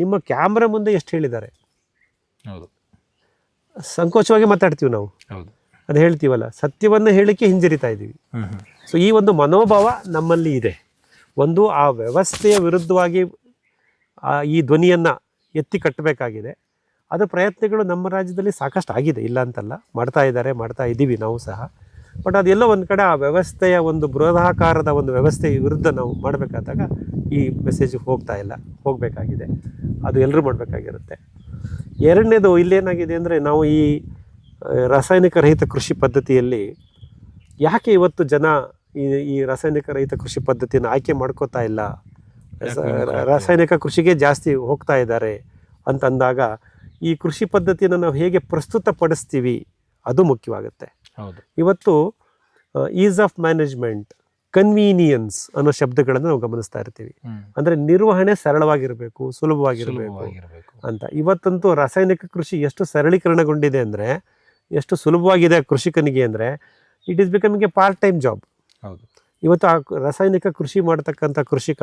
ನಿಮ್ಮ ಕ್ಯಾಮ್ರಾ ಮುಂದೆ ಎಷ್ಟು ಹೇಳಿದ್ದಾರೆ? ಸಂಕೋಚವಾಗಿ ಮಾತಾಡ್ತೀವಿ ನಾವು, ಅದು ಹೇಳ್ತೀವಲ್ಲ, ಸತ್ಯವನ್ನು ಹೇಳಿಕೆ ಹಿಂಜರಿತಾ ಇದ್ದೀವಿ. ಸೊ ಈ ಒಂದು ಮನೋಭಾವ ನಮ್ಮಲ್ಲಿ ಇದೆ. ಒಂದು, ಆ ವ್ಯವಸ್ಥೆಯ ವಿರುದ್ಧವಾಗಿ ಈ ಧ್ವನಿಯನ್ನು ಎತ್ತಿ ಕಟ್ಟಬೇಕಾಗಿದೆ. ಅದು ಪ್ರಯತ್ನಗಳು ನಮ್ಮ ರಾಜ್ಯದಲ್ಲಿ ಸಾಕಷ್ಟು ಆಗಿದೆ, ಇಲ್ಲ ಅಂತಲ್ಲ, ಮಾಡ್ತಾ ಇದ್ದೀವಿ ನಾವು ಸಹ. ಬಟ್ ಅದೆಲ್ಲೋ ಒಂದು ಕಡೆ ಆ ವ್ಯವಸ್ಥೆಯ ಒಂದು ಬೃಹದಾಕಾರದ ಒಂದು ವ್ಯವಸ್ಥೆಯ ವಿರುದ್ಧ ನಾವು ಮಾಡಬೇಕಾದಾಗ ಈ ಮೆಸೇಜ್ ಹೋಗಬೇಕಾಗಿದೆ. ಅದು ಎಲ್ಲರೂ ಮಾಡಬೇಕಾಗಿರುತ್ತೆ. ಎರಡನೇದು ಇಲ್ಲೇನಾಗಿದೆ ಅಂದರೆ, ನಾವು ಈ ರಾಸಾಯನಿಕ ರಹಿತ ಕೃಷಿ ಪದ್ಧತಿಯಲ್ಲಿ ಯಾಕೆ ಇವತ್ತು ಜನ ಈ ರಾಸಾಯನಿಕ ರಹಿತ ಕೃಷಿ ಪದ್ಧತಿಯನ್ನು ಆಯ್ಕೆ ಮಾಡ್ಕೋತಾ ಇಲ್ಲ, ರಾಸಾಯನಿಕ ಕೃಷಿಗೆ ಜಾಸ್ತಿ ಹೋಗ್ತಾ ಇದ್ದಾರೆ ಅಂತಂದಾಗ, ಈ ಕೃಷಿ ಪದ್ಧತಿಯನ್ನು ನಾವು ಹೇಗೆ ಪ್ರಸ್ತುತಪಡಿಸ್ತೀವಿ ಅದು ಮುಖ್ಯವಾಗುತ್ತೆ. ಇವತ್ತು ಈಸ್ ಆಫ್ ಮ್ಯಾನೇಜ್ಮೆಂಟ್, ಕನ್ವೀನಿಯನ್ಸ್ ಅನ್ನೋ ಶಬ್ದಗಳನ್ನು ನಾವು ಗಮನಿಸ್ತಾ ಇರ್ತೀವಿ. ಅಂದರೆ ನಿರ್ವಹಣೆ ಸರಳವಾಗಿರಬೇಕು, ಸುಲಭವಾಗಿರಬೇಕು ಅಂತ. ಇವತ್ತಂತೂ ರಾಸಾಯನಿಕ ಕೃಷಿ ಎಷ್ಟು ಸರಳೀಕರಣಗೊಂಡಿದೆ ಅಂದರೆ, ಎಷ್ಟು ಸುಲಭವಾಗಿದೆ ಕೃಷಿಕನಿಗೆ ಅಂದರೆ, it is becoming A part time job. ಇವತ್ತು ಆ ರಾಸಾಯನಿಕ ಕೃಷಿ ಮಾಡ್ತಕ್ಕಂಥ ಕೃಷಿಕ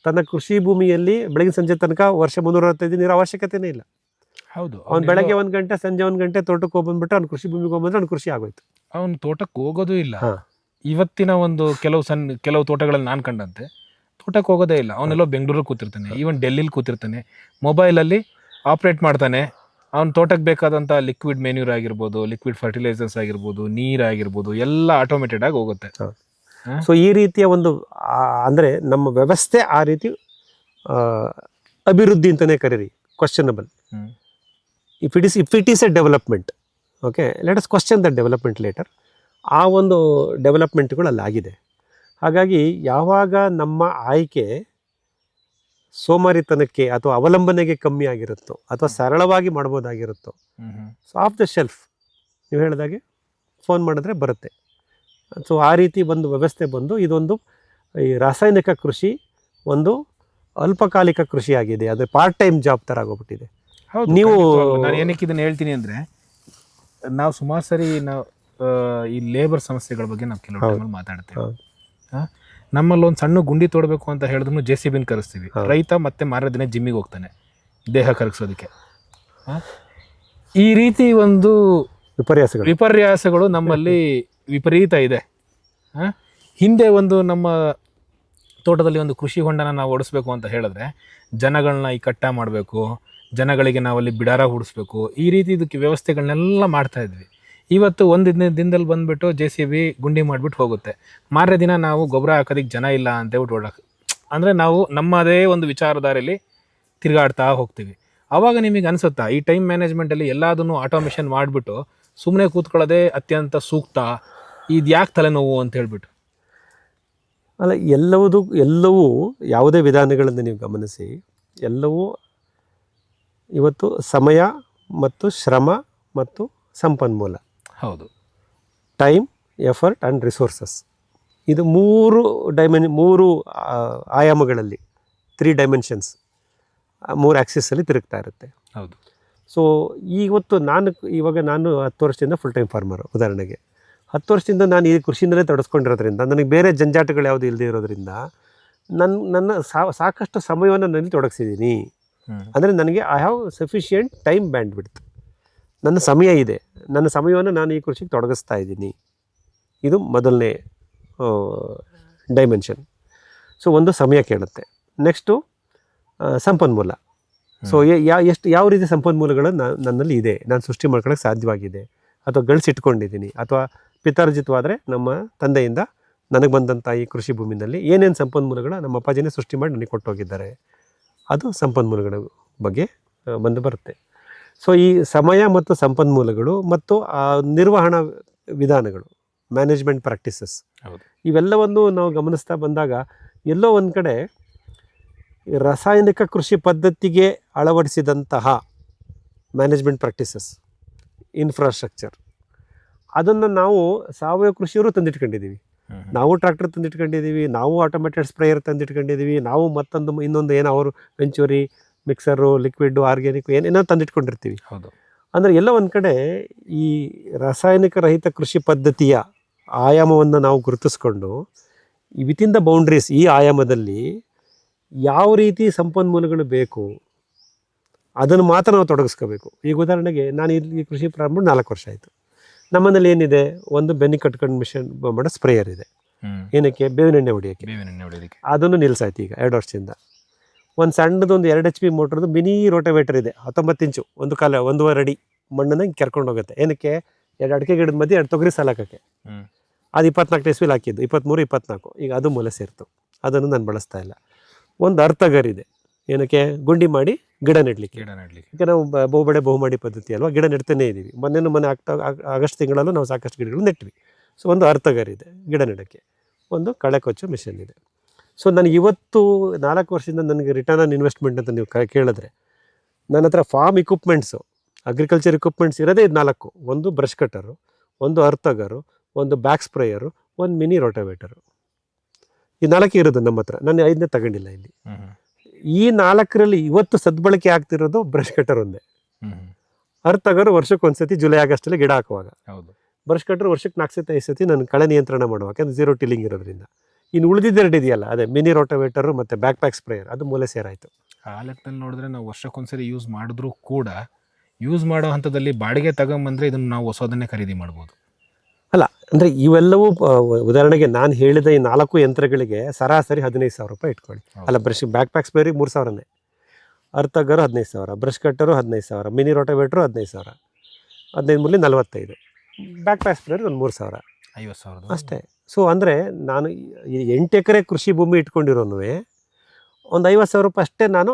ತನ್ನ ಕೃಷಿ ಭೂಮಿಯಲ್ಲಿ ಬೆಳಗಿನ ಸಂಜೆ ತನಕ ವರ್ಷ 365 ನೀರು ಅವಶ್ಯಕತೆನೇ ಇಲ್ಲ. ಅವ್ನು ಬೆಳಗ್ಗೆ 1 ಗಂಟೆ ಸಂಜೆ 1 ಗಂಟೆ ತೋಟಕ್ಕೆ ಹೋಗ್ಬಂದ್ಬಿಟ್ಟು ಅವ್ನು ಕೃಷಿ ಭೂಮಿಗೆ ಹೋಗ್ಬಂದ್ರೆ ಅವ್ನು ಕೃಷಿ ಆಗೋಯ್ತು. ಅವ್ನು ತೋಟಕ್ಕೆ ಹೋಗೋದು ಇಲ್ಲ. ಇವತ್ತಿನ ಒಂದು ಕೆಲವು ತೋಟಗಳಲ್ಲಿ ನಾನು ಕಂಡಂತೆ ತೋಟಕ್ಕೆ ಹೋಗೋದೇ ಇಲ್ಲ. ಅವನೆಲ್ಲೋ ಬೆಂಗಳೂರಲ್ಲಿ ಕೂತಿರ್ತಾನೆ, ಈವನ್ ಡೆಲ್ಲಿಲಿ ಕೂತಿರ್ತಾನೆ, ಮೊಬೈಲಲ್ಲಿ ಆಪ್ರೇಟ್ ಮಾಡ್ತಾನೆ. ಅವ್ನ ತೋಟಕ್ಕೆ ಬೇಕಾದಂಥ ಲಿಕ್ವಿಡ್ ಮೆನ್ಯೂರ್ ಆಗಿರ್ಬೋದು, ಲಿಕ್ವಿಡ್ ಫರ್ಟಿಲೈಸರ್ಸ್ ಆಗಿರ್ಬೋದು, ನೀರಾಗಿರ್ಬೋದು, ಎಲ್ಲ ಆಟೋಮೇಟೆಡ್ ಆಗಿ ಹೋಗುತ್ತೆ. ಸೊ ಈ ರೀತಿಯ ಒಂದು ಅಂದರೆ ನಮ್ಮ ವ್ಯವಸ್ಥೆ ಆ ರೀತಿ ಅಭಿವೃದ್ಧಿ ಅಂತಲೇ ಕರೀರಿ, questionable. If it is a development, okay, let us question the development later. ಆ ಒಂದು ಡೆವಲಪ್ಮೆಂಟ್ಗಳು ಅಲ್ಲಾಗಿದೆ. ಹಾಗಾಗಿ ಯಾವಾಗ ನಮ್ಮ ಆಯ್ಕೆ ಸೋಮಾರಿತನಕ್ಕೆ ಅಥವಾ ಅವಲಂಬನೆಗೆ ಕಮ್ಮಿ ಆಗಿರುತ್ತೋ, ಅಥವಾ ಸರಳವಾಗಿ ಮಾಡ್ಬೋದಾಗಿರುತ್ತೋ, ಸೊ ಆಫ್ ದ ಶೆಲ್ಫ್ ನೀವು ಹೇಳಿದಾಗೆ ಫೋನ್ ಮಾಡಿದ್ರೆ ಬರುತ್ತೆ. ಸೊ ಆ ರೀತಿ ಒಂದು ವ್ಯವಸ್ಥೆ ಬಂದು ಇದೊಂದು ಈ ರಾಸಾಯನಿಕ ಕೃಷಿ ಒಂದು ಅಲ್ಪಕಾಲಿಕ ಕೃಷಿ ಆಗಿದೆ, ಅದು ಪಾರ್ಟ್ ಟೈಮ್ ಜಾಬ್ ಥರ ಆಗೋಗ್ಬಿಟ್ಟಿದೆ. ನೀವು ನಾನು ಏನಕ್ಕೆ ಇದನ್ನು ಹೇಳ್ತೀನಿ ಅಂದರೆ, ನಾವು ಸುಮಾರು ಸರಿ ನಾವು ಈ ಲೇಬರ್ ಸಮಸ್ಯೆಗಳ ಬಗ್ಗೆ ನಾವು ಕೆಲವು ಟೈಮಲ್ಲಿ ಮಾತಾಡ್ತೇವೆ. ನಮ್ಮಲ್ಲಿ ಒಂದು ಸಣ್ಣ ಗುಂಡಿ ತೋಡಬೇಕು ಅಂತ ಹೇಳಿದ್ರು JCB ಕರೆಸ್ತೀವಿ. ರೈತ ಮತ್ತೆ ಮಾರನೇ ದಿನ ಜಿಮ್ಮಿಗೆ ಹೋಗ್ತಾನೆ ದೇಹ ಕರಗಿಸೋದಕ್ಕೆ. ಈ ರೀತಿ ಒಂದು ವಿಪರ್ಯಾಸಗಳು ನಮ್ಮಲ್ಲಿ ವಿಪರೀತ ಇದೆ. ಹಿಂದೆ ಒಂದು ನಮ್ಮ ತೋಟದಲ್ಲಿ ಒಂದು ಕೃಷಿ ಹೊಂಡನ ನಾವು ಓಡಿಸ್ಬೇಕು ಅಂತ ಹೇಳಿದ್ರೆ ಜನಗಳನ್ನ ಕಟ್ಟ ಮಾಡಬೇಕು, ಜನಗಳಿಗೆ ನಾವಲ್ಲಿ ಬಿಡಾರ ಹೂಡಿಸ್ಬೇಕು, ಈ ರೀತಿ ಇದಕ್ಕೆ ವ್ಯವಸ್ಥೆಗಳನ್ನೆಲ್ಲ ಮಾಡ್ತಾ ಇದ್ವಿ. ಇವತ್ತು ಒಂದು ದಿನದಲ್ಲಿ ಬಂದುಬಿಟ್ಟು JCB ಗುಂಡಿ ಮಾಡಿಬಿಟ್ಟು ಹೋಗುತ್ತೆ. ಮಾರನೇ ದಿನ ನಾವು ಗೊಬ್ಬರ ಹಾಕೋದಕ್ಕೆ ಜನ ಇಲ್ಲ ಅಂತೇಳ್ಬಿಟ್ಟು ಓಡಾಕ, ಅಂದರೆ ನಾವು ನಮ್ಮದೇ ಒಂದು ವಿಚಾರಧಾರೆಯಲ್ಲಿ ತಿರುಗಾಡ್ತಾ ಹೋಗ್ತೀವಿ. ಆವಾಗ ನಿಮಗೆ ಅನಿಸುತ್ತಾ ಈ ಟೈಮ್ ಮ್ಯಾನೇಜ್ಮೆಂಟಲ್ಲಿ ಎಲ್ಲದನ್ನು ಆಟೋಮೇಷನ್ ಮಾಡಿಬಿಟ್ಟು ಸುಮ್ಮನೆ ಕೂತ್ಕೊಳ್ಳೋದೇ ಅತ್ಯಂತ ಸೂಕ್ತ, ಇದು ಯಾಕೆ ತಲೆನೋವು ಅಂತ ಹೇಳ್ಬಿಟ್ಟು? ಅಲ್ಲ, ಎಲ್ಲವೂ ಯಾವುದೇ ವಿಧಾನಗಳನ್ನು ನೀವು ಗಮನಿಸಿ, ಎಲ್ಲವೂ ಇವತ್ತು ಸಮಯ ಮತ್ತು ಶ್ರಮ ಮತ್ತು ಸಂಪನ್ಮೂಲ, ಹೌದು, ಟೈಮ್, ಎಫರ್ಟ್ ಆ್ಯಂಡ್ ರಿಸೋರ್ಸಸ್, ಇದು ಮೂರು ಆಯಾಮಗಳಲ್ಲಿ 3 ಡೈಮೆನ್ಷನ್ಸ್ 3 ಆ್ಯಕ್ಸಿಸಲ್ಲಿ ತಿರುಗ್ತಾ ಇರುತ್ತೆ. ಹೌದು. ಸೊ ಇವಾಗ ನಾನು 10 ವರ್ಷದಿಂದ ಫುಲ್ ಟೈಮ್ ಫಾರ್ಮರು. ಉದಾಹರಣೆಗೆ 10 ವರ್ಷದಿಂದ ನಾನು ಈ ಕೃಷಿನಲ್ಲೇ ತೊಡಸ್ಕೊಂಡಿರೋದ್ರಿಂದ, ನನಗೆ ಬೇರೆ ಜಂಜಾಟಗಳು ಯಾವುದು ಇಲ್ಲದೆ ಇರೋದ್ರಿಂದ ನನ್ನ ಸಾಕಷ್ಟು ಸಮಯವನ್ನು ನಾನು ತೊಡಗಿಸಿದ್ದೀನಿ. ಅಂದರೆ ನನಗೆ I have sufficient time band ಬಿಡ್ತು, ನನ್ನ ಸಮಯ ಇದೆ, ನನ್ನ ಸಮಯವನ್ನು ನಾನು ಈ ಕೃಷಿಗೆ ತೊಡಗಿಸ್ತಾ ಇದ್ದೀನಿ. ಇದು ಮೊದಲನೇ ಡೈಮೆನ್ಷನ್. ಸೊ ಒಂದು ಸಮಯ ಕೇಳುತ್ತೆ. ನೆಕ್ಸ್ಟು ಸಂಪನ್ಮೂಲ. ಸೊ ಯಾವ ರೀತಿ ಸಂಪನ್ಮೂಲಗಳು ನನ್ನಲ್ಲಿ ಇದೆ, ನಾನು ಸೃಷ್ಟಿ ಮಾಡ್ಕೊಳ್ಳೋಕ್ಕೆ ಸಾಧ್ಯವಾಗಿದೆ, ಅಥವಾ ಗಳಿಸಿಟ್ಕೊಂಡಿದ್ದೀನಿ, ಅಥವಾ ಪಿತಾರ್ಜಿತವಾದರೆ ನಮ್ಮ ತಂದೆಯಿಂದ ನನಗೆ ಬಂದಂಥ ಈ ಕೃಷಿ ಭೂಮಿನಲ್ಲಿ ಏನೇನು ಸಂಪನ್ಮೂಲಗಳು ನಮ್ಮ ಅಪ್ಪಾಜಿನೇ ಸೃಷ್ಟಿ ಮಾಡಿ ನನಗೆ ಕೊಟ್ಟೋಗಿದ್ದಾರೆ, ಅದು ಸಂಪನ್ಮೂಲಗಳ ಬಗ್ಗೆ ಬರುತ್ತೆ. ಸೊ ಈ ಸಮಯ ಮತ್ತು ಸಂಪನ್ಮೂಲಗಳು ಮತ್ತು ನಿರ್ವಹಣಾ ವಿಧಾನಗಳು, ಮ್ಯಾನೇಜ್ಮೆಂಟ್ ಪ್ರಾಕ್ಟೀಸಸ್, ಇವೆಲ್ಲವನ್ನು ನಾವು ಗಮನಿಸ್ತಾ ಬಂದಾಗ ಎಲ್ಲೋ ಒಂದು ಕಡೆ ರಾಸಾಯನಿಕ ಕೃಷಿ ಪದ್ಧತಿಗೆ ಅಳವಡಿಸಿದಂತಹ ಮ್ಯಾನೇಜ್ಮೆಂಟ್ ಪ್ರಾಕ್ಟೀಸಸ್, ಇನ್ಫ್ರಾಸ್ಟ್ರಕ್ಚರ್, ಅದನ್ನು ನಾವು ಸಾವಯವ ಕೃಷಿಯವರು ತಂದಿಟ್ಕೊಂಡಿದ್ದೀವಿ. ನಾವು ಟ್ರ್ಯಾಕ್ಟರ್ ತಂದಿಟ್ಕೊಂಡಿದ್ದೀವಿ, ನಾವು ಆಟೋಮೇಟೆಡ್ ಸ್ಪ್ರೇಯರ್ ತಂದಿಟ್ಕೊಂಡಿದ್ದೀವಿ, ನಾವು ಇನ್ನೊಂದು ಏನೋ ಅವರು ವೆಂಚೂರಿ, ಮಿಕ್ಸರು, ಲಿಕ್ವಿಡ್ಡು, ಆರ್ಗ್ಯಾನಿಕ್ ಏನೇನೋ ತಂದಿಟ್ಕೊಂಡಿರ್ತೀವಿ. ಹೌದು. ಅಂದರೆ ಎಲ್ಲ ಒಂದು ಕಡೆ ಈ ರಾಸಾಯನಿಕ ರಹಿತ ಕೃಷಿ ಪದ್ಧತಿಯ ಆಯಾಮವನ್ನು ನಾವು ಗುರುತಿಸ್ಕೊಂಡು ವಿತಿನ್ ದ ಬೌಂಡ್ರೀಸ್, ಈ ಆಯಾಮದಲ್ಲಿ ಯಾವ ರೀತಿ ಸಂಪನ್ಮೂಲಗಳು ಬೇಕು ಅದನ್ನು ಮಾತ್ರ ನಾವು ತೊಡಗಿಸ್ಕೋಬೇಕು. ಈಗ ಉದಾಹರಣೆಗೆ ನಾನು ಈ ಕೃಷಿ ಪ್ರಾರಂಭ 4 ವರ್ಷ ಆಯಿತು. ನಮ್ಮನೇಲಿ ಏನಿದೆ, ಒಂದು ಬೆನ್ನಿ ಕಟ್ಕೊಂಡು ಮಿಷನ್ ಮಾಡೋ ಸ್ಪ್ರೇಯರ್ ಇದೆ. ಏನಕ್ಕೆ? ಬೇವಿನ ಎಣ್ಣೆ ಹೊಡಿಯೋಕ್ಕೆ. ಅದನ್ನು ನಿಲ್ಲಿಸಾಯ್ತು ಈಗ 2 ವರ್ಷದಿಂದ. ಒಂದು ಸಣ್ಣದೊಂದು 2 HP ಮೋಟ್ರದ್ದು ಮಿನಿ ರೋಟೋವೇಟರ್ ಇದೆ, 19 ಇಂಚು, 1.5 ಅಡಿ ಮಣ್ಣನ್ನ ಹಿಂಗೆ ಕೆರ್ಕೊಂಡು ಹೋಗುತ್ತೆ. ಏನಕ್ಕೆ? 2 ಅಡಿಕೆ ಗಿಡದ ಮಧ್ಯೆ 2 ತೊಗರಿ ಸಾಲಾಕಕ್ಕೆ. ಅದು 24 ಇಸ್ವಿಲಿ ಹಾಕಿದ್ದು, 23, 24. ಈಗ ಅದು ಮೂಲೆ ಸೇರ್ತು, ಅದನ್ನು ನಾನು ಬಳಸ್ತಾ ಇಲ್ಲ. ಒಂದು ಅರ್ಥಗರ್ ಇದೆ, ಏನಕ್ಕೆ? ಗುಂಡಿ ಮಾಡಿ ಗಿಡ ನೆಡಲಿಕ್ಕೆ. ಈಗ ನಾವು ಬಹುಮಾಡಿ ಪದ್ಧತಿ ಅಲ್ವಾ, ಗಿಡ ನೆಡ್ತಾನೇ ಇದ್ದೀವಿ. ಮೊನ್ನೆ ಆಗಸ್ಟ್ ತಿಂಗಳಲ್ಲೂ ನಾವು ಸಾಕಷ್ಟು ಗಿಡಗಳು ನೆಟ್ವಿ. ಸೊ ಒಂದು ಅರ್ಥಗರ್ ಇದೆ ಗಿಡ ನೆಡೋಕ್ಕೆ, ಒಂದು ಕಳೆ ಕೊಚ್ಚೋ ಮಿಷನ್ ಇದೆ. ಸೊ ನನಗೆ ಇವತ್ತು 4 ವರ್ಷದಿಂದ ನನಗೆ ರಿಟರ್ನ್ ಆನ್ ಇನ್ವೆಸ್ಟ್ಮೆಂಟ್ ಅಂತ ನೀವು ಕೇಳಿದ್ರೆ, ನನ್ನ ಹತ್ರ ಫಾರ್ಮ್ ಇಕ್ವಿಪ್ಮೆಂಟ್ಸು, ಅಗ್ರಿಕಲ್ಚರ್ ಇಕ್ವಿಪ್ಮೆಂಟ್ಸ್ ಇರೋದೇ ಇದು 4. ಒಂದು ಬ್ರಷ್ ಕಟ್ಟರು, ಒಂದು ಅರ್ಥಗರು, ಒಂದು ಬ್ಯಾಕ್ ಸ್ಪ್ರೇಯರು, ಒಂದು ಮಿನಿ ರೋಟೋವೇಟರು. ಈ 4 ಇರೋದು ನಮ್ಮ ಹತ್ರ. ನಾನು 5ನೇ ತಗೊಂಡಿಲ್ಲ ಇಲ್ಲಿ. ಈ 4ರಲ್ಲಿ ಇವತ್ತು ಸದ್ಬಳಕೆ ಆಗ್ತಿರೋದು ಬ್ರಷ್ ಕಟ್ಟರ್ ಒಂದೇ. ಅರ್ಥಗರು ವರ್ಷಕ್ಕೆ ಒಂದ್ಸತಿ ಜುಲೈ ಆಗಸ್ಟಲ್ಲಿ ಗಿಡ ಹಾಕುವಾಗ, ಬ್ರಷ್ ಕಟ್ಟರ್ ವರ್ಷಕ್ಕೆ 4 ಸತಿ 5 ಸತಿ ನಾನು ಕಳೆ ನಿಯಂತ್ರಣ ಮಾಡುವಾಗ, ಯಾಕಂದ್ರೆ 0 ಟಿಲ್ಲಿಂಗ್ ಇರೋದ್ರಿಂದ. ಇನ್ನು ಉಳಿದಿದ್ದೆರಡು ಇದೆಯಲ್ಲ, ಅದೇ ಮಿನಿ ರೋಟೋವೇಟರು ಮತ್ತು ಪ್ಯಾಕ್ ಸ್ಪ್ರೇಯರ್, ಅದು ಮೂಲೆ ಸೇರಾಯಿತು. ಆ ಲೆಕ್ಕದಲ್ಲಿ ನೋಡಿದ್ರೆ ನಾವು ವರ್ಷಕ್ಕೊಂದ್ಸರಿ ಯೂಸ್ ಮಾಡಿದ್ರೂ ಕೂಡ ಯೂಸ್ ಮಾಡೋ ಹಂತದಲ್ಲಿ ಬಾಡಿಗೆ ತಗೊಂಬಂದರೆ ಇದನ್ನು ನಾವು ಹೊಸದನ್ನೇ ಖರೀದಿ ಮಾಡ್ಬೋದು. ಅಲ್ಲ, ಅಂದರೆ ಇವೆಲ್ಲವೂ ಉದಾಹರಣೆಗೆ ನಾನು ಹೇಳಿದ ಈ 4 ಯಂತ್ರಗಳಿಗೆ ಸರಾಸರಿ 15,000 ರೂಪಾಯಿ ಇಟ್ಕೊಳ್ಳಿ. ಅಲ್ಲ, ಬ್ರಷ್ ಪ್ಯಾಕ್ ಸ್ಪ್ರೇಯರಿಗೆ 3,000ನೇ, ಅರ್ಥಗರು 15,000, ಬ್ರಷ್ ಕಟ್ಟರು 15,000, ಮಿನಿ ರೋಟೋವೇಟ್ರು 15,000, 15 ಮೂಲಿ 45, ಪ್ಯಾಕ್ ಸ್ಪ್ರೇಯರ್ ಒಂದು 3,000, 50,000 ಅಷ್ಟೇ. ಸೊ ಅಂದರೆ ನಾನು 8 ಎಕರೆ ಕೃಷಿ ಭೂಮಿ ಇಟ್ಕೊಂಡಿರೋನು ಒಂದು 50,000 ರೂಪಾಯಿ ಅಷ್ಟೇ ನಾನು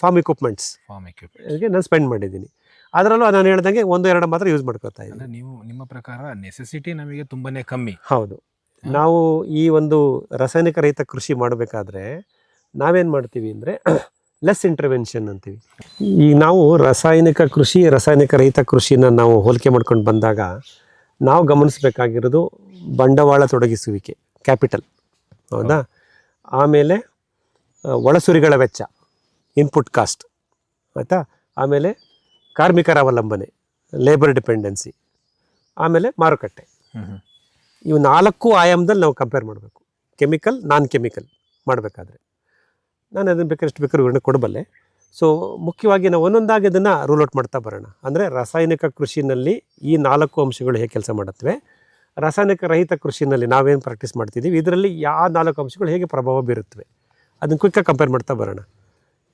ಫಾರ್ಮ್ ಇಕ್ವಿಪ್ಮೆಂಟ್ಸ್ಗೆ ನಾನು ಸ್ಪೆಂಡ್ ಮಾಡಿದ್ದೀನಿ. ಅದರಲ್ಲೂ ನಾನು ಹೇಳ್ದಂಗೆ 1-2 ಮಾತ್ರ ಯೂಸ್ ಮಾಡ್ಕೋತಾ ಇದ್ದೀನಿ. ನೀವು ನಿಮ್ಮ ಪ್ರಕಾರ ನೆಸೆಸಿಟಿ ನಮಗೆ ತುಂಬಾ ಕಮ್ಮಿ. ಹೌದು. ನಾವು ಈ ಒಂದು ರಾಸಾಯನಿಕ ರಹಿತ ಕೃಷಿ ಮಾಡಬೇಕಾದ್ರೆ ನಾವೇನು ಮಾಡ್ತೀವಿ ಅಂದರೆ ಲೆಸ್ ಇಂಟರ್ವೆನ್ಷನ್ ಅಂತೀವಿ. ಈಗ ನಾವು ರಾಸಾಯನಿಕ ರಹಿತ ಕೃಷಿನ ನಾವು ಹೋಲಿಕೆ ಮಾಡ್ಕೊಂಡು ಬಂದಾಗ ನಾವು ಗಮನಿಸಬೇಕಾಗಿರೋದು ಬಂಡವಾಳ ತೊಡಗಿಸುವಿಕೆ, ಕ್ಯಾಪಿಟಲ್, ಹೌದಾ? ಆಮೇಲೆ ಒಳಸುರಿಗಳ ವೆಚ್ಚ, ಇನ್ಪುಟ್ ಕಾಸ್ಟ್, ಆಯಿತಾ? ಆಮೇಲೆ ಕಾರ್ಮಿಕರ ಅವಲಂಬನೆ, ಲೇಬರ್ ಡಿಪೆಂಡೆನ್ಸಿ, ಆಮೇಲೆ ಮಾರುಕಟ್ಟೆ. ಇವು 4 ಆಯಾಮದಲ್ಲಿ ನಾವು ಕಂಪೇರ್ ಮಾಡಬೇಕು, ಕೆಮಿಕಲ್ ನಾನ್ ಕೆಮಿಕಲ್ ಮಾಡಬೇಕಾದ್ರೆ. ನಾನು ಅದನ್ನು ಬೇಕಾದಷ್ಟು ವಿವರಣೆ ಕೊಡಬಲ್ಲೆ. ಸೊ ಮುಖ್ಯವಾಗಿ ನಾವು ಒಂದೊಂದಾಗಿ ಅದನ್ನು ರೂಲ್ ಔಟ್ ಮಾಡ್ತಾ ಬರೋಣ. ಅಂದರೆ ರಾಸಾಯನಿಕ ಕೃಷಿನಲ್ಲಿ ಈ 4 ಅಂಶಗಳು ಹೇಗೆ ಕೆಲಸ ಮಾಡುತ್ತವೆ, ರಾಸಾಯನಿಕ ರಹಿತ ಕೃಷಿನಲ್ಲಿ ನಾವೇನು ಪ್ರಾಕ್ಟೀಸ್ ಮಾಡ್ತಿದ್ದೀವಿ, ಇದರಲ್ಲಿ ಯಾವ 4 ಅಂಶಗಳು ಹೇಗೆ ಪ್ರಭಾವ ಬೀರುತ್ತವೆ, ಅದನ್ನು ಕ್ವಿಕ್ಕಾಗಿ ಕಂಪೇರ್ ಮಾಡ್ತಾ ಬರೋಣ.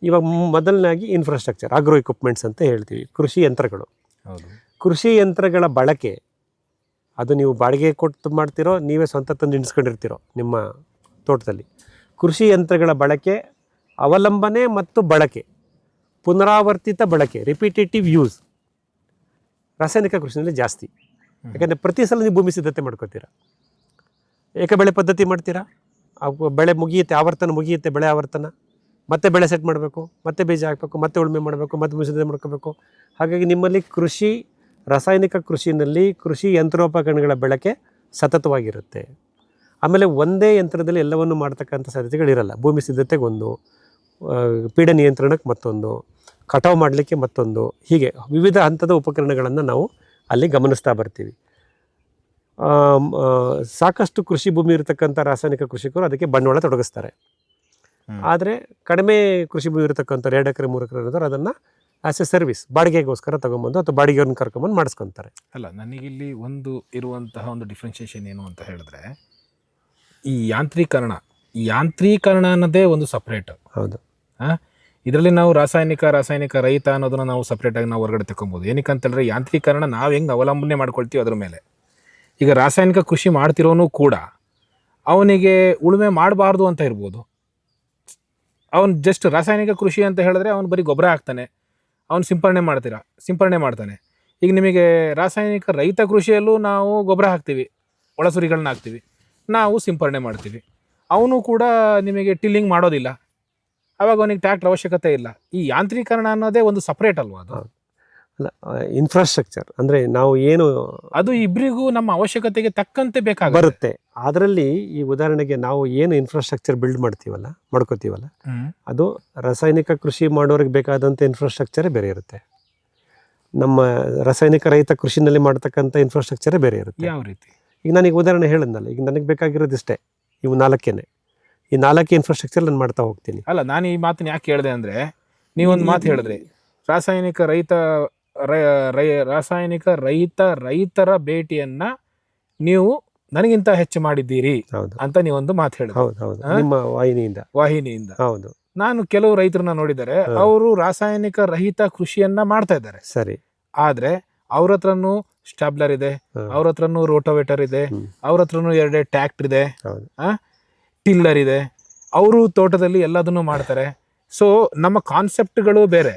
ಇವಾಗ ಮೊದಲನೇದಾಗಿ ಇನ್ಫ್ರಾಸ್ಟ್ರಕ್ಚರ್, ಆಗ್ರೋ ಇಕ್ವಿಪ್ಮೆಂಟ್ಸ್ ಅಂತ ಹೇಳ್ತೀವಿ, ಕೃಷಿ ಯಂತ್ರಗಳು. ಕೃಷಿ ಯಂತ್ರಗಳ ಬಳಕೆ, ಅದು ನೀವು ಬಾಡಿಗೆ ಕೊಟ್ಟು ಮಾಡ್ತಿರೋ, ನೀವೇ ಸ್ವಂತ ತಂದು ಇಣಿಸ್ಕೊಂಡಿರ್ತೀರೋ ನಿಮ್ಮ ತೋಟದಲ್ಲಿ. ಕೃಷಿ ಯಂತ್ರಗಳ ಬಳಕೆ, ಅವಲಂಬನೆ ಮತ್ತು ಬಳಕೆ, ಪುನರಾವರ್ತಿತ ಬಳಕೆ, ರಿಪಿಟೇಟಿವ್ ಯೂಸ್ ರಾಸಾಯನಿಕ ಕೃಷಿನಲ್ಲಿ ಜಾಸ್ತಿ. ಯಾಕಂದರೆ ಪ್ರತಿ ಸಲ ನೀವು ಭೂಮಿ ಸಿದ್ಧತೆ ಮಾಡ್ಕೋತೀರಾ, ಏಕಬೆಳೆ ಪದ್ಧತಿ ಮಾಡ್ತೀರಾ, ಬೆಳೆ ಮುಗಿಯುತ್ತೆ, ಆವರ್ತನ ಮುಗಿಯುತ್ತೆ, ಬೆಳೆ ಆವರ್ತನ, ಮತ್ತೆ ಬೆಳೆ ಸೆಟ್ ಮಾಡಬೇಕು, ಮತ್ತೆ ಬೀಜ ಹಾಕಬೇಕು, ಮತ್ತೆ ಉಳುಮೆ ಮಾಡಬೇಕು, ಮತ್ತೆ ಭೂಮಿ ಸಿದ್ಧತೆ ಮಾಡ್ಕೋಬೇಕು. ಹಾಗಾಗಿ ನಿಮ್ಮಲ್ಲಿ ರಾಸಾಯನಿಕ ಕೃಷಿನಲ್ಲಿ ಕೃಷಿ ಯಂತ್ರೋಪಕರಣಗಳ ಬಳಕೆ ಸತತವಾಗಿರುತ್ತೆ. ಆಮೇಲೆ ಒಂದೇ ಯಂತ್ರದಲ್ಲಿ ಎಲ್ಲವನ್ನು ಮಾಡ್ತಕ್ಕಂಥ ಸಾಧ್ಯತೆಗಳಿರಲ್ಲ. ಭೂಮಿ ಸಿದ್ಧತೆಗೊಂದು, ಪೀಡೆ ನಿಯಂತ್ರಣಕ್ಕೆ ಮತ್ತೊಂದು, ಕಟಾವು ಮಾಡಲಿಕ್ಕೆ ಮತ್ತೊಂದು, ಹೀಗೆ ವಿವಿಧ ಹಂತದ ಉಪಕರಣಗಳನ್ನು ನಾವು ಅಲ್ಲಿ ಗಮನಿಸ್ತಾ ಬರ್ತೀವಿ. ಸಾಕಷ್ಟು ಕೃಷಿ ಭೂಮಿ ಇರತಕ್ಕಂಥ ರಾಸಾಯನಿಕ ಕೃಷಿಕರು ಅದಕ್ಕೆ ಬಂಡವಾಳ ತೊಡಗಿಸ್ತಾರೆ. ಆದರೆ ಕಡಿಮೆ ಕೃಷಿ ಭೂಮಿ ಇರತಕ್ಕಂಥವ್ರು 2 ಎಕರೆ 3 ಎಕರೆ ಇರೋರು ಅದನ್ನು ಆ್ಯಸ್ ಎ ಸರ್ವಿಸ್ ಬಾಡಿಗೆಗೋಸ್ಕರ ತೊಗೊಂಬಂದು ಅಥವಾ ಬಾಡಿಗೆಯವ್ರನ್ನ ಕರ್ಕೊಂಬಂದು ಮಾಡಿಸ್ಕೊತಾರೆ. ಅಲ್ಲ, ನನಗಿಲ್ಲಿ ಇರುವಂತಹ ಒಂದು ಡಿಫ್ರೆನ್ಷಿಯೇಷನ್ ಏನು ಅಂತ ಹೇಳಿದ್ರೆ, ಈ ಯಾಂತ್ರೀಕರಣ ಅನ್ನೋದೇ ಒಂದು ಸಪ್ರೇಟ್. ಹೌದು. ಇದರಲ್ಲಿ ನಾವು ರಾಸಾಯನಿಕ ರಹಿತ ಅನ್ನೋದನ್ನು ನಾವು ಸಪ್ರೇಟಾಗಿ ನಾವು ಹೊರಗಡೆ ತಗೊಬೋದು. ಏನಕ್ಕೆ ಅಂತಂದರೆ, ಯಾಂತ್ರೀಕರಣ ನಾವು ಹೆಂಗೆ ಅವಲಂಬನೆ ಮಾಡ್ಕೊಳ್ತೀವಿ ಅದ್ರ ಮೇಲೆ. ಈಗ ರಾಸಾಯನಿಕ ಕೃಷಿ ಮಾಡ್ತಿರೋನು ಕೂಡ ಅವನಿಗೆ ಉಳುಮೆ ಮಾಡಬಾರ್ದು ಅಂತ ಇರ್ಬೋದು. ಅವನು ಜಸ್ಟ್ ರಾಸಾಯನಿಕ ಕೃಷಿ ಅಂತ ಹೇಳಿದ್ರೆ ಅವನು ಬರೀ ಗೊಬ್ಬರ ಹಾಕ್ತಾನೆ, ಅವನು ಸಿಂಪರಣೆ ಮಾಡ್ತಾನೆ. ಈಗ ನಿಮಗೆ ರಾಸಾಯನಿಕ ರಹಿತ ಕೃಷಿಯಲ್ಲೂ ನಾವು ಗೊಬ್ಬರ ಹಾಕ್ತೀವಿ, ಒಳಸುರಿಗಳನ್ನ ಹಾಕ್ತೀವಿ, ನಾವು ಸಿಂಪರಣೆ ಮಾಡ್ತೀವಿ. ಅವನು ಕೂಡ ನಿಮಗೆ ಟಿಲ್ಲಿಂಗ್ ಮಾಡೋದಿಲ್ಲ, ಆವಾಗ ಅವನಿಗೆ ಟ್ರ್ಯಾಕ್ಟರ್ ಅವಶ್ಯಕತೆ ಇಲ್ಲ. ಈ ಯಾಂತ್ರೀಕರಣ ಅನ್ನೋದೇ ಒಂದು ಸಪ್ರೇಟ್ ಅಲ್ವಾ ಅದು? ಅಲ್ಲ, ಇನ್ಫ್ರಾಸ್ಟ್ರಕ್ಚರ್ ಅಂದರೆ ನಾವು ಏನು, ಅದು ಇಬ್ಬರಿಗೂ ನಮ್ಮ ಅವಶ್ಯಕತೆಗೆ ತಕ್ಕಂತೆ ಬರುತ್ತೆ. ಅದರಲ್ಲಿ ಈ ಉದಾಹರಣೆಗೆ ನಾವು ಏನು ಇನ್ಫ್ರಾಸ್ಟ್ರಕ್ಚರ್ ಬಿಲ್ಡ್ ಮಾಡ್ಕೋತೀವಲ್ಲ, ಅದು ರಾಸಾಯನಿಕ ಕೃಷಿ ಮಾಡೋರಿಗೆ ಬೇಕಾದಂಥ ಇನ್ಫ್ರಾಸ್ಟ್ರಕ್ಚರೇ ಬೇರೆ ಇರುತ್ತೆ. ನಮ್ಮ ರಾಸಾಯನಿಕ ರಹಿತ ಕೃಷಿನಲ್ಲಿ ಮಾಡ್ತಕ್ಕಂಥ ಇನ್ಫ್ರಾಸ್ಟ್ರಕ್ಚರೇ ಬೇರೆ ಇರುತ್ತೆ. ಯಾವ ರೀತಿ? ಈಗ ನನಗೆ ಉದಾಹರಣೆ ಹೇಳಿದ್ನಲ್ಲ, ಈಗ ನನಗೆ ಬೇಕಾಗಿರೋದಿಷ್ಟೇ, ಇವು 4 ಈ 4 ಇನ್ಫ್ರಾಸ್ಟ್ರಕ್ಚರ್ ನಾನು ಮಾಡ್ತಾ ಹೋಗ್ತೀನಿ. ಅಲ್ಲ, ನಾನು ಈ ಮಾತನ್ನ ಯಾಕೆ ಹೇಳಿದೆ ಅಂದರೆ, ನೀವೊಂದು ಮಾತು ಹೇಳಿದ್ರಿ, ರಾಸಾಯನಿಕ ರೈತರ ಭೇಟಿಯನ್ನ ನೀವು ನನಗಿಂತ ಹೆಚ್ಚು ಮಾಡಿದ್ದೀರಿ ಅಂತ ನೀವೊಂದು ಮಾತು ಹೇಳಿದ್ರಿ. ಹೌದು, ನಿಮ್ಮ ವಾಹಿನಿಯಿಂದ. ಹೌದು. ನಾನು ಕೆಲವು ರೈತರನ್ನ ನೋಡಿದ್ದಾರೆ, ಅವರು ರಾಸಾಯನಿಕ ರಹಿತ ಕೃಷಿಯನ್ನ ಮಾಡ್ತಾ ಇದ್ದಾರೆ. ಸರಿ. ಆದ್ರೆ ಅವ್ರ ಹತ್ರನು ಸ್ಟಾಬ್ಲರ್ ಇದೆ, ಅವ್ರ ಹತ್ರನು ರೋಟೋವೇಟರ್ ಇದೆ, ಅವ್ರ ಹತ್ರನು 2 ಟ್ರ್ಯಾಕ್ಟರ್ ಇದೆ, ಟಿಲ್ಲರ್ ಇದೆ, ಅವರು ತೋಟದಲ್ಲಿ ಎಲ್ಲದನ್ನು ಮಾಡ್ತಾರೆ. ಸೊ ನಮ್ಮ ಕಾನ್ಸೆಪ್ಟ್ಗಳು ಬೇರೆ.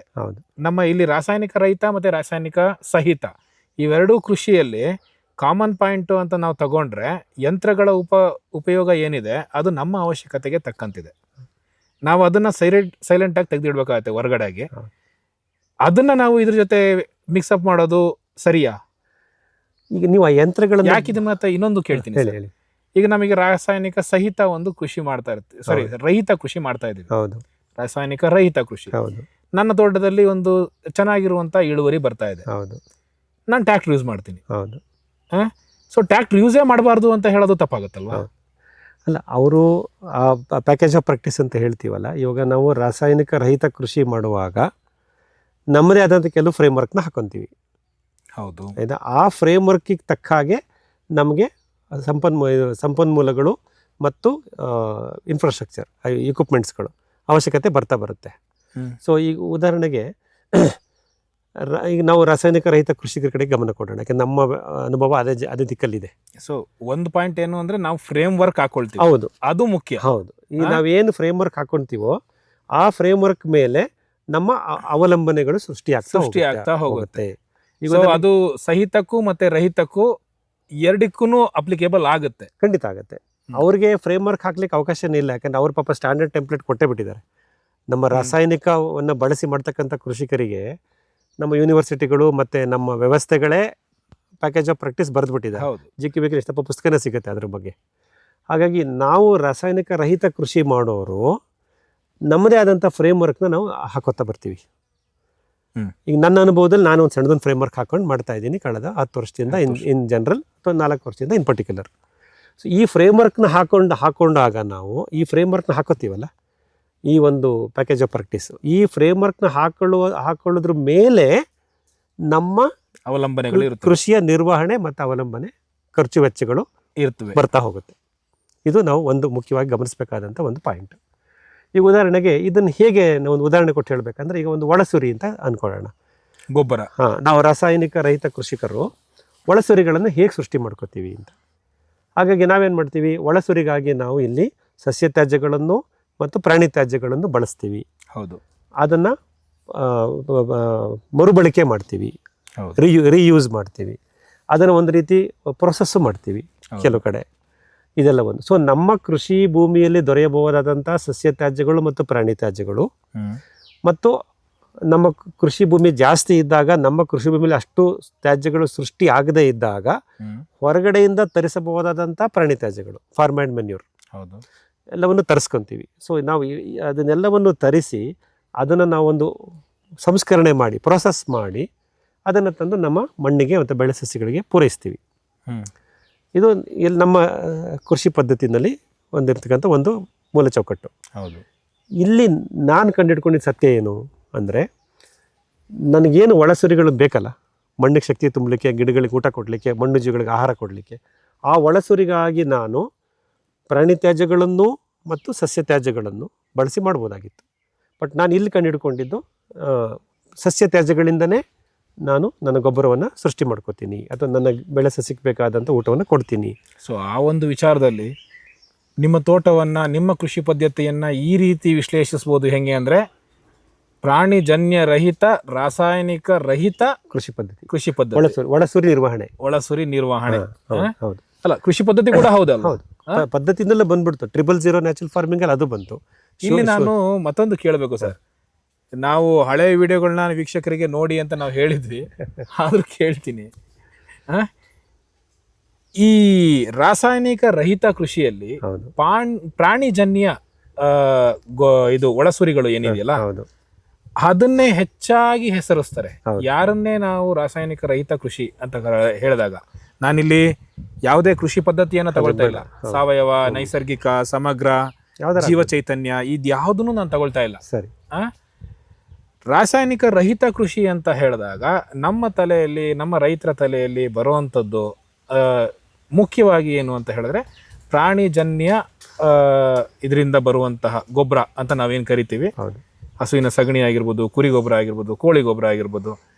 ನಮ್ಮ ಇಲ್ಲಿ ರಾಸಾಯನಿಕ ರಹಿತ ಮತ್ತೆ ರಾಸಾಯನಿಕ ಸಹಿತ ಇವೆರಡೂ ಕೃಷಿಯಲ್ಲಿ ಕಾಮನ್ ಪಾಯಿಂಟ್ ಅಂತ ನಾವು ತಗೊಂಡ್ರೆ, ಯಂತ್ರಗಳ ಉಪಯೋಗ ಏನಿದೆ ಅದು ನಮ್ಮ ಅವಶ್ಯಕತೆಗೆ ತಕ್ಕಂತಿದೆ. ನಾವು ಅದನ್ನ ಸೈಲೆಂಟ್ ಆಗಿ ತೆಗೆದಿಡ್ಬೇಕಾಗತ್ತೆ ಹೊರಗಡೆಗೆ. ಅದನ್ನ ನಾವು ಇದ್ರ ಜೊತೆ ಮಿಕ್ಸಪ್ ಮಾಡೋದು ಸರಿಯಾ? ಈಗ ನೀವು ಆ ಯಂತ್ರಗಳನ್ನ ಯಾಕಿದೆ ಮತ್ತೆ ಇನ್ನೊಂದು ಕೇಳ್ತೀನಿ. ಈಗ ನಮಗೆ ರಾಸಾಯನಿಕ ಸಹಿತ ಒಂದು ಕೃಷಿ ಮಾಡ್ತಾ ಇರ್ತೀವಿ, ಸಾರಿ ರಹಿತ ಕೃಷಿ ಮಾಡ್ತಾ ಇದೀವಿ. ರಾಸಾಯನಿಕ ರಹಿತ ಕೃಷಿ. ನನ್ನ ತೋಟದಲ್ಲಿ ಒಂದು ಚೆನ್ನಾಗಿರುವಂತ ಇಳುವರಿ ಬರ್ತಾ ಇದೆ, ನಾನು ಟ್ರ್ಯಾಕ್ಟರ್ ಯೂಸ್ ಮಾಡ್ತೀನಿ. ಸೊ ಟ್ರ್ಯಾಕ್ಟರ್ ಯೂಸೇ ಮಾಡಬಾರ್ದು ಅಂತ ಹೇಳೋದು ತಪ್ಪಾಗುತ್ತಲ್ವಾ? ಅಲ್ಲ, ಅವರು ಪ್ಯಾಕೇಜ್ ಆಫ್ ಪ್ರಾಕ್ಟೀಸ್ ಅಂತ ಹೇಳ್ತೀವಲ್ಲ, ಇವಾಗ ನಾವು ರಾಸಾಯನಿಕ ರಹಿತ ಕೃಷಿ ಮಾಡುವಾಗ ನಮ್ಮದೇ ಆದಂಥ ಕೆಲವು ಫ್ರೇಮ್ವರ್ಕ್ನ ಹಾಕೊತೀವಿ. ಹೌದು. ಆಯ್ತಾ? ಆ ಫ್ರೇಮ್ವರ್ಕಿಗೆ ತಕ್ಕ ಹಾಗೆ ನಮಗೆ ಸಂಪನ್ಮೂಲಗಳು ಮತ್ತು ಇನ್ಫ್ರಾಸ್ಟ್ರಕ್ಚರ್, ಇಕ್ವಿಪ್ಮೆಂಟ್ಸ್ಗಳು ಅವಶ್ಯಕತೆ ಬರ್ತಾ ಬರುತ್ತೆ. ಸೊ ಈಗ ಉದಾಹರಣೆಗೆ ಈಗ ನಾವು ರಾಸಾಯನಿಕ ರಹಿತ ಕೃಷಿಕರ ಕಡೆ ಗಮನ ಕೊಡೋಣ, ಯಾಕಂದ್ರೆ ನಮ್ಮ ಅನುಭವ ಅದೇ ದಿಕ್ಕಲ್ಲಿದೆ. ಸೊ ಒಂದು ಪಾಯಿಂಟ್ ಏನು ಅಂದ್ರೆ ನಾವು ಫ್ರೇಮ್ ವರ್ಕ್ ಹಾಕೊಳ್ತೀವಿ. ಹೌದು, ಅದು ಮುಖ್ಯ. ಹೌದು. ಈಗ ನಾವೇನು ಫ್ರೇಮ್ ವರ್ಕ್ ಹಾಕೊಳ್ತೀವೋ ಆ ಫ್ರೇಮ್ ವರ್ಕ್ ಮೇಲೆ ನಮ್ಮ ಅವಲಂಬನೆಗಳು ಸೃಷ್ಟಿ ಆಗ್ತಾ ಹೋಗುತ್ತೆ. ಈಗ ಅದು ಸಹಿತಕ್ಕೂ ಮತ್ತೆ ರಹಿತಕ್ಕೂ ಎರಡಕ್ಕೂ ಅಪ್ಲಿಕೇಬಲ್ ಆಗುತ್ತೆ. ಖಂಡಿತ ಆಗುತ್ತೆ. ಅವ್ರಿಗೆ ಫ್ರೇಮ್ ವರ್ಕ್ ಹಾಕ್ಲಿಕ್ಕೆ ಅವಕಾಶನೇ ಇಲ್ಲ, ಯಾಕಂದ್ರೆ ಅವ್ರ ಪಾಪ ಸ್ಟ್ಯಾಂಡರ್ಡ್ ಟೆಂಪ್ಲೇಟ್ ಕೊಟ್ಟೇ ಬಿಟ್ಟಿದ್ದಾರೆ. ನಮ್ಮ ರಾಸಾಯನಿಕವನ್ನು ಬಳಸಿ ಮಾಡ್ತಕ್ಕಂಥ ಕೃಷಿಕರಿಗೆ ನಮ್ಮ ಯೂನಿವರ್ಸಿಟಿಗಳು ಮತ್ತು ನಮ್ಮ ವ್ಯವಸ್ಥೆಗಳೇ ಪ್ಯಾಕೇಜ್ ಆಫ್ ಪ್ರಾಕ್ಟೀಸ್ ಬರೆದ್ಬಿಟ್ಟಿದೆ. ಜಿಕ್ಕಿ ಬೇಕಿ ಎಷ್ಟಪ್ಪ ಪುಸ್ತಕನೇ ಸಿಗುತ್ತೆ ಅದ್ರ ಬಗ್ಗೆ. ಹಾಗಾಗಿ ನಾವು ರಾಸಾಯನಿಕ ರಹಿತ ಕೃಷಿ ಮಾಡೋರು ನಮ್ಮದೇ ಆದಂಥ ಫ್ರೇಮ್ ವರ್ಕ್ನ ನಾವು ಹಾಕೋತಾ ಬರ್ತೀವಿ. ಈಗ ನನ್ನ ಅನುಭವದಲ್ಲಿ ನಾನು ಒಂದು ಸಣ್ಣದೊಂದು ಫ್ರೇಮ್ ವರ್ಕ್ ಹಾಕೊಂಡು ಮಾಡ್ತಾ ಇದ್ದೀನಿ ಕಳೆದ 10 ವರ್ಷದಿಂದ ಇನ್ ಜನರಲ್, ಅಥವಾ 4 ವರ್ಷದಿಂದ ಇನ್ ಪರ್ಟಿಕ್ಯುಲರ್. ಸೊ ಈ ಫ್ರೇಮ್ ವರ್ಕ್ನ ಹಾಕೊಂಡಾಗ ನಾವು ಈ ಫ್ರೇಮ್ ವರ್ಕ್ನ ಹಾಕೋತೀವಲ್ಲ, ಈ ಒಂದು ಪ್ಯಾಕೇಜ್ ಆಫ್ ಪ್ರಾಕ್ಟೀಸ್, ಈ ಫ್ರೇಮ್ ವರ್ಕ್ನ ಹಾಕೊಳ್ಳೋದ್ರ ಮೇಲೆ ನಮ್ಮ ಅವಲಂಬನೆಗಳು, ಕೃಷಿಯ ನಿರ್ವಹಣೆ ಮತ್ತು ಅವಲಂಬನೆ ಖರ್ಚು ವೆಚ್ಚಗಳು ಇರ್ತವೆ, ಬರ್ತಾ ಹೋಗುತ್ತೆ. ಇದು ನಾವು ಒಂದು ಮುಖ್ಯವಾಗಿ ಗಮನಿಸಬೇಕಾದಂಥ ಒಂದು ಪಾಯಿಂಟ್. ಈಗ ಉದಾಹರಣೆಗೆ ಇದನ್ನು ಹೇಗೆ ನಾವು ಒಂದು ಉದಾಹರಣೆ ಕೊಟ್ಟು ಹೇಳಬೇಕಂದ್ರೆ, ಈಗ ಒಂದು ಒಳಸುರಿ ಅಂತ ಅಂದ್ಕೊಳ್ಳೋಣ, ಗೊಬ್ಬರ. ನಾವು ರಾಸಾಯನಿಕ ರಹಿತ ಕೃಷಿಕರು ಒಳಸುರಿಗಳನ್ನು ಹೇಗೆ ಸೃಷ್ಟಿ ಮಾಡ್ಕೋತೀವಿ ಅಂತ. ಹಾಗಾಗಿ ನಾವೇನು ಮಾಡ್ತೀವಿ, ಒಳಸುರಿಗಾಗಿ ನಾವು ಇಲ್ಲಿ ಸಸ್ಯ ತ್ಯಾಜ್ಯಗಳನ್ನು ಮತ್ತು ಪ್ರಾಣಿ ತ್ಯಾಜ್ಯಗಳನ್ನು ಬಳಸ್ತೀವಿ. ಹೌದು. ಅದನ್ನು ಮರುಬಳಕೆ ಮಾಡ್ತೀವಿ, ರೀಯೂಸ್ ಮಾಡ್ತೀವಿ, ಅದನ್ನು ಒಂದು ರೀತಿ ಪ್ರೊಸೆಸ್ಸು ಮಾಡ್ತೀವಿ ಕೆಲವು ಕಡೆ. ಇದೆಲ್ಲ ಒಂದು. ಸೊ ನಮ್ಮ ಕೃಷಿ ಭೂಮಿಯಲ್ಲಿ ದೊರೆಯಬಹುದಾದಂಥ ಸಸ್ಯ ತ್ಯಾಜ್ಯಗಳು ಮತ್ತು ಪ್ರಾಣಿ ತ್ಯಾಜ್ಯಗಳು, ಮತ್ತು ನಮ್ಮ ಕೃಷಿ ಭೂಮಿ ಜಾಸ್ತಿ ಇದ್ದಾಗ, ನಮ್ಮ ಕೃಷಿ ಭೂಮಿಯಲ್ಲಿ ಅಷ್ಟು ತ್ಯಾಜ್ಯಗಳು ಸೃಷ್ಟಿ ಆಗದೇ ಇದ್ದಾಗ ಹೊರಗಡೆಯಿಂದ ತರಿಸಬಹುದಾದಂಥ ಪ್ರಾಣಿ ತ್ಯಾಜ್ಯಗಳು, ಫಾರ್ಮ್ ಆ್ಯಂಡ್ ಮೆನ್ಯೂರ್, ಎಲ್ಲವನ್ನು ತರಿಸ್ಕೊತೀವಿ. ಸೊ ನಾವು ಅದನ್ನೆಲ್ಲವನ್ನು ತರಿಸಿ ಅದನ್ನು ನಾವೊಂದು ಸಂಸ್ಕರಣೆ ಮಾಡಿ, ಪ್ರೊಸೆಸ್ ಮಾಡಿ, ಅದನ್ನು ತಂದು ನಮ್ಮ ಮಣ್ಣಿಗೆ ಮತ್ತು ಬೆಳೆ ಸಸ್ಯಗಳಿಗೆ ಪೂರೈಸ್ತೀವಿ. ಇದು ಇಲ್ಲಿ ನಮ್ಮ ಕೃಷಿ ಪದ್ಧತಿನಲ್ಲಿ ಒಂದಿರ್ತಕ್ಕಂಥ ಒಂದು ಮೂಲ ಚೌಕಟ್ಟು. ಹೌದು. ಇಲ್ಲಿ ನಾನು ಕಂಡುಹಿಡ್ಕೊಂಡಿದ್ದ ಸತ್ಯ ಏನು ಅಂದರೆ, ನನಗೇನು ಒಳಸುರಿಗಳು ಬೇಕಲ್ಲ, ಮಣ್ಣಿಗೆ ಶಕ್ತಿ ತುಂಬಲಿಕ್ಕೆ, ಗಿಡಗಳಿಗೆ ಊಟ ಕೊಡಲಿಕ್ಕೆ, ಮಣ್ಣು ಜೀವಿಗಳಿಗೆ ಆಹಾರ ಕೊಡಲಿಕ್ಕೆ, ಆ ಒಳಸುರಿಗಾಗಿ ನಾನು ಪ್ರಾಣಿ ತ್ಯಾಜ್ಯಗಳನ್ನು ಮತ್ತು ಸಸ್ಯ ತ್ಯಾಜ್ಯಗಳನ್ನು ಬಳಸಿ ಮಾಡ್ಬೋದಾಗಿತ್ತು. ಬಟ್ ನಾನು ಇಲ್ಲಿ ಕಂಡುಹಿಡ್ಕೊಂಡಿದ್ದು ಸಸ್ಯ ತ್ಯಾಜ್ಯಗಳಿಂದನೇ ನಾನು ನನ್ನ ಗೊಬ್ಬರವನ್ನು ಸೃಷ್ಟಿ ಮಾಡ್ಕೋತೀನಿ, ಅಥವಾ ನನ್ನ ಬೆಳೆ ಸಸ್ಯಕ್ಕೆ ಬೇಕಾದಂಥ ಊಟವನ್ನು ಕೊಡ್ತೀನಿ. ಸೊ ಆ ಒಂದು ವಿಚಾರದಲ್ಲಿ ನಿಮ್ಮ ತೋಟವನ್ನು, ನಿಮ್ಮ ಕೃಷಿ ಪದ್ಧತಿಯನ್ನು ಈ ರೀತಿ ವಿಶ್ಲೇಷಿಸ್ಬೋದು. ಹೆಂಗೆ ಅಂದರೆ, ಪ್ರಾಣಿಜನ್ಯ ರಹಿತ, ರಾಸಾಯನಿಕ ರಹಿತ ಕೃಷಿ ಪದ್ಧತಿ, ಒಳಸುರಿ ನಿರ್ವಹಣೆ. ಹೌದು. ಅಲ್ಲ, ಕೃಷಿ ಪದ್ಧತಿ ಕೂಡ ಹೌದಲ್ಲ? ಹೌದು, ಪದ್ಧತಿಯಿಂದಲೇ ಬಂದ್ಬಿಡ್ತು. 000 ನ್ಯಾಚುರಲ್ ಫಾರ್ಮಿಂಗ್ ಅಲ್ಲಿ ಅದು ಬಂತು. ಇಲ್ಲಿ ನಾನು ಮತ್ತೊಂದು ಕೇಳಬೇಕು ಸರ್, ನಾವು ಹಳೆ ವಿಡಿಯೋಗಳನ್ನ ವೀಕ್ಷಕರಿಗೆ ನೋಡಿ ಅಂತ ನಾವು ಹೇಳಿದ್ವಿ, ಆದ್ರೂ ಕೇಳ್ತೀನಿ. ಈ ರಾಸಾಯನಿಕ ರಹಿತ ಕೃಷಿಯಲ್ಲಿ ಪ್ರಾಣಿಜನ್ಯ ಇದು ಒಳಸುರಿಗಳು ಏನಿದೆಯಲ್ಲ, ಅದನ್ನೇ ಹೆಚ್ಚಾಗಿ ಹೆಸರಿಸ್ತಾರೆ. ಯಾರನ್ನೇ ನಾವು ರಾಸಾಯನಿಕ ರಹಿತ ಕೃಷಿ ಅಂತ ಹೇಳಿದಾಗ, ನಾನಿಲ್ಲಿ ಯಾವುದೇ ಕೃಷಿ ಪದ್ಧತಿಯನ್ನು ತಗೊಳ್ತಾ ಇಲ್ಲ, ಸಾವಯವ, ನೈಸರ್ಗಿಕ, ಸಮಗ್ರ, ಜೀವ ಚೈತನ್ಯ, ಇದ್ಯಾವುದನ್ನು ನಾನು ತಗೊಳ್ತಾ ಇಲ್ಲ. ಸರಿ. ರಾಸಾಯನಿಕ ರಹಿತ ಕೃಷಿ ಅಂತ ಹೇಳಿದಾಗ ನಮ್ಮ ತಲೆಯಲ್ಲಿ, ನಮ್ಮ ರೈತರ ತಲೆಯಲ್ಲಿ ಬರುವಂಥದ್ದು ಮುಖ್ಯವಾಗಿ ಏನು ಅಂತ ಹೇಳಿದ್ರೆ, ಪ್ರಾಣಿಜನ್ಯ ಇದರಿಂದ ಬರುವಂತಹ ಗೊಬ್ಬರ ಅಂತ ನಾವೇನು ಕರಿತೀವಿ, ಹೌದು. ಹಸುವಿನ ಸಗಣಿ ಆಗಿರ್ಬೋದು, ಕುರಿ ಗೊಬ್ಬರ ಆಗಿರ್ಬೋದು, ಕೋಳಿ ಗೊಬ್ಬರ ಆಗಿರ್ಬೋದು,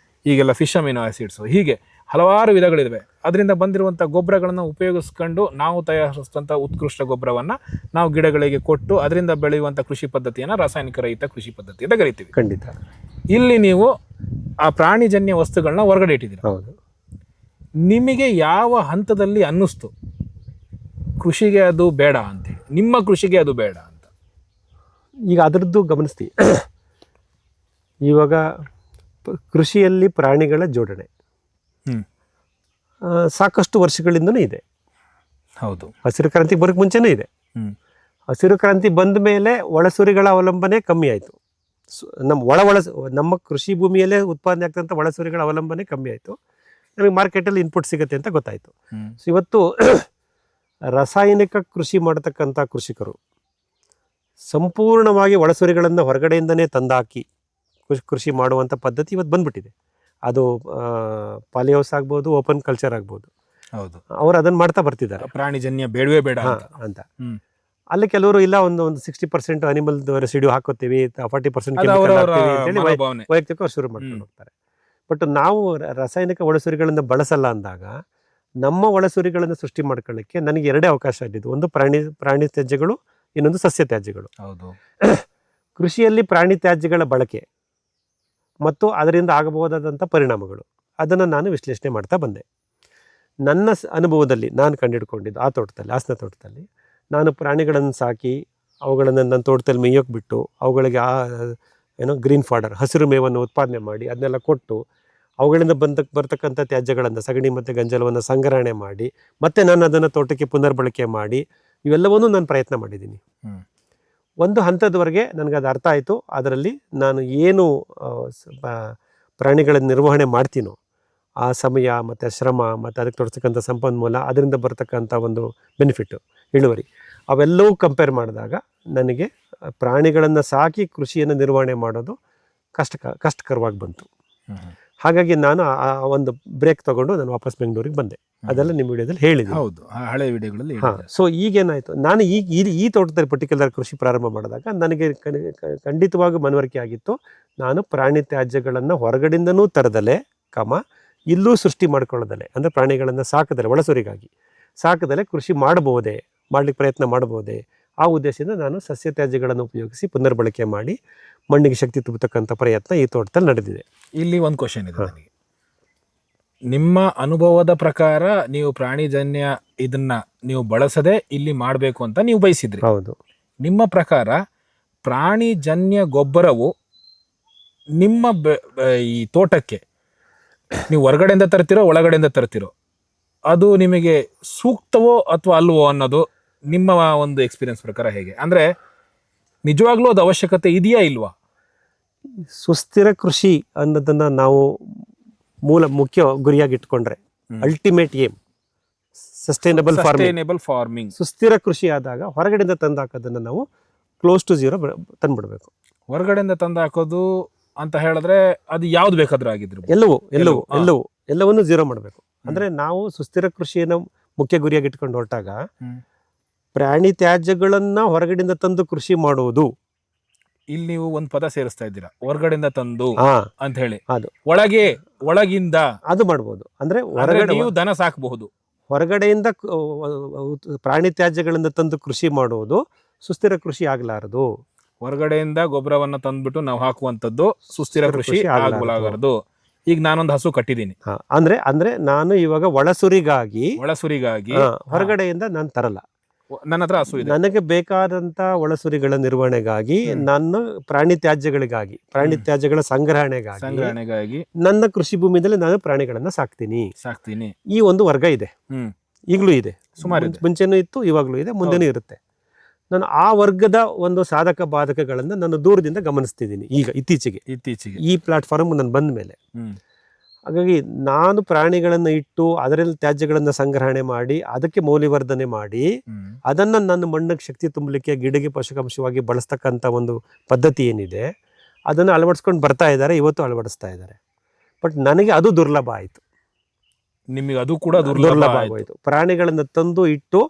ಈಗೆಲ್ಲ ಫಿಶ್ ಅಮಿನೋ ಆಸಿಡ್ಸು, ಹೀಗೆ ಹಲವಾರು ವಿಧಗಳಿವೆ. ಅದರಿಂದ ಬಂದಿರುವಂಥ ಗೊಬ್ಬರಗಳನ್ನು ಉಪಯೋಗಿಸ್ಕೊಂಡು ನಾವು ತಯಾರಿಸಿದಂಥ ಉತ್ಕೃಷ್ಟ ಗೊಬ್ಬರವನ್ನು ನಾವು ಗಿಡಗಳಿಗೆ ಕೊಟ್ಟು ಅದರಿಂದ ಬೆಳೆಯುವಂಥ ಕೃಷಿ ಪದ್ಧತಿಯನ್ನು ರಾಸಾಯನಿಕ ರಹಿತ ಕೃಷಿ ಪದ್ಧತಿ ಅಂತ ಕರಿತೀವಿ. ಖಂಡಿತ. ಇಲ್ಲಿ ನೀವು ಆ ಪ್ರಾಣಿಜನ್ಯ ವಸ್ತುಗಳನ್ನ ಹೊರಗಡೆ ಇಟ್ಟಿದ್ದೀರಿ. ಹೌದು. ನಿಮಗೆ ಯಾವ ಹಂತದಲ್ಲಿ ಅನ್ನಿಸ್ತು ಕೃಷಿಗೆ ಅದು ಬೇಡ ಅಂತೇಳಿ, ನಿಮ್ಮ ಕೃಷಿಗೆ ಅದು ಬೇಡ ಅಂತ? ಈಗ ಅದರದ್ದು ಗಮನಿಸ್ತೀವಿ. ಇವಾಗ ಕೃಷಿಯಲ್ಲಿ ಪ್ರಾಣಿಗಳ ಜೋಡಣೆ ಸಾಕಷ್ಟು ವರ್ಷಗಳಿಂದನೂ ಇದೆ. ಹೌದು. ಹಸಿರು ಕ್ರಾಂತಿ ಬರೋಕ್ಕೆ ಮುಂಚೆನೂ ಇದೆ. ಹಸಿರು ಕ್ರಾಂತಿ ಬಂದ ಮೇಲೆ ಒಳಸುರಿಗಳ ಅವಲಂಬನೆ ಕಮ್ಮಿ ಆಯಿತು. ನಮ್ಮ ಕೃಷಿ ಭೂಮಿಯಲ್ಲೇ ಉತ್ಪಾದನೆ ಆಗ್ತಂಥ ಒಳಸುರಿಗಳ ಅವಲಂಬನೆ ಕಮ್ಮಿ ಆಯಿತು. ನಮಗೆ ಮಾರ್ಕೆಟಲ್ಲಿ ಇನ್ಪುಟ್ ಸಿಗುತ್ತೆ ಅಂತ ಗೊತ್ತಾಯಿತು. ಸೊ ಇವತ್ತು ರಾಸಾಯನಿಕ ಕೃಷಿ ಮಾಡತಕ್ಕಂಥ ಕೃಷಿಕರು ಸಂಪೂರ್ಣವಾಗಿ ಒಳಸುರಿಗಳನ್ನು ಹೊರಗಡೆಯಿಂದನೇ ತಂದಾಕಿ ಕೃಷಿ ಮಾಡುವಂಥ ಪದ್ಧತಿ ಇವತ್ತು ಬಂದ್ಬಿಟ್ಟಿದೆ. ಅದು ಪಾಲಿಹೌಸ್ ಆಗ್ಬೋದು, ಓಪನ್ ಕಲ್ಚರ್ ಆಗ್ಬೋದು. ಹೌದು, ಅವರು ಅದನ್ನು ಮಾಡ್ತಾ ಬರ್ತಿದ್ದಾರೆ. ಪ್ರಾಣಿಜನ್ಯ ಬೇಡವೇ ಬೇಡ ಅಂತ. ಅಲ್ಲಿ ಕೆಲವರು ಇಲ್ಲ, ಒಂದು 60% ಅನಿಮಲ್ ರೆಸಿಡ್ಯೂ ಹಾಕೋತೀವಿ, 40% ಅಂತೇಳಿ ವೈಯಕ್ತಿಕ ಶುರು ಮಾಡ್ಕೊಂಡು ಹೋಗ್ತಾರೆ. ಬಟ್ ನಾವು ರಾಸಾಯನಿಕ ಒಳಸುರಿಗಳನ್ನು ಬಳಸಲ್ಲ ಅಂದಾಗ ನಮ್ಮ ಒಳಸುರಿಗಳನ್ನು ಸೃಷ್ಟಿ ಮಾಡ್ಕೊಳ್ಳಿಕ್ಕೆ ನನಗೆ ಎರಡೇ ಅವಕಾಶ ಇದ್ದಿದ್ದು. ಒಂದು ಪ್ರಾಣಿ ತ್ಯಾಜ್ಯಗಳು, ಇನ್ನೊಂದು ಸಸ್ಯ ತ್ಯಾಜ್ಯಗಳು. ಹೌದು. ಕೃಷಿಯಲ್ಲಿ ಪ್ರಾಣಿ ತ್ಯಾಜ್ಯಗಳ ಬಳಕೆ ಮತ್ತು ಅದರಿಂದ ಆಗಬಹುದಾದಂಥ ಪರಿಣಾಮಗಳು, ಅದನ್ನು ನಾನು ವಿಶ್ಲೇಷಣೆ ಮಾಡ್ತಾ ಬಂದೆ. ನನ್ನ ಅನುಭವದಲ್ಲಿ ನಾನು ಕಂಡುಹಿಡ್ಕೊಂಡಿದ್ದು ಆ ತೋಟದಲ್ಲಿ, ಹಾಸನ ತೋಟದಲ್ಲಿ, ನಾನು ಪ್ರಾಣಿಗಳನ್ನು ಸಾಕಿ ಅವುಗಳನ್ನು ನನ್ನ ತೋಟದಲ್ಲಿ ಮೇಯೋಕ್ಕೆ ಬಿಟ್ಟು ಅವುಗಳಿಗೆ ಗ್ರೀನ್ ಫಾಡರ್, ಹಸಿರು ಮೇವನ್ನು ಉತ್ಪಾದನೆ ಮಾಡಿ ಅದನ್ನೆಲ್ಲ ಕೊಟ್ಟು ಅವುಗಳಿಂದ ಬರ್ತಕ್ಕಂಥ ತ್ಯಾಜ್ಯಗಳನ್ನು, ಸಗಣಿ ಮತ್ತು ಗಂಜಲವನ್ನು ಸಂಗ್ರಹಣೆ ಮಾಡಿ ಮತ್ತೆ ನಾನು ಅದನ್ನು ತೋಟಕ್ಕೆ ಪುನರ್ಬಳಕೆ ಮಾಡಿ ಇವೆಲ್ಲವನ್ನೂ ನಾನು ಪ್ರಯತ್ನ ಮಾಡಿದ್ದೀನಿ. ಒಂದು ಹಂತದವರೆಗೆ ನನಗದು ಅರ್ಥ ಆಯಿತು. ಅದರಲ್ಲಿ ನಾನು ಏನು ಪ್ರಾಣಿಗಳ ನಿರ್ವಹಣೆ ಮಾಡ್ತೀನೋ ಆ ಸಮಯ ಮತ್ತು ಶ್ರಮ ಮತ್ತು ಅದಕ್ಕೆ ತೊಡಸ್ತಕ್ಕಂಥ ಸಂಪನ್ಮೂಲ, ಅದರಿಂದ ಬರ್ತಕ್ಕಂಥ ಒಂದು ಬೆನಿಫಿಟ್ಟು, ಇಳುವರಿ, ಅವೆಲ್ಲವೂ ಕಂಪೇರ್ ಮಾಡಿದಾಗ ನನಗೆ ಪ್ರಾಣಿಗಳನ್ನು ಸಾಕಿ ಕೃಷಿಯನ್ನು ನಿರ್ವಹಣೆ ಮಾಡೋದು ಕಷ್ಟಕರವಾಗಿ ಬಂತು. ಹಾಗಾಗಿ ನಾನು ಆ ಒಂದು ಬ್ರೇಕ್ ತಗೊಂಡು ನಾನು ವಾಪಸ್ ಬೆಂಗಳೂರಿಗೆ ಬಂದೆ. ಅದೆಲ್ಲ ನಿಮ್ಮ ವಿಡಿಯೋದಲ್ಲಿ ಹೇಳಿದ್ದೀನಿ. ಹೌದು, ಹಳೆ ವಿಡಿಯೋಗಳಲ್ಲಿ. ಸೊ ಈಗೇನಾಯಿತು, ನಾನು ಈ ತೋಟದಲ್ಲಿ ಪರ್ಟಿಕ್ಯುಲರ್ ಕೃಷಿ ಪ್ರಾರಂಭ ಮಾಡಿದಾಗ ನನಗೆ ಖಂಡಿತವಾಗಿ ಮನವರಿಕೆ ಆಗಿತ್ತು. ನಾನು ಪ್ರಾಣಿ ತ್ಯಾಜ್ಯಗಳನ್ನು ಹೊರಗಡೆಯಿಂದನೂ ತರದಲೆ ಇಲ್ಲೂ ಸೃಷ್ಟಿ ಮಾಡ್ಕೊಳ್ಳೋದಲೆ, ಅಂದರೆ ಪ್ರಾಣಿಗಳನ್ನು ಸಾಕದಲೆ, ಒಳಸುರಿಗಾಗಿ ಸಾಕದಲೆ ಕೃಷಿ ಮಾಡ್ಲಿಕ್ಕೆ ಪ್ರಯತ್ನ ಮಾಡಬಹುದೇ, ಆ ಉದ್ದೇಶದಿಂದ ನಾನು ಸಸ್ಯ ತ್ಯಾಜ್ಯಗಳನ್ನು ಉಪಯೋಗಿಸಿ ಪುನರ್ಬಳಕೆ ಮಾಡಿ ಮಣ್ಣಿಗೆ ಶಕ್ತಿ ತುಂಬತಕ್ಕಂಥ ಪ್ರಯತ್ನ ಈ ತೋಟದಲ್ಲಿ ನಡೆದಿದೆ. ಇಲ್ಲಿ ಒಂದು ಕ್ವಶನ್ ಇದೆ ನನಗೆ. ನಿಮ್ಮ ಅನುಭವದ ಪ್ರಕಾರ ನೀವು ಪ್ರಾಣಿಜನ್ಯ ಇದನ್ನ ನೀವು ಬಳಸದೆ ಇಲ್ಲಿ ಮಾಡಬೇಕು ಅಂತ ನೀವು ಬಯಸಿದ್ರಿ. ಹೌದು. ನಿಮ್ಮ ಪ್ರಕಾರ ಪ್ರಾಣಿಜನ್ಯ ಗೊಬ್ಬರವು ನಿಮ್ಮ ಈ ತೋಟಕ್ಕೆ ನೀವು ಹೊರಗಡೆಯಿಂದ ತರ್ತಿರೋ ಒಳಗಡೆಯಿಂದ ತರ್ತಿರೋ ಅದು ನಿಮಗೆ ಸೂಕ್ತವೋ ಅಥವಾ ಅಲ್ವೋ ಅನ್ನೋದು ನಿಮ್ಮ ಒಂದು ಎಕ್ಸ್ಪೀರಿಯನ್ಸ್ ಪ್ರಕಾರ ಹೇಗೆ? ಅಂದರೆ ನಿಜವಾಗ್ಲೂ ಅದು ಅವಶ್ಯಕತೆ ಇದೆಯಾ ಇಲ್ವಾ? ಸುಸ್ಥಿರ ಕೃಷಿ ಅನ್ನೋದನ್ನು ನಾವು ಮುಖ್ಯ ಗುರಿಯಾಗಿ ಇಟ್ಕೊಂಡ್ರೆ, ಅಲ್ಟಿಮೇಟ್ ಏಮ್ ಸಸ್ಟೈನಬಲ್ ಫಾರ್ಮಿಂಗ್, ಸುಸ್ಥಿರ ಕೃಷಿ ಆದಾಗ ಹೊರಗಡೆಯಿಂದ ತಂದು ಹಾಕೋದನ್ನು ನಾವು ಕ್ಲೋಸ್ ಟು ಝೀರೋ ತಂದ್ಬಿಡ್ಬೇಕು. ಹೊರಗಡೆಯಿಂದ ತಂದು ಹಾಕೋದು ಅಂತ ಹೇಳಿದ್ರೆ ಅದು ಯಾವ್ದು ಬೇಕಾದ್ರೂ ಆಗಿದ್ರು ಎಲ್ಲವನ್ನೂ ಝೀರೋ ಮಾಡಬೇಕು. ಅಂದ್ರೆ ನಾವು ಸುಸ್ಥಿರ ಕೃಷಿಯನ್ನು ಮುಖ್ಯ ಗುರಿಯಾಗಿ ಇಟ್ಕೊಂಡು ಹೊರಟಾಗ ಪ್ರಾಣಿ ತ್ಯಾಜ್ಯಗಳನ್ನ ಹೊರಗಡೆಯಿಂದ ತಂದು ಕೃಷಿ ಮಾಡುವುದು. ಇಲ್ಲಿ ನೀವು ಒಂದು ಪದ ಸೇರಿಸ್ತಾ ಇದ್ದೀರಾ, ಹೊರಗಡೆಯಿಂದ ತಂದು ಅಂತ ಹೇಳಿ. ಅದು ಒಳಗಿಂದ ಅದು ಮಾಡ್ಬೋದು. ಅಂದ್ರೆ ಹೊರಗಡೆ ನೀವು ದನ ಸಾಕಬಹುದು. ಹೊರಗಡೆಯಿಂದ ಪ್ರಾಣಿ ತ್ಯಾಜ್ಯಗಳಿಂದ ತಂದು ಕೃಷಿ ಮಾಡುವುದು ಸುಸ್ಥಿರ ಕೃಷಿ ಆಗಲಾರದು. ಹೊರಗಡೆಯಿಂದ ಗೊಬ್ಬರವನ್ನ ತಂದ್ಬಿಟ್ಟು ನಾವು ಹಾಕುವಂಥದ್ದು ಸುಸ್ಥಿರ ಕೃಷಿ ಆಗಲಾರದು. ಈಗ ನಾನೊಂದು ಹಸು ಕಟ್ಟಿದ್ದೀನಿ, ಅಂದ್ರೆ ನಾನು ಇವಾಗ ಒಳಸುರಿಗಾಗಿ ಹೊರಗಡೆಯಿಂದ ನಾನು ತರಲ್ಲ. ನನ್ನ ಹತ್ರ ಹಸು ಇದೆ, ನನಗೆ ಬೇಕಾದಂತ ಒಳಸುರಿಗಳ ನಿರ್ವಹಣೆಗಾಗಿ, ನನ್ನ ಪ್ರಾಣಿ ತ್ಯಾಜ್ಯಗಳಿಗಾಗಿ, ಪ್ರಾಣಿ ತ್ಯಾಜ್ಯಗಳ ಸಂಗ್ರಹಣೆಗಾಗಿ ನನ್ನ ಕೃಷಿ ಭೂಮಿಯಲ್ಲಿ ನಾನು ಪ್ರಾಣಿಗಳನ್ನ ಸಾಕ್ತೀನಿ. ಈ ಒಂದು ವರ್ಗ ಇದೆ, ಈಗಲೂ ಇದೆ, ಸುಮಾರು ಮುಂಚೆನೂ ಇತ್ತು, ಇವಾಗ್ಲೂ ಇದೆ, ಮುಂದೆನೂ ಇರುತ್ತೆ. ನಾನು ಆ ವರ್ಗದ ಒಂದು ಸಾಧಕ ಬಾಧಕಗಳನ್ನು ನಾನು ದೂರದಿಂದ ಗಮನಿಸ್ತಿದ್ದೀನಿ ಈಗ ಇತ್ತೀಚೆಗೆ ಈ ಪ್ಲಾಟ್ಫಾರ್ಮ್ ನಾನು ಬಂದ ಮೇಲೆ. ಹಾಗಾಗಿ ನಾನು ಪ್ರಾಣಿಗಳನ್ನು ಇಟ್ಟು ಅದರಲ್ಲಿ ತ್ಯಾಜ್ಯಗಳನ್ನು ಸಂಗ್ರಹಣೆ ಮಾಡಿ ಅದಕ್ಕೆ ಮೌಲ್ಯವರ್ಧನೆ ಮಾಡಿ ಅದನ್ನು ನನ್ನ ಮಣ್ಣಿಗೆ ಶಕ್ತಿ ತುಂಬಲಿಕ್ಕೆ, ಗಿಡಕ್ಕೆ ಪೋಷಕಾಂಶವಾಗಿ ಬಳಸ್ತಕ್ಕಂಥ ಒಂದು ಪದ್ಧತಿ ಏನಿದೆ ಅದನ್ನು ಅಳವಡಿಸ್ಕೊಂಡು ಬರ್ತಾ ಇದ್ದಾರೆ, ಇವತ್ತು ಅಳವಡಿಸ್ತಾ ಇದ್ದಾರೆ. ಬಟ್ ನನಗೆ ಅದು ದುರ್ಲಭ ಆಯಿತು. ನಿಮಗೆ ಅದು ಕೂಡ ದುರ್ಲಭ ಆಯಿತು. ಪ್ರಾಣಿಗಳನ್ನು ತಂದು ಇಟ್ಟು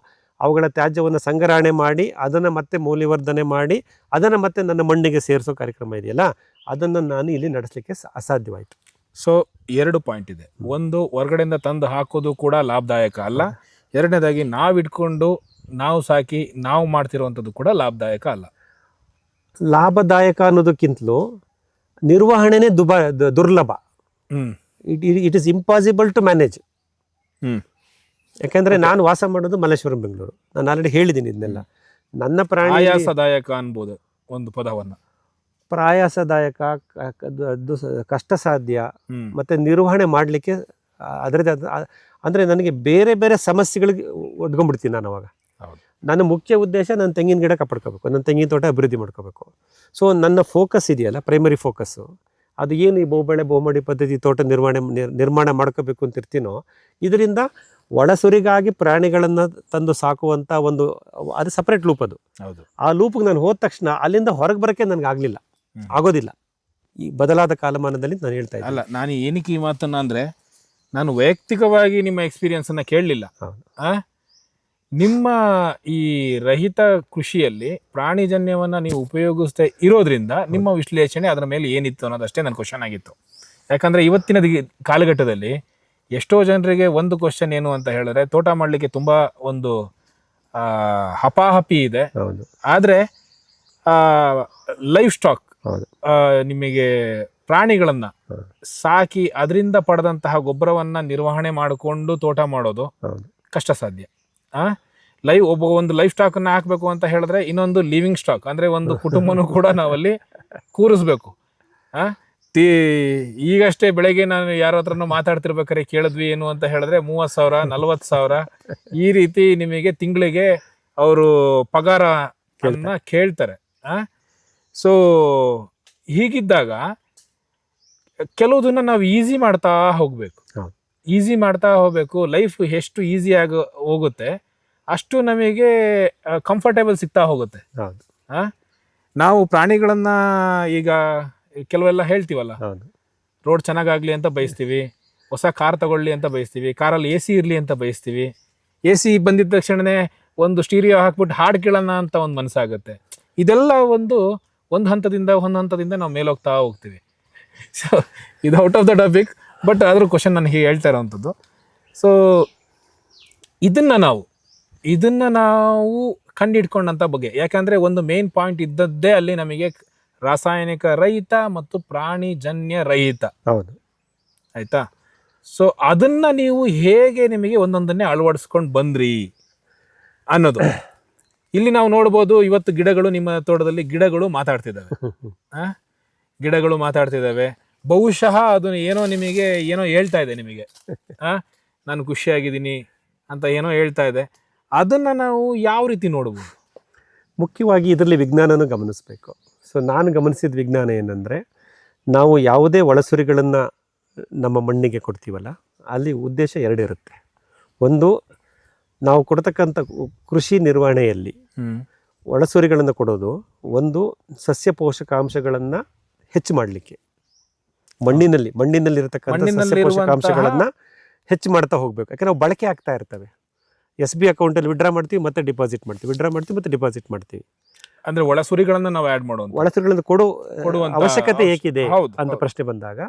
ಅವುಗಳ ತ್ಯಾಜ್ಯವನ್ನು ಸಂಗ್ರಹಣೆ ಮಾಡಿ ಅದನ್ನು ಮತ್ತೆ ಮೌಲ್ಯವರ್ಧನೆ ಮಾಡಿ ಅದನ್ನು ಮತ್ತೆ ನನ್ನ ಮಣ್ಣಿಗೆ ಸೇರಿಸೋ ಕಾರ್ಯಕ್ರಮ ಇದೆಯಲ್ಲ, ಅದನ್ನು ನಾನು ಇಲ್ಲಿ ನಡೆಸಲಿಕ್ಕೆ ಅಸಾಧ್ಯವಾಯಿತು. ಸೊ 2 ಪಾಯಿಂಟ್ ಇದೆ. ಒಂದು, ಹೊರಗಡೆಯಿಂದ ತಂದು ಹಾಕೋದು ಕೂಡ ಲಾಭದಾಯಕ ಅಲ್ಲ. ಎರಡನೇದಾಗಿ ನಾವು ಇಟ್ಕೊಂಡು ನಾವು ಸಾಕಿ ನಾವು ಮಾಡ್ತಿರುವಂಥದ್ದು ಕೂಡ ಲಾಭದಾಯಕ ಅಲ್ಲ. ಲಾಭದಾಯಕ ಅನ್ನೋದಕ್ಕಿಂತಲೂ ನಿರ್ವಹಣೆನೇ ದುರ್ಲಭ. It is impossible to manage. ಯಾಕೆಂದರೆ ನಾನು ವಾಸ ಮಾಡೋದು ಮಲ್ಲೇಶ್ವರಂ, ಬೆಂಗಳೂರು. ನಾನು ಆಲ್ರೆಡಿ ಹೇಳಿದ್ದೀನಿ ಇದನ್ನೆಲ್ಲ. ನನ್ನ ಪ್ರಾಣಿ ಆಯಾಸದಾಯಕ ಅನ್ಬೋದು ಒಂದು ಪದವನ್ನು. ಪ್ರಯಾಸದಾಯಕ, ಅದು ಕಷ್ಟ ಸಾಧ್ಯ, ಮತ್ತು ನಿರ್ವಹಣೆ ಮಾಡಲಿಕ್ಕೆ ಅದರದ್ದು ಅಂದರೆ ನನಗೆ ಬೇರೆ ಬೇರೆ ಸಮಸ್ಯೆಗಳಿಗೆ ಒಡ್ಕೊಂಡ್ಬಿಡ್ತೀನಿ ನಾನು ಅವಾಗ. ನನ್ನ ಮುಖ್ಯ ಉದ್ದೇಶ ನನ್ನ ತೆಂಗಿನ ಗಿಡ ಕಾಪಾಡ್ಕೋಬೇಕು, ನನ್ನ ತೆಂಗಿನ ತೋಟ ಅಭಿವೃದ್ಧಿ ಮಾಡ್ಕೋಬೇಕು. ಸೊ ನನ್ನ ಫೋಕಸ್ ಇದೆಯಲ್ಲ, ಪ್ರೈಮರಿ ಫೋಕಸ್ಸು, ಅದು ಏನು ಈ ಬಹುಮಡಿ ಪದ್ಧತಿ ತೋಟ ನಿರ್ಮಾಣ ಮಾಡ್ಕೋಬೇಕು ಅಂತ ಇರ್ತೀನೋ, ಇದರಿಂದ ಒಳಸುರಿಗಾಗಿ ಪ್ರಾಣಿಗಳನ್ನು ತಂದು ಸಾಕುವಂಥ ಒಂದು ಅದು ಸಪ್ರೇಟ್ ಲೂಪ್. ಅದು ಆ ಲೂಪ್ಗೆ ನಾನು ಹೋದ ತಕ್ಷಣ ಅಲ್ಲಿಂದ ಹೊರಗೆ ಬರೋಕ್ಕೆ ನನಗೆ ಆಗೋದಿಲ್ಲ ಈ ಬದಲಾದ ಕಾಲಮಾನದಲ್ಲಿ. ನಾನು ಹೇಳ್ತಾ ಇದ್ದೀನಿ. ಅಲ್ಲ, ನಾನು ಏನಕ್ಕೆ ಈ ಮಾತನ್ನು ಅಂದರೆ, ನಾನು ವೈಯಕ್ತಿಕವಾಗಿ ನಿಮ್ಮ ಎಕ್ಸ್ಪೀರಿಯನ್ಸನ್ನು ಕೇಳಲಿಲ್ಲ. ನಿಮ್ಮ ಈ ರಹಿತ ಕೃಷಿಯಲ್ಲಿ ಪ್ರಾಣಿಜನ್ಯವನ್ನು ನೀವು ಉಪಯೋಗಿಸ್ತಾ ಇರೋದ್ರಿಂದ ನಿಮ್ಮ ವಿಶ್ಲೇಷಣೆ ಅದರ ಮೇಲೆ ಏನಿತ್ತು ಅನ್ನೋದಷ್ಟೇ ನನ್ನ ಕ್ವಶನ್ ಆಗಿತ್ತು. ಯಾಕಂದರೆ ಇವತ್ತಿನ ಕಾಲಘಟ್ಟದಲ್ಲಿ ಎಷ್ಟೋ ಜನರಿಗೆ ಒಂದು ಕ್ವಶನ್ ಏನು ಅಂತ ಹೇಳಿದ್ರೆ, ತೋಟ ಮಾಡಲಿಕ್ಕೆ ತುಂಬ ಒಂದು ಹಪಾಹಪಿ ಇದೆ. ಆದರೆ ಲೈಫ್ ಸ್ಟಾಕ್, ನಿಮಗೆ ಪ್ರಾಣಿಗಳನ್ನು ಸಾಕಿ ಅದರಿಂದ ಪಡೆದಂತಹ ಗೊಬ್ಬರವನ್ನು ನಿರ್ವಹಣೆ ಮಾಡಿಕೊಂಡು ತೋಟ ಮಾಡೋದು ಕಷ್ಟ ಸಾಧ್ಯ. ಒಂದು ಲೈಫ್ ಸ್ಟಾಕನ್ನು ಹಾಕಬೇಕು ಅಂತ ಹೇಳಿದ್ರೆ ಇನ್ನೊಂದು ಲಿವಿಂಗ್ ಸ್ಟಾಕ್, ಅಂದರೆ ಒಂದು ಕುಟುಂಬನೂ ಕೂಡ ನಾವಲ್ಲಿ ಕೂರಿಸ್ಬೇಕು. ಈಗಷ್ಟೇ ಬೆಳಗ್ಗೆ ನಾನು ಯಾರ ಹತ್ರನೂ ಮಾತಾಡ್ತಿರ್ಬೇಕಾದ್ರೆ ಕೇಳಿದ್ವಿ ಏನು ಅಂತ ಹೇಳಿದ್ರೆ 30,000 40,000 ಈ ರೀತಿ ನಿಮಗೆ ತಿಂಗಳಿಗೆ ಅವರು ಪಗಾರ ಕೇಳ್ತಾರೆ. ಸೊ ಹೀಗಿದ್ದಾಗ ಕೆಲವುದನ್ನ ನಾವು ಈಸಿ ಮಾಡ್ತಾ ಹೋಗ್ಬೇಕು. ಲೈಫ್ ಎಷ್ಟು ಈಸಿಯಾಗಿ ಹೋಗುತ್ತೆ ಅಷ್ಟು ನಮಗೆ ಕಂಫರ್ಟೇಬಲ್ ಸಿಗ್ತಾ ಹೋಗುತ್ತೆ. ನಾವು ಪ್ರಾಣಿಗಳನ್ನ ಈಗ ಕೆಲವೆಲ್ಲ ಹೇಳ್ತೀವಲ್ಲ, ರೋಡ್ ಚೆನ್ನಾಗಾಗ್ಲಿ ಅಂತ ಬಯಸ್ತೀವಿ, ಹೊಸ ಕಾರ್ ತಗೊಳ್ಳಿ ಅಂತ ಬಯಸ್ತೀವಿ, ಕಾರಲ್ಲಿ AC ಇರಲಿ ಅಂತ ಬಯಸ್ತೀವಿ. AC ಬಂದಿದ್ದ ತಕ್ಷಣನೇ ಒಂದು ಸ್ಟೀರಿಯೋ ಹಾಕ್ಬಿಟ್ಟು ಹಾಡು ಕೇಳೋಣ ಅಂತ ಒಂದು ಮನಸ್ಸಾಗುತ್ತೆ. ಇದೆಲ್ಲ ಒಂದು ಹಂತದಿಂದ ನಾವು ಮೇಲೋಗ್ತಾ ಹೋಗ್ತೀವಿ. ಸೊ ಇದು out of the topic, but ಅದ್ರ ಕ್ವಶನ್ ನಾನು ಹೀಗೆ ಹೇಳ್ತಾ ಇರೋವಂಥದ್ದು. ಸೊ ಇದನ್ನು ನಾವು ಕಂಡಿಡ್ಕೊಂಡಂಥ ಬಗ್ಗೆ, ಯಾಕಂದರೆ ಒಂದು ಮೇನ್ ಪಾಯಿಂಟ್ ಇದ್ದದ್ದೇ ಅಲ್ಲಿ ನಮಗೆ ರಾಸಾಯನಿಕ ರಹಿತ ಮತ್ತು ಪ್ರಾಣಿಜನ್ಯ ರಹಿತ. ಹೌದು, ಆಯ್ತಾ? ಸೊ ಅದನ್ನ ನೀವು ಹೇಗೆ ನಿಮಗೆ ಒಂದೊಂದನ್ನೇ ಅಳವಡಿಸ್ಕೊಂಡು ಬಂದ್ರಿ ಅನ್ನೋದು ಇಲ್ಲಿ ನಾವು ನೋಡ್ಬೋದು. ಇವತ್ತು ಗಿಡಗಳು, ನಿಮ್ಮ ತೋಟದಲ್ಲಿ ಗಿಡಗಳು ಮಾತಾಡ್ತಿದ್ದಾವೆ. ಬಹುಶಃ ಅದನ್ನು ಏನೋ ಹೇಳ್ತಾ ಇದೆ ನಿಮಗೆ, ನಾನು ಖುಷಿಯಾಗಿದ್ದೀನಿ ಅಂತ ಏನೋ ಹೇಳ್ತಾ ಇದೆ. ಅದನ್ನ ನಾವು ಯಾವ ರೀತಿ ನೋಡ್ಬೋದು? ಮುಖ್ಯವಾಗಿ ಇದರಲ್ಲಿ ವಿಜ್ಞಾನನೂ ಗಮನಿಸಬೇಕು. ಸೊ ನಾನು ಗಮನಿಸಿದ ವಿಜ್ಞಾನ ಏನಂದರೆ, ನಾವು ಯಾವುದೇ ಒಳಸುರಿಗಳನ್ನು ನಮ್ಮ ಮಣ್ಣಿಗೆ ಕೊಡ್ತೀವಲ್ಲ, ಅಲ್ಲಿ ಉದ್ದೇಶ 2 ಇರುತ್ತೆ. ಒಂದು, ನಾವು ಕೊಡ್ತಕ್ಕಂಥ ಕೃಷಿ ನಿರ್ವಹಣೆಯಲ್ಲಿ ಒಳಸುರಿಗಳನ್ನು ಕೊಡೋದು, ಒಂದು ಸಸ್ಯ ಪೋಷಕಾಂಶಗಳನ್ನು ಹೆಚ್ಚು ಮಾಡಲಿಕ್ಕೆ, ಮಣ್ಣಿನಲ್ಲಿರತಕ್ಕಂಥ ಸಸ್ಯ ಪೋಷಕಾಂಶಗಳನ್ನು ಹೆಚ್ಚು ಮಾಡ್ತಾ ಹೋಗಬೇಕು. ಯಾಕಂದರೆ ನಾವು ಬಳಕೆ ಆಗ್ತಾ ಇರ್ತವೆ. SB ಅಕೌಂಟಲ್ಲಿ ವಿಡ್ರಾ ಮಾಡ್ತೀವಿ, ಮತ್ತೆ ಡಿಪಾಸಿಟ್ ಮಾಡ್ತೀವಿ. ಅಂದ್ರೆ ಒಳಸುರಿಗಳನ್ನು ನಾವು ಆ್ಯಡ್ ಮಾಡೋದು, ಒಳಸುರಿಗಳನ್ನು ಕೊಡುವ ಅವಶ್ಯಕತೆ ಏಕಿದೆ ಅಂತ ಪ್ರಶ್ನೆ ಬಂದಾಗ,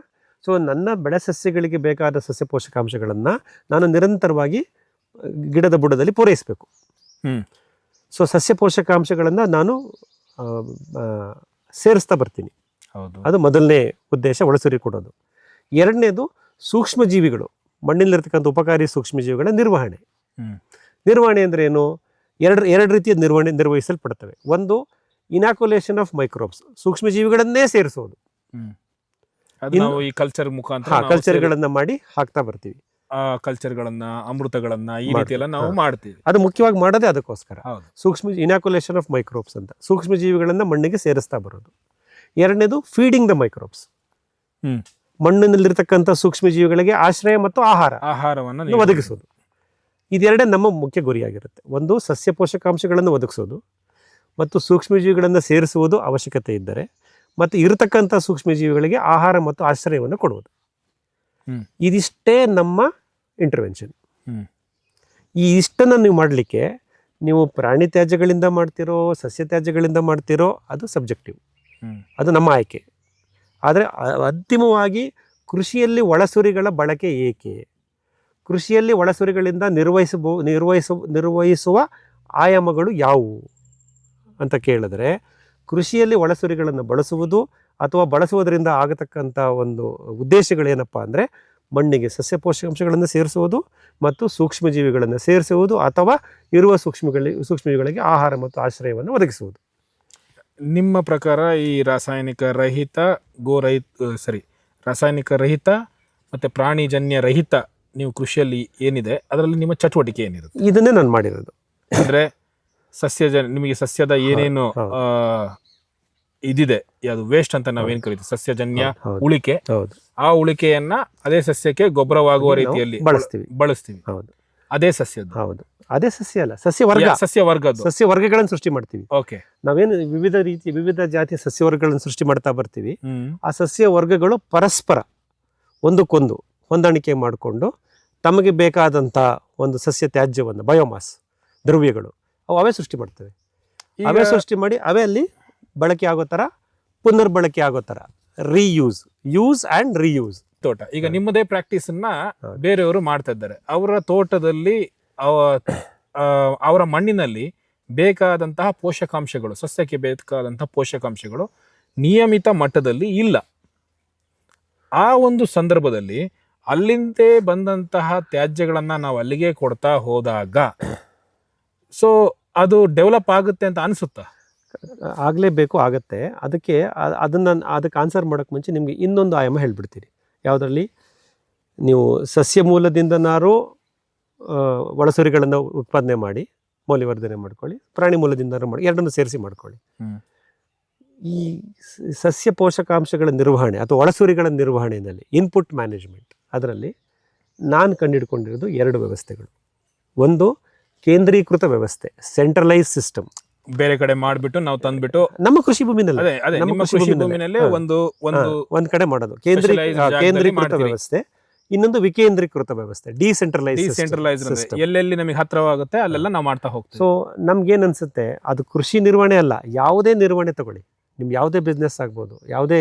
ಸೊ ನನ್ನ ಬೆಳೆ ಸಸ್ಯಗಳಿಗೆ ಬೇಕಾದ ಸಸ್ಯ ಪೋಷಕಾಂಶಗಳನ್ನು ನಾನು ನಿರಂತರವಾಗಿ ಗಿಡದ ಬುಡದಲ್ಲಿ ಪೂರೈಸಬೇಕು. ಸೊ ಸಸ್ಯ ಪೋಷಕಾಂಶಗಳನ್ನು ನಾನು ಸೇರಿಸ್ತಾ ಬರ್ತೀನಿ. ಅದು ಮೊದಲನೇ ಉದ್ದೇಶ, ಒಳಸುರಿ ಕೊಡೋದು. ಎರಡನೇದು, ಸೂಕ್ಷ್ಮಜೀವಿಗಳು, ಮಣ್ಣಿನಲ್ಲಿರ್ತಕ್ಕಂಥ ಉಪಕಾರಿ ಸೂಕ್ಷ್ಮಜೀವಿಗಳ ನಿರ್ವಹಣೆ ಅಂದರೆ ಏನು? ಎರಡು ರೀತಿಯ ನಿರ್ವಹಿಸಲ್ಪಡ್ತವೆ. ಒಂದು, ಇನಾಕ್ಯುಲೇಷನ್ ಆಫ್ ಮೈಕ್ರೋಬ್ಸ್, ಸೂಕ್ಷ್ಮಜೀವಿಗಳನ್ನೇ ಸೇರಿಸೋದು. ಈ ಕಲ್ಚರ್ ಮುಖಾಂತರ ಕಲ್ಚರ್ಗಳನ್ನು ಮಾಡಿ ಹಾಕ್ತಾ ಬರ್ತೀವಿ. ಕಲ್ಚರ್ಗಳನ್ನ, ಅಮೃತಗಳನ್ನ ಈ ರೀತಿ ಎಲ್ಲ ನಾವು ಮಾಡ್ತೀವಿ. ಅದು ಮುಖ್ಯವಾಗಿ ಮಾಡೋದೇ ಅದಕ್ಕೋಸ್ಕರ. ಇನಾಕ್ಯುಲೇಷನ್ ಆಫ್ ಮೈಕ್ರೋಬ್ಸ್ ಅಂತ ಸೂಕ್ಷ್ಮಜೀವಿಗಳನ್ನ ಮಣ್ಣಿಗೆ ಸೇರಿಸ್ತಾ ಬರೋದು. ಎರಡನೇದು, ಫೀಡಿಂಗ್ ದ ಮೈಕ್ರೋಬ್ಸ್, ಮಣ್ಣಿನಲ್ಲಿರ್ತಕ್ಕಂಥ ಸೂಕ್ಷ್ಮಜೀವಿಗಳಿಗೆ ಆಶ್ರಯ ಮತ್ತು ಆಹಾರವನ್ನು ಒದಗಿಸೋದು. ಇದೆರಡೇ ನಮ್ಮ ಮುಖ್ಯ ಗುರಿಯಾಗಿರುತ್ತೆ. ಒಂದು, ಸಸ್ಯ ಪೋಷಕಾಂಶಗಳನ್ನು ಒದಗಿಸೋದು, ಮತ್ತು ಸೂಕ್ಷ್ಮಜೀವಿಗಳನ್ನು ಸೇರಿಸುವುದು ಅವಶ್ಯಕತೆ ಇದ್ದರೆ, ಮತ್ತು ಇರತಕ್ಕಂಥ ಸೂಕ್ಷ್ಮಜೀವಿಗಳಿಗೆ ಆಹಾರ ಮತ್ತು ಆಶ್ರಯವನ್ನು ಕೊಡುವುದು. ಇದಿಷ್ಟೇ ನಮ್ಮ ಇಂಟರ್ವೆನ್ಷನ್. ಈ ಇಷ್ಟನ್ನು ನೀವು ಮಾಡಲಿಕ್ಕೆ ನೀವು ಪ್ರಾಣಿ ತ್ಯಾಜ್ಯಗಳಿಂದ ಮಾಡ್ತಿರೋ ಸಸ್ಯ ತ್ಯಾಜ್ಯಗಳಿಂದ ಮಾಡ್ತಿರೋ ಅದು ಸಬ್ಜೆಕ್ಟಿವ್, ಅದು ನಮ್ಮ ಆಯ್ಕೆ. ಆದರೆ ಅಂತಿಮವಾಗಿ ಕೃಷಿಯಲ್ಲಿ ಒಳಸುರಿಗಳ ಬಳಕೆ ಏಕೆ, ಕೃಷಿಯಲ್ಲಿ ಒಳಸುರಿಗಳಿಂದ ನಿರ್ವಹಿಸುವ ಆಯಾಮಗಳು ಯಾವುವು ಅಂತ ಕೇಳಿದ್ರೆ, ಕೃಷಿಯಲ್ಲಿ ಒಳಸುರಿಗಳನ್ನು ಬಳಸುವುದು ಅಥವಾ ಬಳಸುವುದರಿಂದ ಆಗತಕ್ಕಂಥ ಒಂದು ಉದ್ದೇಶಗಳೇನಪ್ಪ ಅಂದರೆ ಮಣ್ಣಿಗೆ ಸಸ್ಯ ಪೋಷಕಾಂಶಗಳನ್ನು ಸೇರಿಸುವುದು ಮತ್ತು ಸೂಕ್ಷ್ಮಜೀವಿಗಳನ್ನು ಸೇರಿಸುವುದು ಅಥವಾ ಇರುವ ಸೂಕ್ಷ್ಮಜೀವಿಗಳಿಗೆ ಆಹಾರ ಮತ್ತು ಆಶ್ರಯವನ್ನು ಒದಗಿಸುವುದು. ನಿಮ್ಮ ಪ್ರಕಾರ ಈ ರಾಸಾಯನಿಕ ರಹಿತ ಮತ್ತು ಪ್ರಾಣಿಜನ್ಯ ರಹಿತ ನೀವು ಕೃಷಿಯಲ್ಲಿ ಏನಿದೆ ಅದರಲ್ಲಿ ನಿಮ್ಮ ಚಟುವಟಿಕೆ ಏನಿರುತ್ತೆ? ಇದನ್ನೇ ನಾನು ಮಾಡಿರೋದು. ಅಂದರೆ ನಿಮಗೆ ಸಸ್ಯದ ಏನೇನು ಇದಿದೆ, ಯಾವುದು ವೇಸ್ಟ್ ಅಂತ ನಾವೇನು ಕರಿತೀವಿ, ಸಸ್ಯಜನ್ಯ ಉಳಿಕೆ, ಆ ಉಳಿಕೆಯನ್ನ ಅದೇ ಸಸ್ಯಕ್ಕೆ ಗೊಬ್ಬರವಾಗುವ ರೀತಿಯಲ್ಲಿ ಬಳಸ್ತೀವಿ. ಹೌದು, ಅದೇ ಸಸ್ಯದ್ದು. ಹೌದು, ಅದೇ ಸಸ್ಯ ಅಲ್ಲ, ಸಸ್ಯ ವರ್ಗಗಳನ್ನು ಸೃಷ್ಟಿ ಮಾಡ್ತೀವಿ. ಓಕೆ, ನಾವೇನು ವಿವಿಧ ಜಾತಿಯ ಸಸ್ಯವರ್ಗಗಳನ್ನು ಸೃಷ್ಟಿ ಮಾಡ್ತಾ ಬರ್ತೀವಿ. ಆ ಸಸ್ಯ ವರ್ಗಗಳು ಪರಸ್ಪರ ಒಂದಕ್ಕೊಂದು ಹೊಂದಾಣಿಕೆ ಮಾಡಿಕೊಂಡು ತಮಗೆ ಬೇಕಾದಂಥ ಒಂದು ಸಸ್ಯ ತ್ಯಾಜ್ಯವನ್ನು, ಬಯೋಮಾಸ್ ದ್ರವ್ಯಗಳು ಅವೇ ಸೃಷ್ಟಿ ಮಾಡ್ತವೆ. ಅವೇ ಸೃಷ್ಟಿ ಮಾಡಿ ಅವೇ ಅಲ್ಲಿ ಬಳಕೆ ಆಗೋ ಥರ, ಪುನರ್ಬಳಕೆ ಆಗೋ ಥರ, ಯೂಸ್ ಆ್ಯಂಡ್ ರೀಯೂಸ್ ತೋಟ. ಈಗ ನಿಮ್ಮದೇ ಪ್ರಾಕ್ಟೀಸ್ ಅನ್ನ ಬೇರೆಯವರು ಮಾಡ್ತಾ ಇದ್ದಾರೆ. ಅವರ ತೋಟದಲ್ಲಿ ಅವರ ಮಣ್ಣಿನಲ್ಲಿ ಬೇಕಾದಂತಹ ಪೋಷಕಾಂಶಗಳು, ಸಸ್ಯಕ್ಕೆ ಬೇಕಾದಂತಹ ಪೋಷಕಾಂಶಗಳು ನಿಯಮಿತ ಮಟ್ಟದಲ್ಲಿ ಇಲ್ಲ. ಆ ಒಂದು ಸಂದರ್ಭದಲ್ಲಿ ಅಲ್ಲಿಂದೇ ಬಂದಂತಹ ತ್ಯಾಜ್ಯಗಳನ್ನ ನಾವು ಅಲ್ಲಿಗೆ ಕೊಡ್ತಾ ಹೋದಾಗ ಸೊ ಅದು ಡೆವಲಪ್ ಆಗುತ್ತೆ ಅಂತ ಅನಿಸುತ್ತಾ? ಆಗಲೇಬೇಕು, ಆಗುತ್ತೆ. ಅದಕ್ಕೆ ಆನ್ಸರ್ ಮಾಡೋಕ್ಕೆ ಮುಂಚೆ ನಿಮಗೆ ಇನ್ನೊಂದು ಆಯಾಮ ಹೇಳ್ಬಿಡ್ತೀನಿ. ಯಾವುದರಲ್ಲಿ ನೀವು ಸಸ್ಯ ಮೂಲದಿಂದನಾರು ಒಳಸುರಿಗಳನ್ನು ಉತ್ಪಾದನೆ ಮಾಡಿ ಮೌಲ್ಯವರ್ಧನೆ ಮಾಡ್ಕೊಳ್ಳಿ, ಪ್ರಾಣಿ ಮೂಲದಿಂದನಾರು ಮಾಡಿ, ಎರಡನ್ನು ಸೇರಿಸಿ ಮಾಡ್ಕೊಳ್ಳಿ. ಈ ಸಸ್ಯ ಪೋಷಕಾಂಶಗಳ ನಿರ್ವಹಣೆ ಅಥವಾ ಒಳಸುರಿಗಳ ನಿರ್ವಹಣೆಯಲ್ಲಿ ಇನ್ಪುಟ್ ಮ್ಯಾನೇಜ್ಮೆಂಟ್, ಅದರಲ್ಲಿ ನಾನು ಕಂಡುಹಿಡ್ಕೊಂಡಿರೋದು 2 ವ್ಯವಸ್ಥೆಗಳು. ಒಂದು ಕೇಂದ್ರೀಕೃತ ವ್ಯವಸ್ಥೆ, ಸೆಂಟ್ರಲೈಸ್ ಸಿಸ್ಟಮ್. ಬೇರೆ ಕಡೆ ಮಾಡಿಬಿಟ್ಟು ನಾವು ತಂದ್ಬಿಟ್ಟು ನಮ್ಮ ಕೃಷಿ ಭೂಮಿನಲ್ಲಿ ಒಂದ್ ಕಡೆ ಮಾಡೋದು ಕೇಂದ್ರೀಕೃತ ವ್ಯವಸ್ಥೆ, ಇನ್ನೊಂದು ವಿಕೇಂದ್ರೀಕೃತ ವ್ಯವಸ್ಥೆ, ಡಿಸೆಂಟ್ರಲೈಸ್. ಎಲ್ಲೆಲ್ಲಿ ನಮಗೆ ಹತ್ರವಾಗುತ್ತೆ ಅಲ್ಲೆಲ್ಲ ನಾವು ಮಾಡ್ತಾ ಹೋಗ್ತೀವಿ. ಸೊ ನಮ್ಗೇನ್ ಅನ್ಸುತ್ತೆ, ಅದು ಕೃಷಿ ನಿರ್ವಹಣೆ ಅಲ್ಲ, ಯಾವುದೇ ನಿರ್ವಹಣೆ ತಗೊಳ್ಳಿ, ನಿಮ್ಗೆ ಯಾವುದೇ ಬಿಸ್ನೆಸ್ ಆಗ್ಬೋದು, ಯಾವುದೇ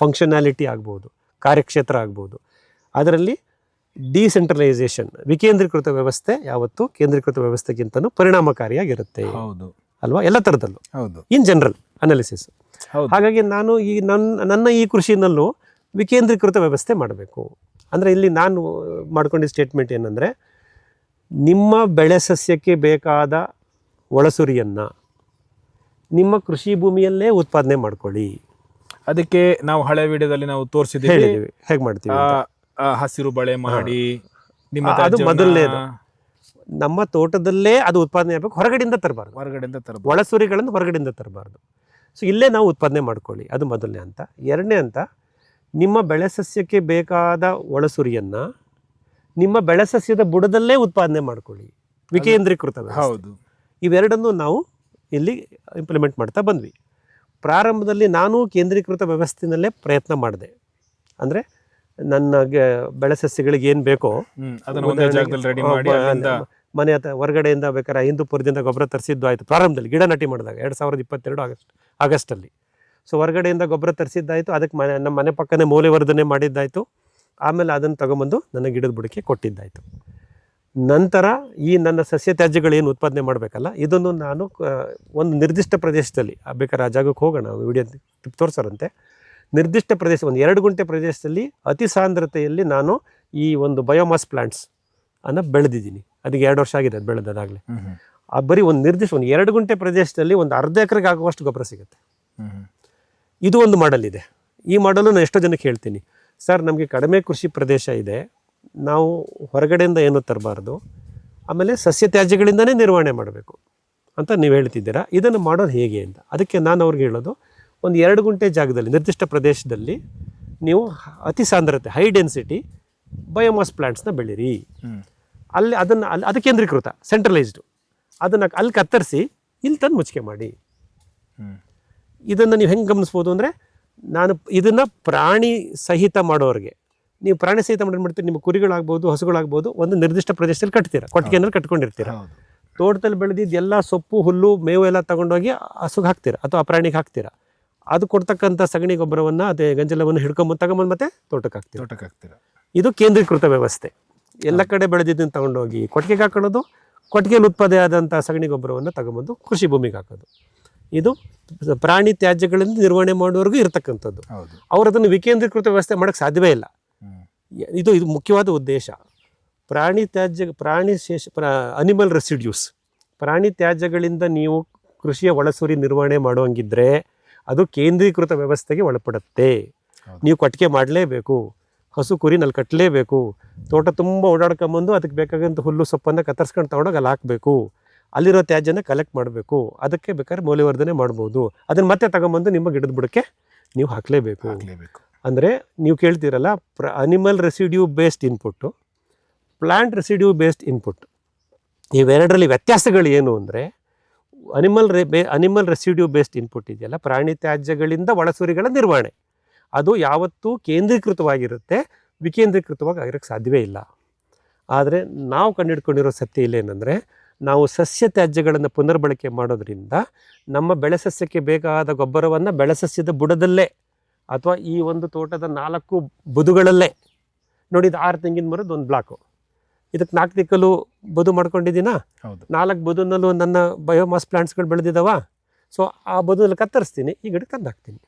ಫಂಕ್ಷನಾಲಿಟಿ ಆಗ್ಬೋದು, ಕಾರ್ಯಕ್ಷೇತ್ರ ಆಗ್ಬೋದು, ಅದರಲ್ಲಿ ಡಿಸೆಂಟ್ರಲೈಸೇಷನ್, ವಿಕೇಂದ್ರೀಕೃತ ವ್ಯವಸ್ಥೆ ಯಾವತ್ತು ಕೇಂದ್ರೀಕೃತ ವ್ಯವಸ್ಥೆಗಿಂತನೂ ಪರಿಣಾಮಕಾರಿಯಾಗಿರುತ್ತೆ ಅಲ್ವಾ, ಎಲ್ಲ ಥರದಲ್ಲೂ, ಇನ್ ಜನರಲ್ ಅನಾಲಿಸಿಸ್. ಹಾಗಾಗಿ ನಾನು ನನ್ನ ಈ ಕೃಷಿನಲ್ಲೂ ವಿಕೇಂದ್ರೀಕೃತ ವ್ಯವಸ್ಥೆ ಮಾಡಬೇಕು. ಅಂದರೆ ಇಲ್ಲಿ ನಾನು ಮಾಡ್ಕೊಂಡಿದ್ದ ಸ್ಟೇಟ್ಮೆಂಟ್ ಏನಂದರೆ, ನಿಮ್ಮ ಬೆಳೆ ಸಸ್ಯಕ್ಕೆ ಬೇಕಾದ ಒಳಸುರಿಯನ್ನು ನಿಮ್ಮ ಕೃಷಿ ಭೂಮಿಯಲ್ಲೇ ಉತ್ಪಾದನೆ ಮಾಡ್ಕೊಳ್ಳಿ. ಅದಕ್ಕೆ ನಾವು ಹಳೆ ವಿಡಿಯೋದಲ್ಲಿ ನಾವು ತೋರಿಸಿದ್ದೀವಿ ಹೇಗೆ ಮಾಡ್ತೀವಿ. ಹಸಿರು ಬಳೆ ಮಾಡಿ ಅದು ಮೊದಲನೇದು. ನಮ್ಮ ತೋಟದಲ್ಲೇ ಅದು ಉತ್ಪಾದನೆ ಆಗಬೇಕು, ಹೊರಗಡೆಯಿಂದ ತರಬಾರ್ದು, ಒಳಸುರಿಗಳನ್ನು ಹೊರಗಡೆಯಿಂದ ತರಬಾರ್ದು. ಸೊ ಇಲ್ಲೇ ನಾವು ಉತ್ಪಾದನೆ ಮಾಡ್ಕೊಳ್ಳಿ, ಅದು ಮೊದಲನೇ ಹಂತ. ಎರಡನೇ ಹಂತ, ನಿಮ್ಮ ಬೆಳೆ ಸಸ್ಯಕ್ಕೆ ಬೇಕಾದ ಒಳಸುರಿಯನ್ನು ನಿಮ್ಮ ಬೆಳೆ ಸಸ್ಯದ ಬುಡದಲ್ಲೇ ಉತ್ಪಾದನೆ ಮಾಡ್ಕೊಳ್ಳಿ, ವಿಕೇಂದ್ರೀಕೃತ. ಹೌದು, ಇವೆರಡನ್ನು ನಾವು ಇಲ್ಲಿ ಇಂಪ್ಲಿಮೆಂಟ್ ಮಾಡ್ತಾ ಬಂದ್ವಿ. ಪ್ರಾರಂಭದಲ್ಲಿ ನಾನು ಕೇಂದ್ರೀಕೃತ ವ್ಯವಸ್ಥೆಯಲ್ಲೇ ಪ್ರಯತ್ನ ಮಾಡಿದೆ. ಅಂದರೆ ನನ್ನ ಬೆಳೆ ಸಸ್ಯಗಳಿಗೆ ಏನು ಬೇಕೋ ಮನೆ ಅಥವಾ ಹೊರಗಡೆಯಿಂದ ಬೇಕಾದ್ರೆ ಹಿಂದೂಪುರದಿಂದ ಗೊಬ್ಬರ ತರಿಸಿದ್ದು ಆಯಿತು. ಪ್ರಾರಂಭದಲ್ಲಿ ಗಿಡ ನಾಟಿ ಮಾಡಿದಾಗ 2022 ಆಗಸ್ಟಲ್ಲಿ. ಸೊ ಹೊರಗಡೆಯಿಂದ ಗೊಬ್ಬರ ತರಿಸಿದ್ದಾಯಿತು, ಅದಕ್ಕೆ ನಮ್ಮ ಮನೆ ಪಕ್ಕನೇ ಮೌಲ್ಯವರ್ಧನೆ ಮಾಡಿದ್ದಾಯಿತು. ಆಮೇಲೆ ಅದನ್ನು ತಗೊಂಬಂದು ನನ್ನ ಗಿಡದ ಬುಡಕ್ಕೆ ಕೊಟ್ಟಿದ್ದಾಯಿತು. ನಂತರ ಈ ನನ್ನ ಸಸ್ಯ ತ್ಯಾಜ್ಯಗಳು ಏನು ಉತ್ಪಾದನೆ ಮಾಡಬೇಕಲ್ಲ, ಇದನ್ನು ನಾನು ಒಂದು ನಿರ್ದಿಷ್ಟ ಪ್ರದೇಶದಲ್ಲಿ, ಬೇಕಾದ್ರೆ ಆ ಜಾಗಕ್ಕೆ ಹೋಗೋಣ, ವಿಡಿಯೋ ತೋರಿಸೋರಂತೆ, ನಿರ್ದಿಷ್ಟ ಪ್ರದೇಶ, ಒಂದು 2 ಗುಂಟೆ ಪ್ರದೇಶದಲ್ಲಿ ಅತಿ ಸಾಂದ್ರತೆಯಲ್ಲಿ ನಾನು ಈ ಒಂದು ಬಯೋಮಾಸ್ ಪ್ಲಾಂಟ್ಸ್ ಅನ್ನು ಬೆಳೆದಿದ್ದೀನಿ. ಅದಕ್ಕೆ 2 ವರ್ಷ ಆಗಿದೆ ಅದು ಬೆಳೆದಾಗಲೇ. ಬರೀ ಒಂದು ನಿರ್ದಿಷ್ಟ ಒಂದು 2 ಗುಂಟೆ ಪ್ರದೇಶದಲ್ಲಿ ಒಂದು ಅರ್ಧ ಎಕರೆಗೆ ಆಗುವಷ್ಟು ಗೊಬ್ಬರ ಸಿಗುತ್ತೆ. ಇದು ಒಂದು ಮಾಡೆಲ್ ಇದೆ. ಈ ಮಾಡಲು ನಾನು ಎಷ್ಟೋ ಜನಕ್ಕೆ ಹೇಳ್ತೀನಿ, ಸರ್ ನಮಗೆ ಕಡಿಮೆ ಕೃಷಿ ಪ್ರದೇಶ ಇದೆ, ನಾವು ಹೊರಗಡೆಯಿಂದ ಏನೂ ತರಬಾರ್ದು, ಆಮೇಲೆ ಸಸ್ಯ ತ್ಯಾಜ್ಯಗಳಿಂದನೇ ನಿರ್ವಹಣೆ ಮಾಡಬೇಕು ಅಂತ ನೀವು ಹೇಳ್ತಿದ್ದೀರಾ. ಇದನ್ನು ಮಾಡೋದು ಹೇಗೆ ಅಂತ. ಅದಕ್ಕೆ ನಾನು ಅವ್ರಿಗೆ ಹೇಳೋದು, ಒಂದು 2 ಗುಂಟೆ ಜಾಗದಲ್ಲಿ ನಿರ್ದಿಷ್ಟ ಪ್ರದೇಶದಲ್ಲಿ ನೀವು ಅತಿ ಸಾಂದ್ರತೆ, ಹೈ ಡೆನ್ಸಿಟಿ ಬಯೋಮಾಸ್ ಪ್ಲಾಂಟ್ಸ್ನ ಬೆಳೀರಿ. ಅದು ಕೇಂದ್ರೀಕೃತ, ಸೆಂಟ್ರಲೈಸ್ಡು. ಅದನ್ನು ಅಲ್ಲಿ ಕತ್ತರಿಸಿ ಇಲ್ಲಿ ತಂದು ಮುಚ್ಚಿಕೆ ಮಾಡಿ. ಇದನ್ನು ನೀವು ಹೆಂಗೆ ಗಮನಿಸ್ಬೋದು ಅಂದರೆ, ನಾನು ಇದನ್ನು ಪ್ರಾಣಿ ಸಹಿತ ಮಾಡೋರಿಗೆ, ನೀವು ಪ್ರಾಣಿ ಸಹಿತ ಮಾಡ್ತೀರಿ, ನಿಮ್ಮ ಕುರಿಗಳಾಗ್ಬೋದು, ಹಸುಗಳಾಗ್ಬೋದು, ಒಂದು ನಿರ್ದಿಷ್ಟ ಪ್ರದೇಶದಲ್ಲಿ ಕಟ್ತೀರಾ, ಕೊಟ್ಟಿಗೆನಲ್ಲಿ ಕಟ್ಕೊಂಡಿರ್ತೀರ. ತೋಟದಲ್ಲಿ ಬೆಳೆದಿದ್ದು ಎಲ್ಲ ಸೊಪ್ಪು ಹುಲ್ಲು ಮೇವು ಎಲ್ಲ ತಗೊಂಡೋಗಿ ಹಸುಗೆ ಹಾಕ್ತೀರಾ ಅಥವಾ ಆ ಪ್ರಾಣಿಗೆ ಹಾಕ್ತೀರಾ. ಅದು ಕೊಡ್ತಕ್ಕಂಥ ಸಗಣಿ ಗೊಬ್ಬರವನ್ನು ಅದೇ ಗಂಜಲವನ್ನು ತಗೊಂಬಂದು ಮತ್ತೆ ತೋಟಕ್ಕೆ ಹಾಕ್ತೀರಾ. ಇದು ಕೇಂದ್ರೀಕೃತ ವ್ಯವಸ್ಥೆ. ಎಲ್ಲ ಕಡೆ ಬೆಳೆದಿದ್ದನ್ನು ತಗೊಂಡೋಗಿ ಕೊಟ್ಟಿಗೆಗೆ ಹಾಕೊಳ್ಳೋದು, ಕೊಟ್ಟಿಗೆಯಲ್ಲಿ ಉತ್ಪಾದನೆ ಆದಂಥ ಸಗಣಿ ಗೊಬ್ಬರವನ್ನು ತಗೊಂಬಂದು ಕೃಷಿ ಭೂಮಿಗೆ ಹಾಕೋದು. ಇದು ಪ್ರಾಣಿ ತ್ಯಾಜ್ಯಗಳಿಂದ ನಿರ್ವಹಣೆ ಮಾಡೋವರೆಗೂ ಇರತಕ್ಕಂಥದ್ದು. ಅವರು ಅದನ್ನು ವಿಕೇಂದ್ರೀಕೃತ ವ್ಯವಸ್ಥೆ ಮಾಡೋಕ್ಕೆ ಸಾಧ್ಯವೇ ಇಲ್ಲ. ಇದು ಮುಖ್ಯವಾದ ಉದ್ದೇಶ. ಅನಿಮಲ್ ರೆಸಿಡ್ಯೂಸ್, ಪ್ರಾಣಿ ತ್ಯಾಜ್ಯಗಳಿಂದ ನೀವು ಕೃಷಿಯ ಒಳಸುರಿ ನಿರ್ವಹಣೆ ಮಾಡುವಂಗಿದ್ರೆ ಅದು ಕೇಂದ್ರೀಕೃತ ವ್ಯವಸ್ಥೆಗೆ ಒಳಪಡುತ್ತೆ. ನೀವು ಕೊಟ್ಟಿಗೆ ಮಾಡಲೇಬೇಕು, ಹಸು ಕುರಿನಲ್ಲಿ ಕಟ್ಟಲೇಬೇಕು, ತೋಟ ತುಂಬ ಓಡಾಡ್ಕೊಂಬಂದು ಅದಕ್ಕೆ ಬೇಕಾದಂಥ ಹುಲ್ಲು ಸೊಪ್ಪನ್ನು ಕತ್ತರಿಸ್ಕೊಂಡು ತೊಗೊಂಡೋಗಿ ಅಲ್ಲಿ ಹಾಕಬೇಕು, ಅಲ್ಲಿರೋ ತ್ಯಾಜ್ಯನ ಕಲೆಕ್ಟ್ ಮಾಡಬೇಕು. ಅದಕ್ಕೆ ಬೇಕಾದ್ರೆ ಮೌಲ್ಯವರ್ಧನೆ ಮಾಡ್ಬೋದು. ಅದನ್ನು ಮತ್ತೆ ತಗೊಂಬಂದು ನಿಮ್ಮ ಗಿಡದ ಬುಡಕ್ಕೆ ನೀವು ಹಾಕಲೇಬೇಕು. ಅಂದರೆ ನೀವು ಕೇಳ್ತೀರಲ್ಲ, animal residue based input, plant residue based input, ಇವೆರಡರಲ್ಲಿ ವ್ಯತ್ಯಾಸಗಳು ಏನು ಅಂದರೆ, ಅನಿಮಲ್ ರೆಸಿಡ್ಯೂ ಬೇಸ್ಡ್ ಇನ್ಪುಟ್ ಇದೆಯಲ್ಲ, ಪ್ರಾಣಿ ತ್ಯಾಜ್ಯಗಳಿಂದ ಒಳಸುರಿಗಳ ನಿರ್ವಹಣೆ, ಅದು ಯಾವತ್ತೂ ಕೇಂದ್ರೀಕೃತವಾಗಿರುತ್ತೆ, ವಿಕೇಂದ್ರೀಕೃತವಾಗಿ ಆಗಿರೋಕ್ಕೆ ಸಾಧ್ಯವೇ ಇಲ್ಲ. ಆದರೆ ನಾವು ಕಂಡುಹಿಡ್ಕೊಂಡಿರೋ ಸತ್ಯ ಇಲ್ಲೇನೆಂದರೆ, ನಾವು ಸಸ್ಯ ತ್ಯಾಜ್ಯಗಳನ್ನು ಪುನರ್ಬಳಕೆ ಮಾಡೋದ್ರಿಂದ ನಮ್ಮ ಬೆಳೆ ಸಸ್ಯಕ್ಕೆ ಬೇಕಾದ ಗೊಬ್ಬರವನ್ನು ಬೆಳೆ ಸಸ್ಯದ ಬುಡದಲ್ಲೇ ಅಥವಾ ಈ ಒಂದು ತೋಟದ 4 ಬದುಗಳಲ್ಲೇ, ನೋಡಿ ಇದು 6 ತೆಂಗಿನ ಮರದ ಒಂದು ಬ್ಲಾಕು, ಇದಕ್ಕೆ 4 ದಿಕ್ಕಲು ಬದು ಮಾಡ್ಕೊಂಡಿದ್ದೀನಾ, 4 ಬದುನಲ್ಲೂ ನನ್ನ ಬಯೋಮಾಸ್ ಪ್ಲಾಂಟ್ಸ್ಗಳು ಬೆಳೆದಿದ್ದಾವ. ಸೊ ಆ ಬದುನಲ್ಲಿ ಕತ್ತರಿಸ್ತೀನಿ, ಈ ಗಿಡಕ್ಕೆ ತಂದು ಹಾಕ್ತೀನಿ.